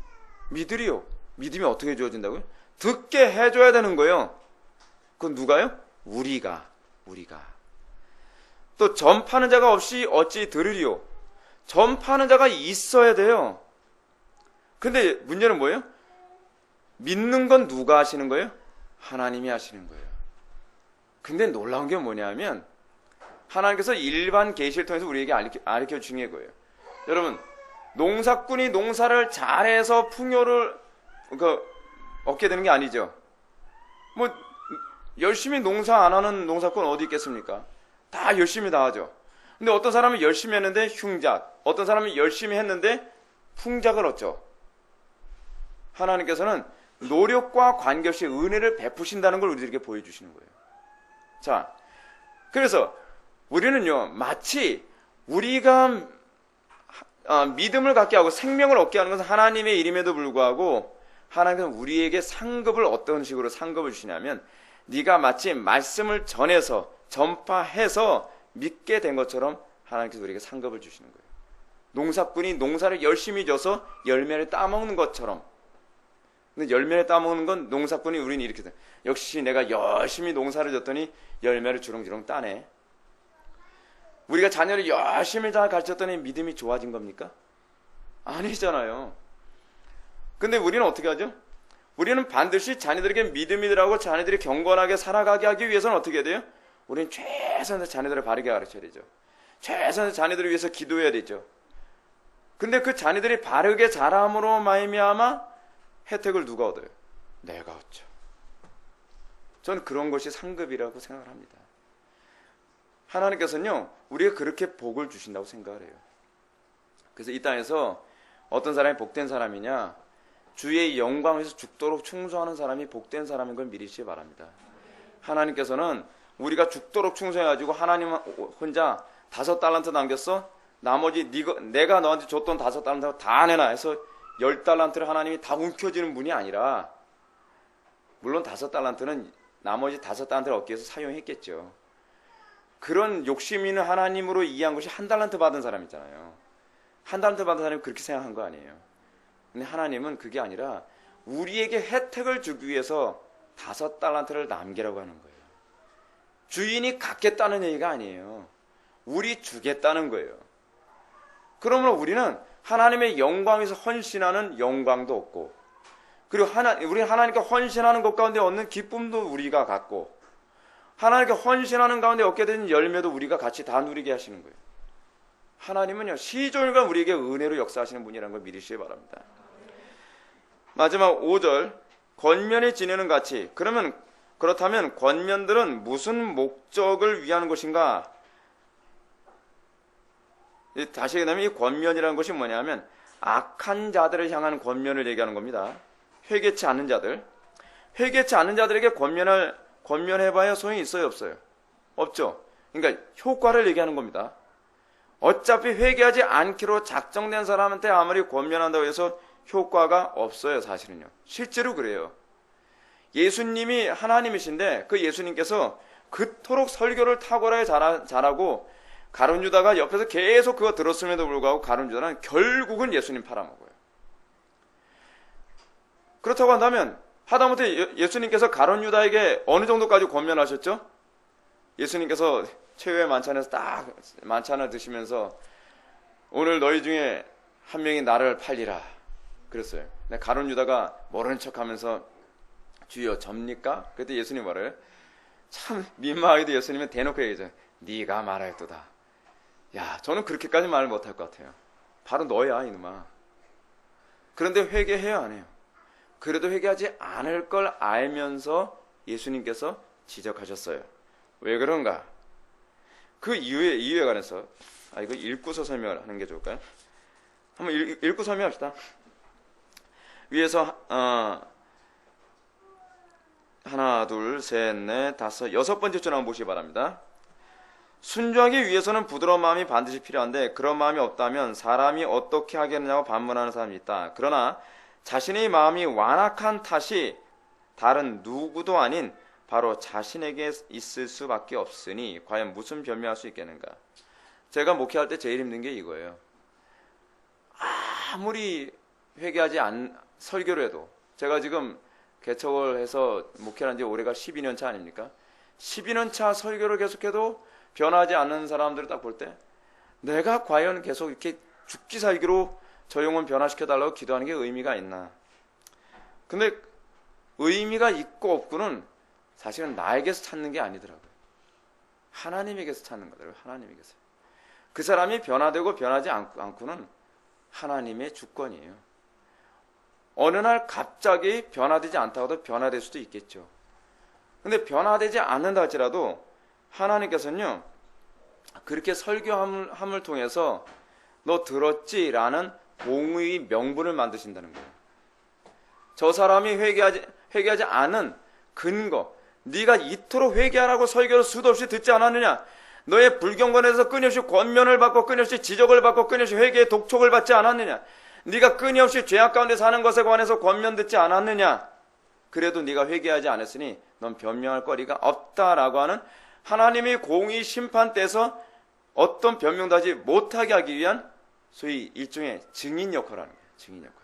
믿으리요? 믿음이 어떻게 주어진다고요? 듣게 해줘야 되는 거예요. 그건 누가요? 우리가. 또 전파하는 자가 없이 어찌 들으리요? 전파하는 자가 있어야 돼요. 근데 문제는 뭐예요? 믿는 건 누가 하시는 거예요? 하나님이 하시는 거예요. 근데 놀라운 게 뭐냐면 하나님께서 일반 계시를 통해서 우리에게 가르쳐 주신 거예요. 여러분, 농사꾼이 농사를 잘해서 풍요를 얻게 되는 게 아니죠. 뭐 열심히 농사 안 하는 농사꾼 어디 있겠습니까? 다 열심히 다 하죠. 근데 어떤 사람은 열심히 했는데 흉작, 어떤 사람은 열심히 했는데 풍작을 얻죠. 하나님께서는 노력과 관계없이 은혜를 베푸신다는 걸 우리들에게 보여주시는 거예요. 자, 그래서 우리는요, 마치 우리가 믿음을 갖게 하고 생명을 얻게 하는 것은 하나님의 일임에도 불구하고 하나님께서 우리에게 상급을 어떤 식으로 상급을 주시냐면 네가 마치 말씀을 전해서 전파해서 믿게 된 것처럼 하나님께서 우리에게 상급을 주시는 거예요. 농사꾼이 농사를 열심히 져서 열매를 따먹는 것처럼. 근데 열매를 따먹는 건 농사꾼이 우리는 이렇게 돼. 역시 내가 열심히 농사를 졌더니 열매를 주렁주렁 따네. 우리가 자녀를 열심히 잘 가르쳤더니 믿음이 좋아진 겁니까? 아니잖아요. 근데 우리는 어떻게 하죠? 우리는 반드시 자녀들에게 믿음이 들하고 자녀들이 경건하게 살아가게 하기 위해서는 어떻게 해야 돼요? 우리는 최선의 자녀들을 바르게 가르쳐야 되죠. 최선의 자녀들을 위해서 기도해야 되죠. 근데 그 자녀들이 바르게 자람으로 말미암아 혜택을 누가 얻어요? 내가 얻죠. 저는 그런 것이 상급이라고 생각을 합니다. 하나님께서는요, 우리가 그렇게 복을 주신다고 생각을 해요. 그래서 이 땅에서 어떤 사람이 복된 사람이냐? 주의 영광에서 죽도록 충성하는 사람이 복된 사람인 걸 미리시기 바랍니다. 하나님께서는 우리가 죽도록 충성해가지고 하나님 혼자 5달란트 남겼어? 나머지 내가 너한테 줬던 5달란트 다 내놔 해서 10달란트를 하나님이 다 움켜쥐는 분이 아니라, 물론 5달란트는 나머지 5달란트를 얻기 위해서 사용했겠죠. 그런 욕심 있는 하나님으로 이해한 것이 1달란트 받은 사람 있잖아요. 1달란트 받은 사람이 그렇게 생각한 거 아니에요. 근데 하나님은 그게 아니라 우리에게 혜택을 주기 위해서 5달란트를 남기라고 하는 거예요. 주인이 갖겠다는 얘기가 아니에요. 우리 주겠다는 거예요. 그러므로 우리는 하나님의 영광에서 헌신하는 영광도 얻고, 그리고 우리는 하나님께 헌신하는 것 가운데 얻는 기쁨도 우리가 갖고, 하나님께 헌신하는 가운데 얻게 되는 열매도 우리가 같이 다 누리게 하시는 거예요. 하나님은요, 시종일관 우리에게 은혜로 역사하시는 분이라는 걸 믿으시기 바랍니다. 마지막 5절, 권면이 지내는 가치. 그렇다면 권면들은 무슨 목적을 위한 것인가? 다시 얘기하면 이 권면이라는 것이 뭐냐면 악한 자들을 향한 권면을 얘기하는 겁니다. 회개치 않는 자들. 회개치 않는 자들에게 권면해봐야 소용이 있어요, 없어요? 없죠. 그러니까 효과를 얘기하는 겁니다. 어차피 회개하지 않기로 작정된 사람한테 아무리 권면한다고 해서 효과가 없어요, 사실은요. 실제로 그래요. 예수님이 하나님이신데 그 예수님께서 그토록 설교를 탁월하게 잘하고 가룟 유다가 옆에서 계속 그거 들었음에도 불구하고 가룟 유다는 결국은 예수님 팔아먹어요. 그렇다고 한다면 하다못해 예수님께서 가룟 유다에게 어느 정도까지 권면하셨죠? 예수님께서 최후의 만찬에서 딱 만찬을 드시면서 오늘 너희 중에 한 명이 나를 팔리라 그랬어요. 근데 가룟 유다가 모르는 척하면서 주여 접니까? 그때 예수님 말을 참 민망하게도 예수님은 대놓고 얘기하죠. 네가 말하였도다. 야, 저는 그렇게까지 말을 못할 것 같아요. 바로 너야 이놈아. 그런데 회개해요 안 해요? 그래도 회개하지 않을 걸 알면서 예수님께서 지적하셨어요. 왜 그런가? 그 이유에 관해서 이거 읽고서 설명을 하는 게 좋을까요? 한번 읽고 설명합시다. 위에서 하나, 둘, 셋, 넷, 다섯, 6번째 줄 한번 보시기 바랍니다. 순종하기 위해서는 부드러운 마음이 반드시 필요한데 그런 마음이 없다면 사람이 어떻게 하겠느냐고 반문하는 사람이 있다. 그러나 자신의 마음이 완악한 탓이 다른 누구도 아닌 바로 자신에게 있을 수밖에 없으니 과연 무슨 변명할 수 있겠는가? 제가 목회할 때 제일 힘든 게 이거예요. 아무리 회개하지 설교를 해도, 제가 지금 개척을 해서 목회를 한 지 올해가 12년 차 아닙니까? 12년 차 설교를 계속해도 변하지 않는 사람들을 딱 볼 때 내가 과연 계속 이렇게 죽기 살기로 저 영혼 변화시켜달라고 기도하는 게 의미가 있나? 근데 의미가 있고 없고는 사실은 나에게서 찾는 게 아니더라고요. 하나님에게서 찾는 거더라고요. 하나님에게서. 그 사람이 변화되고 변하지 않고는 하나님의 주권이에요. 어느 날 갑자기 변화되지 않다고도 변화될 수도 있겠죠. 근데 변화되지 않는다 할지라도 하나님께서는요, 그렇게 설교함을 통해서 너 들었지? 라는 공의 명분을 만드신다는 거예요. 저 사람이 회개하지 않은 근거, 네가 이토록 회개하라고 설교를 수도 없이 듣지 않았느냐? 너의 불경건에서 끊임없이 권면을 받고 끊임없이 지적을 받고 끊임없이 회개의 독촉을 받지 않았느냐? 네가 끊임없이 죄악 가운데 사는 것에 관해서 권면 듣지 않았느냐? 그래도 네가 회개하지 않았으니 넌 변명할 거리가 없다라고 하는 하나님의 공의 심판 때에서 어떤 변명도 하지 못하게 하기 위한 소위 일종의 증인 역할을 하는 거예요. 증인 역할.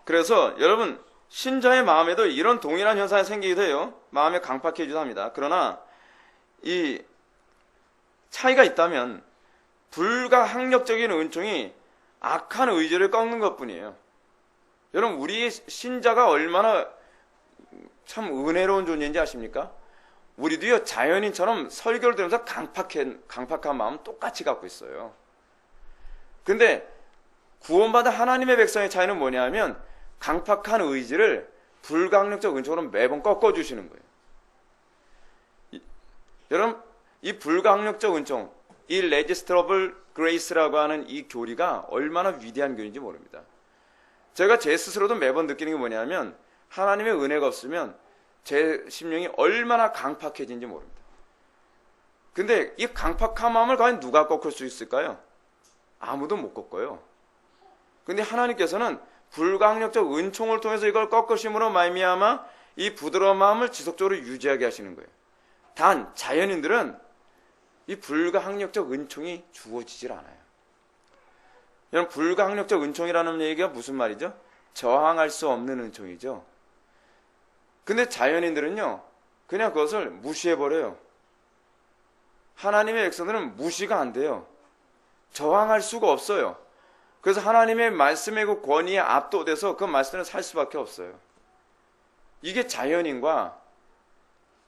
그래서 여러분, 신자의 마음에도 이런 동일한 현상이 생기기도 해요. 마음이 강팍해지기도 합니다. 그러나 이 차이가 있다면 불가항력적인 은총이 악한 의지를 꺾는 것뿐이에요. 여러분, 우리 신자가 얼마나 참 은혜로운 존재인지 아십니까? 우리도요, 자연인처럼 설교를 들으면서 강팍한 마음 똑같이 갖고 있어요. 근데 구원받은 하나님의 백성의 차이는 뭐냐면 강팍한 의지를 불가항력적 은총으로 매번 꺾어주시는 거예요. 여러분, 이 불가항력적 은총, 이 레지스터러블 그레이스라고 하는 이 교리가 얼마나 위대한 교리인지 모릅니다. 제가 제 스스로도 매번 느끼는 게 뭐냐면 하나님의 은혜가 없으면 제 심령이 얼마나 강팍해진지 모릅니다. 근데 이 강팍한 마음을 과연 누가 꺾을 수 있을까요? 아무도 못 꺾어요. 근데 하나님께서는 불가항력적 은총을 통해서 이걸 꺾으심으로 말미암아 이 부드러운 마음을 지속적으로 유지하게 하시는 거예요. 단 자연인들은 이 불가항력적 은총이 주어지질 않아요. 여러분, 불가항력적 은총이라는 얘기가 무슨 말이죠? 저항할 수 없는 은총이죠. 근데 자연인들은요, 그냥 그것을 무시해버려요. 하나님의 백성들은 무시가 안 돼요. 저항할 수가 없어요. 그래서 하나님의 말씀의 그 권위에 압도돼서 그 말씀을 살 수밖에 없어요. 이게 자연인과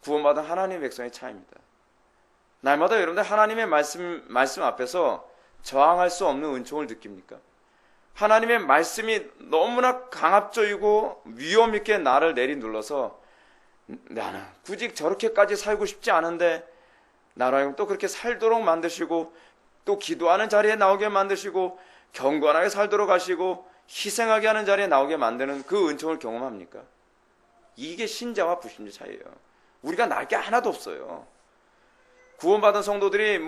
구원받은 하나님의 백성의 차이입니다. 날마다 여러분들 하나님의 말씀 앞에서 저항할 수 없는 은총을 느낍니까? 하나님의 말씀이 너무나 강압적이고 위험 있게 나를 내리눌러서 나는 굳이 저렇게까지 살고 싶지 않은데 나로 하여금 또 그렇게 살도록 만드시고 또 기도하는 자리에 나오게 만드시고 경건하게 살도록 하시고 희생하게 하는 자리에 나오게 만드는 그 은총을 경험합니까? 이게 신자와 불신자 차이예요. 우리가 날 게 하나도 없어요. 구원받은 성도들이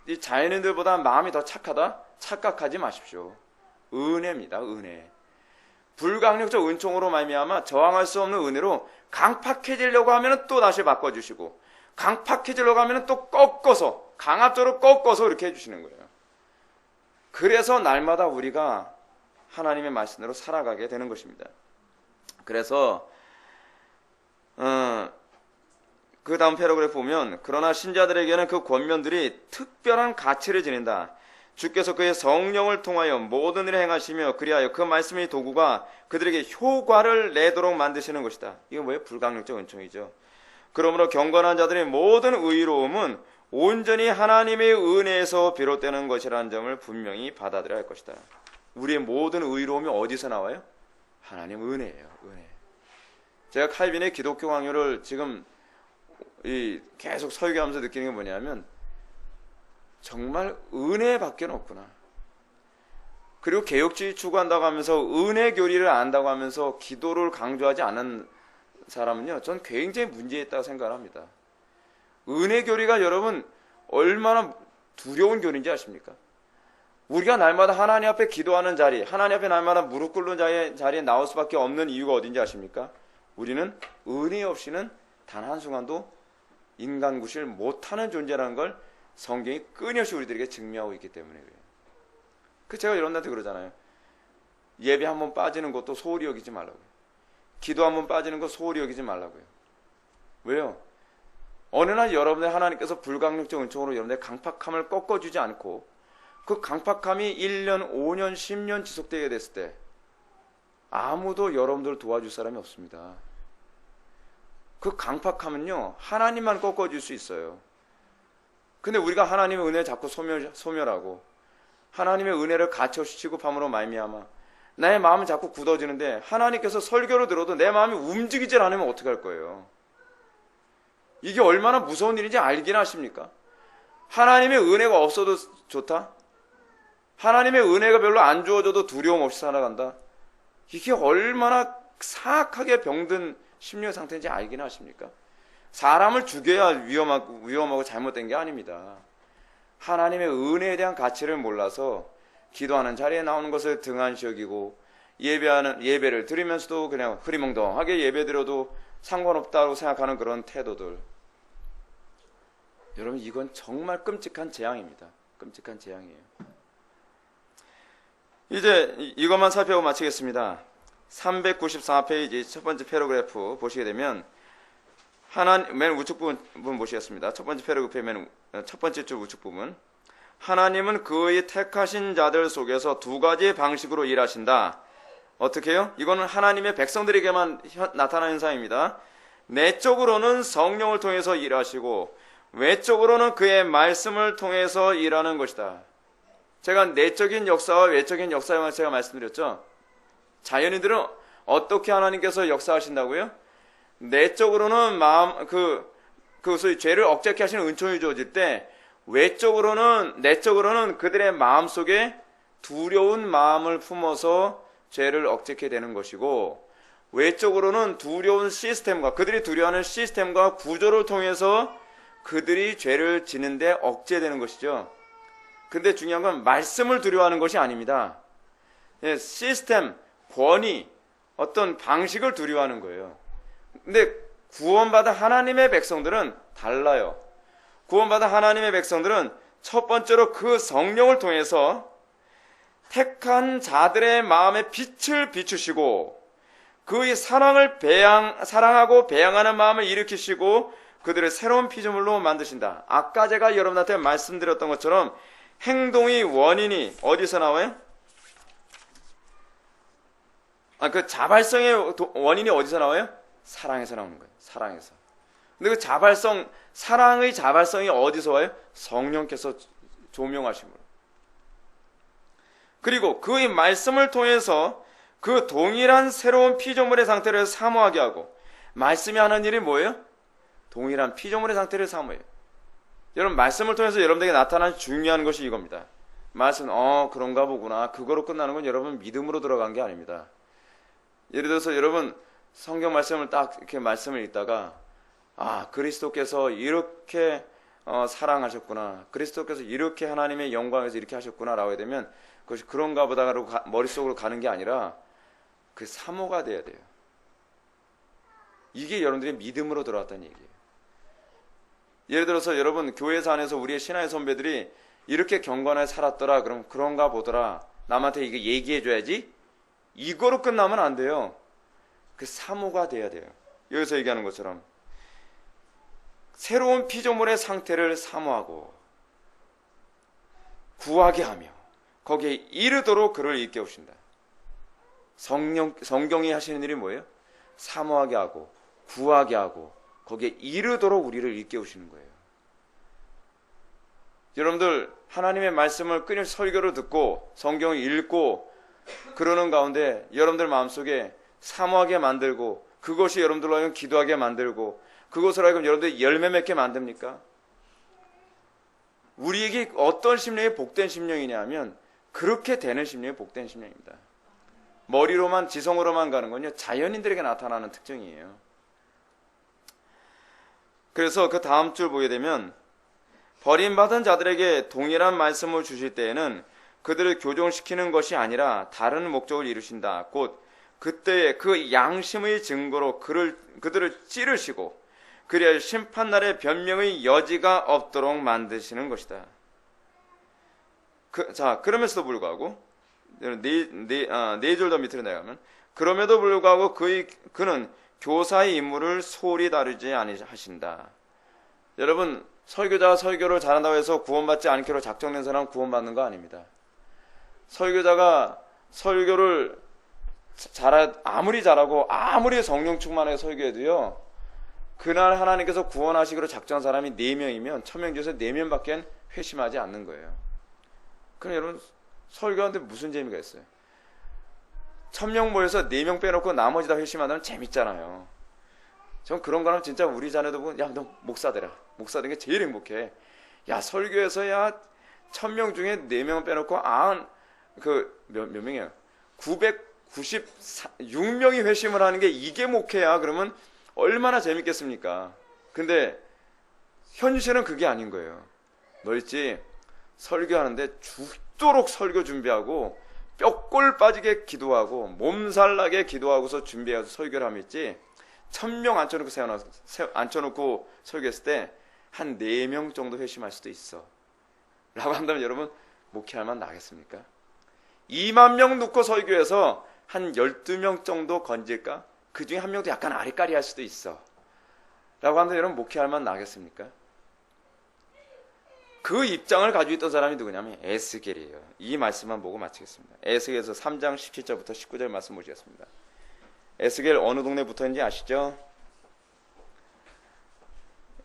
이 자연인들보다 마음이 더 착하다? 착각하지 마십시오. 은혜입니다. 은혜. 불가항력적 은총으로 말미암아 저항할 수 없는 은혜로 강팍해지려고 하면 또 다시 바꿔주시고 강팍해지려고 하면 또 꺾어서 강압적으로 꺾어서 이렇게 해주시는 거예요. 그래서 날마다 우리가 하나님의 말씀대로 살아가게 되는 것입니다. 그래서 그 다음 패러그래프 보면 그러나 신자들에게는 그 권면들이 특별한 가치를 지닌다. 주께서 그의 성령을 통하여 모든 일을 행하시며 그리하여 그 말씀의 도구가 그들에게 효과를 내도록 만드시는 것이다. 이건 뭐예요? 불가항력적 은총이죠. 그러므로 경건한 자들의 모든 의로움은 온전히 하나님의 은혜에서 비롯되는 것이라는 점을 분명히 받아들여야 할 것이다. 우리의 모든 의로움이 어디서 나와요? 하나님 은혜예요. 은혜. 제가 칼빈의 기독교 강요를 지금 계속 설교하면서 느끼는 게 뭐냐면 정말 은혜밖에 없구나. 그리고 개혁주의 추구한다고 하면서 은혜 교리를 안다고 하면서 기도를 강조하지 않은 사람은요, 전 굉장히 문제있다고 생각을 합니다. 은혜 교리가 여러분 얼마나 두려운 교리인지 아십니까? 우리가 날마다 하나님 앞에 기도하는 자리, 하나님 앞에 날마다 무릎 꿇는 자리에 나올 수밖에 없는 이유가 어딘지 아십니까? 우리는 은혜 없이는 단 한순간도 인간 구실 못하는 존재라는 걸 성경이 끊임없이 우리들에게 증명하고 있기 때문에 그래요. 제가 여러분한테 그러잖아요. 예배 한번 빠지는 것도 소홀히 여기지 말라고요. 기도 한번 빠지는 거 소홀히 여기지 말라고요. 왜요? 어느 날 여러분의 하나님께서 불가항력적 은총으로 여러분의 강팍함을 꺾어주지 않고 그 강팍함이 1년, 5년, 10년 지속되게 됐을 때 아무도 여러분들을 도와줄 사람이 없습니다. 그 강팍함은요, 하나님만 꺾어줄 수 있어요. 근데 우리가 하나님의 은혜를 자꾸 소멸하고 하나님의 은혜를 가처시키고 밤으로 말미암아 나의 마음은 자꾸 굳어지는데 하나님께서 설교를 들어도 내 마음이 움직이질 않으면 어떻게 할 거예요? 이게 얼마나 무서운 일인지 알긴 하십니까? 하나님의 은혜가 없어도 좋다? 하나님의 은혜가 별로 안 주어져도 두려움 없이 살아간다? 이게 얼마나 사악하게 병든 심령 상태인지 알긴 하십니까? 사람을 죽여야 위험하고 잘못된 게 아닙니다. 하나님의 은혜에 대한 가치를 몰라서 기도하는 자리에 나오는 것을 등한시 여기고 예배를 드리면서도 그냥 흐리멍덩하게 예배드려도 상관없다고 생각하는 그런 태도들. 여러분, 이건 정말 끔찍한 재앙입니다. 끔찍한 재앙이에요. 이제 이것만 살펴보고 마치겠습니다. 394페이지 첫 번째 패러그래프 보시게 되면 맨 우측 부분 보시겠습니다. 첫 번째 패러그래프의 첫 번째 줄 우측 부분. 하나님은 그의 택하신 자들 속에서 두 가지 방식으로 일하신다. 어떻게 해요? 이거는 하나님의 백성들에게만 나타나는 현상입니다. 내적으로는 성령을 통해서 일하시고 외적으로는 그의 말씀을 통해서 일하는 것이다. 제가 내적인 역사와 외적인 역사를 제가 말씀드렸죠. 자연인들은 어떻게 하나님께서 역사하신다고요? 내적으로는 소위 죄를 억제케 하시는 은총이 주어질 때, 내적으로는 그들의 마음 속에 두려운 마음을 품어서 죄를 억제케 되는 것이고, 외적으로는 두려운 시스템과, 그들이 두려워하는 시스템과 구조를 통해서 그들이 죄를 지는데 억제되는 것이죠. 근데 중요한 건 말씀을 두려워하는 것이 아닙니다. 시스템, 권위, 어떤 방식을 두려워하는 거예요. 근데 구원받은 하나님의 백성들은 달라요. 구원받은 하나님의 백성들은 첫 번째로 그 성령을 통해서 택한 자들의 마음에 빛을 비추시고 그의 사랑하고 배양하는 마음을 일으키시고 그들을 새로운 피조물로 만드신다. 아까 제가 여러분한테 말씀드렸던 것처럼 행동의 원인이 어디서 나와요? 그 자발성의 원인이 어디서 나와요? 사랑에서 나오는 거예요. 사랑에서. 근데 그 사랑의 자발성이 어디서 와요? 성령께서 조명하심으로. 그리고 그의 말씀을 통해서 그 동일한 새로운 피조물의 상태를 사모하게 하고, 말씀이 하는 일이 뭐예요? 동일한 피조물의 상태를 사모해요. 여러분, 말씀을 통해서 여러분들에게 나타나는 중요한 것이 이겁니다. 말씀, 그런가 보구나. 그거로 끝나는 건 여러분 믿음으로 들어간 게 아닙니다. 예를 들어서 여러분 성경 말씀을 딱 이렇게 말씀을 읽다가 그리스도께서 이렇게 사랑하셨구나, 그리스도께서 이렇게 하나님의 영광에서 이렇게 하셨구나 라고 되면 그것이 그런가 보다로 머릿속으로 가는 게 아니라 그 사모가 돼야 돼요. 이게 여러분들의 믿음으로 들어왔다는 얘기예요. 예를 들어서 여러분 교회에서 안에서 우리의 신앙의 선배들이 이렇게 경건하게 살았더라, 그럼 그런가 보더라, 남한테 이게 얘기해 줘야지, 이거로 끝나면 안 돼요. 그 사모가 돼야 돼요. 여기서 얘기하는 것처럼 새로운 피조물의 상태를 사모하고 구하게 하며 거기에 이르도록 그를 일깨우신다. 성경이 하시는 일이 뭐예요? 사모하게 하고 구하게 하고 거기에 이르도록 우리를 일깨우시는 거예요. 여러분들 하나님의 말씀을 끊임없이 설교를 듣고 성경을 읽고 그러는 가운데 여러분들 마음속에 사모하게 만들고, 그것이 여러분들로 하여금 기도하게 만들고, 그것으로 하여금 여러분들이 열매 맺게 만듭니까? 우리에게 어떤 심령이 복된 심령이냐 하면 그렇게 되는 심령이 복된 심령입니다. 머리로만, 지성으로만 가는 건요, 자연인들에게 나타나는 특징이에요. 그래서 그 다음 줄 보게 되면, 버림받은 자들에게 동일한 말씀을 주실 때에는 그들을 교정시키는 것이 아니라 다른 목적을 이루신다. 곧 그때의 그 양심의 증거로 그들을 찌르시고 그리하여 심판날의 변명의 여지가 없도록 만드시는 것이다. 그럼에도 불구하고 네 줄 더 밑으로 내려가면, 그럼에도 불구하고 그는 교사의 임무를 소홀히 다루지 아니하신다. 여러분, 설교자가 설교를 잘한다고 해서 구원받지 않기로 작정된 사람은 구원받는 거 아닙니다. 설교자가 설교를 아무리 잘하고 아무리 성령 충만하게 설교해도요, 그날 하나님께서 구원하시기로 작정한 사람이 4명이면 1000명 중에서 4명밖에 회심하지 않는 거예요. 그럼 여러분, 설교하는데 무슨 재미가 있어요? 1000명 모여서 4명 빼놓고 나머지 다 회심한다면 재밌잖아요. 전 그런 거는 진짜 우리 자녀도 보면, 야, 너 목사 되라. 목사 되는 게 제일 행복해. 야, 설교에서 1000명 중에 4명 빼놓고 몇 명이에요? 996명이 회심을 하는 게 이게 목회야. 그러면 얼마나 재밌겠습니까? 근데 현실은 그게 아닌 거예요. 너 있지? 설교하는데 죽도록 설교 준비하고 뼈골 빠지게 기도하고 몸살나게 기도하고서 준비해서 설교를 하면 있지, 1000명 앉혀놓고 설교했을 때 한 4명 정도 회심할 수도 있어 라고 한다면 여러분, 목회할 만 나겠습니까? 2만 명 놓고 설교해서 한 12명 정도 건질까? 그 중에 한 명도 약간 아리까리 할 수도 있어 라고 하는데 여러분 목회할 만 나겠습니까? 그 입장을 가지고 있던 사람이 누구냐면 에스겔이에요. 이 말씀만 보고 마치겠습니다. 에스겔에서 3장 17절부터 19절 말씀 보시겠습니다. 에스겔 어느 동네 붙어있는지 아시죠?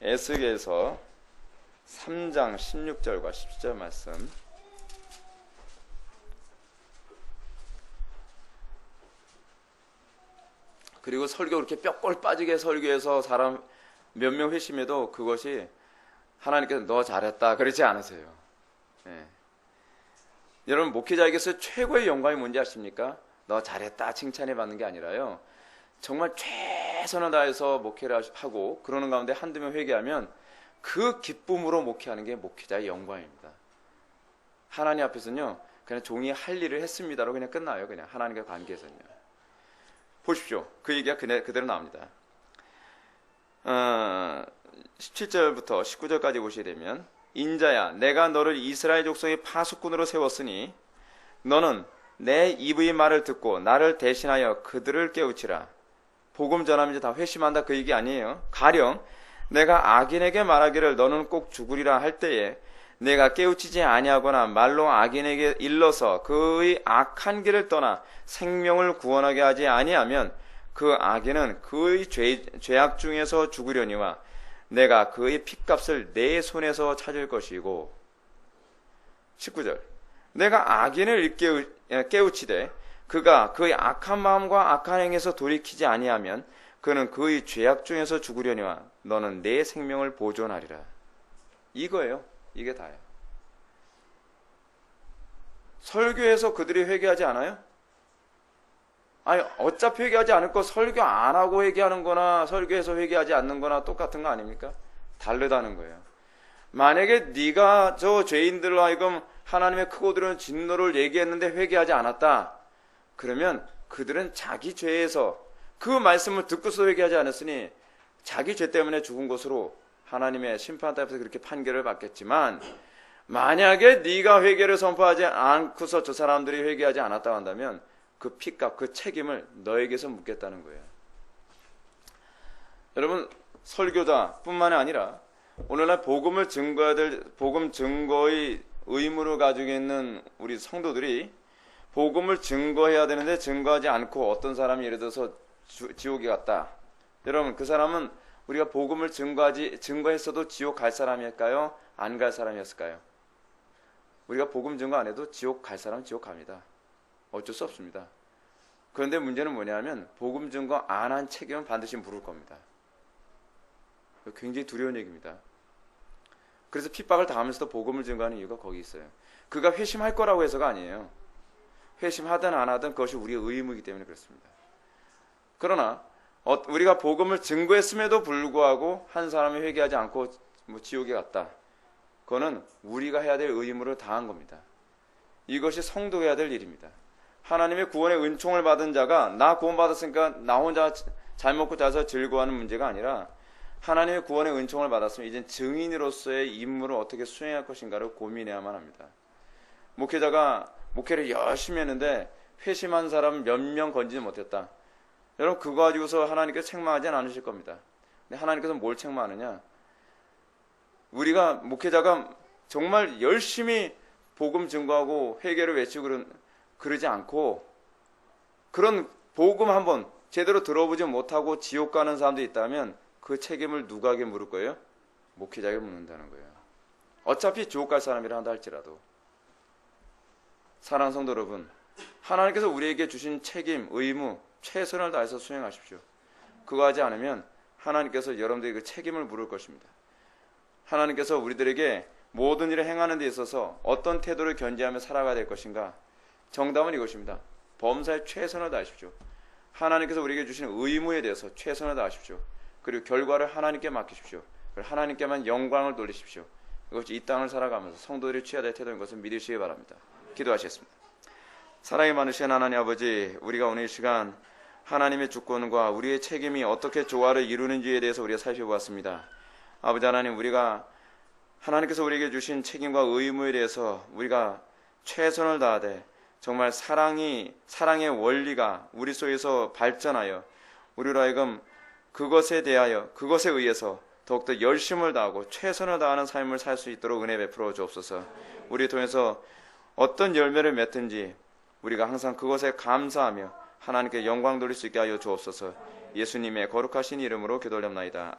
에스겔에서 3장 16절과 17절 말씀. 그리고 설교 그렇게 뼈골 빠지게 설교해서 사람 몇 명 회심해도 그것이 하나님께서 너 잘했다 그러지 않으세요. 예. 여러분 목회자에게서 최고의 영광이 뭔지 아십니까? 너 잘했다 칭찬해 받는 게 아니라요, 정말 최선을 다해서 목회를 하고 그러는 가운데 한두 명 회개하면 그 기쁨으로 목회하는 게 목회자의 영광입니다. 하나님 앞에서는요 그냥 종이 할 일을 했습니다로 그냥 끝나요. 그냥 하나님과 관계에서는요. 보십시오. 그 얘기가 그대로 나옵니다. 17절부터 19절까지 보시게 되면, 인자야 내가 너를 이스라엘 족속의 파수꾼으로 세웠으니 너는 내 입의 말을 듣고 나를 대신하여 그들을 깨우치라. 복음 전하면 이제 다 회심한다 그 얘기 아니에요. 가령 내가 악인에게 말하기를 너는 꼭 죽으리라 할 때에 내가 깨우치지 아니하거나 말로 악인에게 일러서 그의 악한 길을 떠나 생명을 구원하게 하지 아니하면 그 악인은 그의 죄악 중에서 죽으려니와 내가 그의 핏값을 내 손에서 찾을 것이고. 19절 내가 악인을 깨우치되 그가 그의 악한 마음과 악한 행에서 돌이키지 아니하면 그는 그의 죄악 중에서 죽으려니와 너는 내 생명을 보존하리라. 이거예요. 이게 다예요. 설교에서 그들이 회개하지 않아요? 아니 어차피 회개하지 않을 거 설교 안 하고 회개하는 거나 설교에서 회개하지 않는 거나 똑같은 거 아닙니까? 다르다는 거예요. 만약에 네가 저 죄인들로 하여금 하나님의 크고 드러운 진노를 얘기했는데 회개하지 않았다, 그러면 그들은 자기 죄에서 그 말씀을 듣고서 회개하지 않았으니 자기 죄 때문에 죽은 것으로 하나님의 심판 앞에서 그렇게 판결을 받겠지만, 만약에 네가 회개를 선포하지 않고서 저 사람들이 회개하지 않았다고 한다면 그 핏값, 그 책임을 너에게서 묻겠다는 거예요. 여러분 설교자뿐만이 아니라 오늘날 복음을 증거해야 될 복음 증거의 의무를 가지고 있는 우리 성도들이 복음을 증거해야 되는데 증거하지 않고 어떤 사람이 예를 들어서 지옥에 갔다. 여러분 그 사람은 우리가 복음을 증거했어도 지옥 갈 사람일까요? 안 갈 사람이었을까요? 우리가 복음 증거 안 해도 지옥 갈 사람은 지옥 갑니다. 어쩔 수 없습니다. 그런데 문제는 뭐냐면 복음 증거 안 한 책임은 반드시 물을 겁니다. 굉장히 두려운 얘기입니다. 그래서 핍박을 당하면서도 복음을 증거하는 이유가 거기 있어요. 그가 회심할 거라고 해서가 아니에요. 회심하든 안 하든 그것이 우리의 의무이기 때문에 그렇습니다. 그러나 우리가 복음을 증거했음에도 불구하고 한 사람이 회개하지 않고 지옥에 갔다, 그거는 우리가 해야 될 의무를 다한 겁니다. 이것이 성도가 해야 될 일입니다. 하나님의 구원의 은총을 받은 자가 나 구원받았으니까 나 혼자 잘 먹고 자서 즐거워하는 문제가 아니라 하나님의 구원의 은총을 받았으면 이젠 증인으로서의 임무를 어떻게 수행할 것인가를 고민해야만 합니다. 목회자가 목회를 열심히 했는데 회심한 사람 몇 명 건지지 못했다. 여러분 그거 가지고서 하나님께서 책망하지는 않으실 겁니다. 근데 하나님께서 뭘 책망하느냐? 우리가 목회자가 정말 열심히 복음 증거하고 회개를 외치고 그러지 않고 그런 복음 한번 제대로 들어보지 못하고 지옥 가는 사람도 있다면 그 책임을 누구에게 물을 거예요? 목회자에게 묻는다는 거예요. 어차피 지옥 갈 사람이라 한다 할지라도. 사랑하는 성도 여러분, 하나님께서 우리에게 주신 책임, 의무 최선을 다해서 수행하십시오. 그거 하지 않으면 하나님께서 여러분들에게 그 책임을 물을 것입니다. 하나님께서 우리들에게 모든 일을 행하는 데 있어서 어떤 태도를 견지하며 살아가야 될 것인가? 정답은 이것입니다. 범사에 최선을 다하십시오. 하나님께서 우리에게 주신 의무에 대해서 최선을 다하십시오. 그리고 결과를 하나님께 맡기십시오. 그리고 하나님께만 영광을 돌리십시오. 이것이 이 땅을 살아가면서 성도들이 취해야 될 태도인 것을 믿으시기 바랍니다. 기도하시겠습니다. 사랑이 많으신 하나님 아버지, 우리가 오늘 이 시간 하나님의 주권과 우리의 책임이 어떻게 조화를 이루는지에 대해서 우리가 살펴보았습니다. 아버지 하나님, 우리가 하나님께서 우리에게 주신 책임과 의무에 대해서 우리가 최선을 다하되 정말 사랑의 원리가 우리 속에서 발전하여 우리로 하여금 그것에 대하여 그것에 의해서 더욱더 열심을 다하고 최선을 다하는 삶을 살 수 있도록 은혜 베풀어 주옵소서. 우리 통해서 어떤 열매를 맺든지 우리가 항상 그것에 감사하며 하나님께 영광 돌릴 수 있게 하여 주옵소서. 예수님의 거룩하신 이름으로 기도합나이다.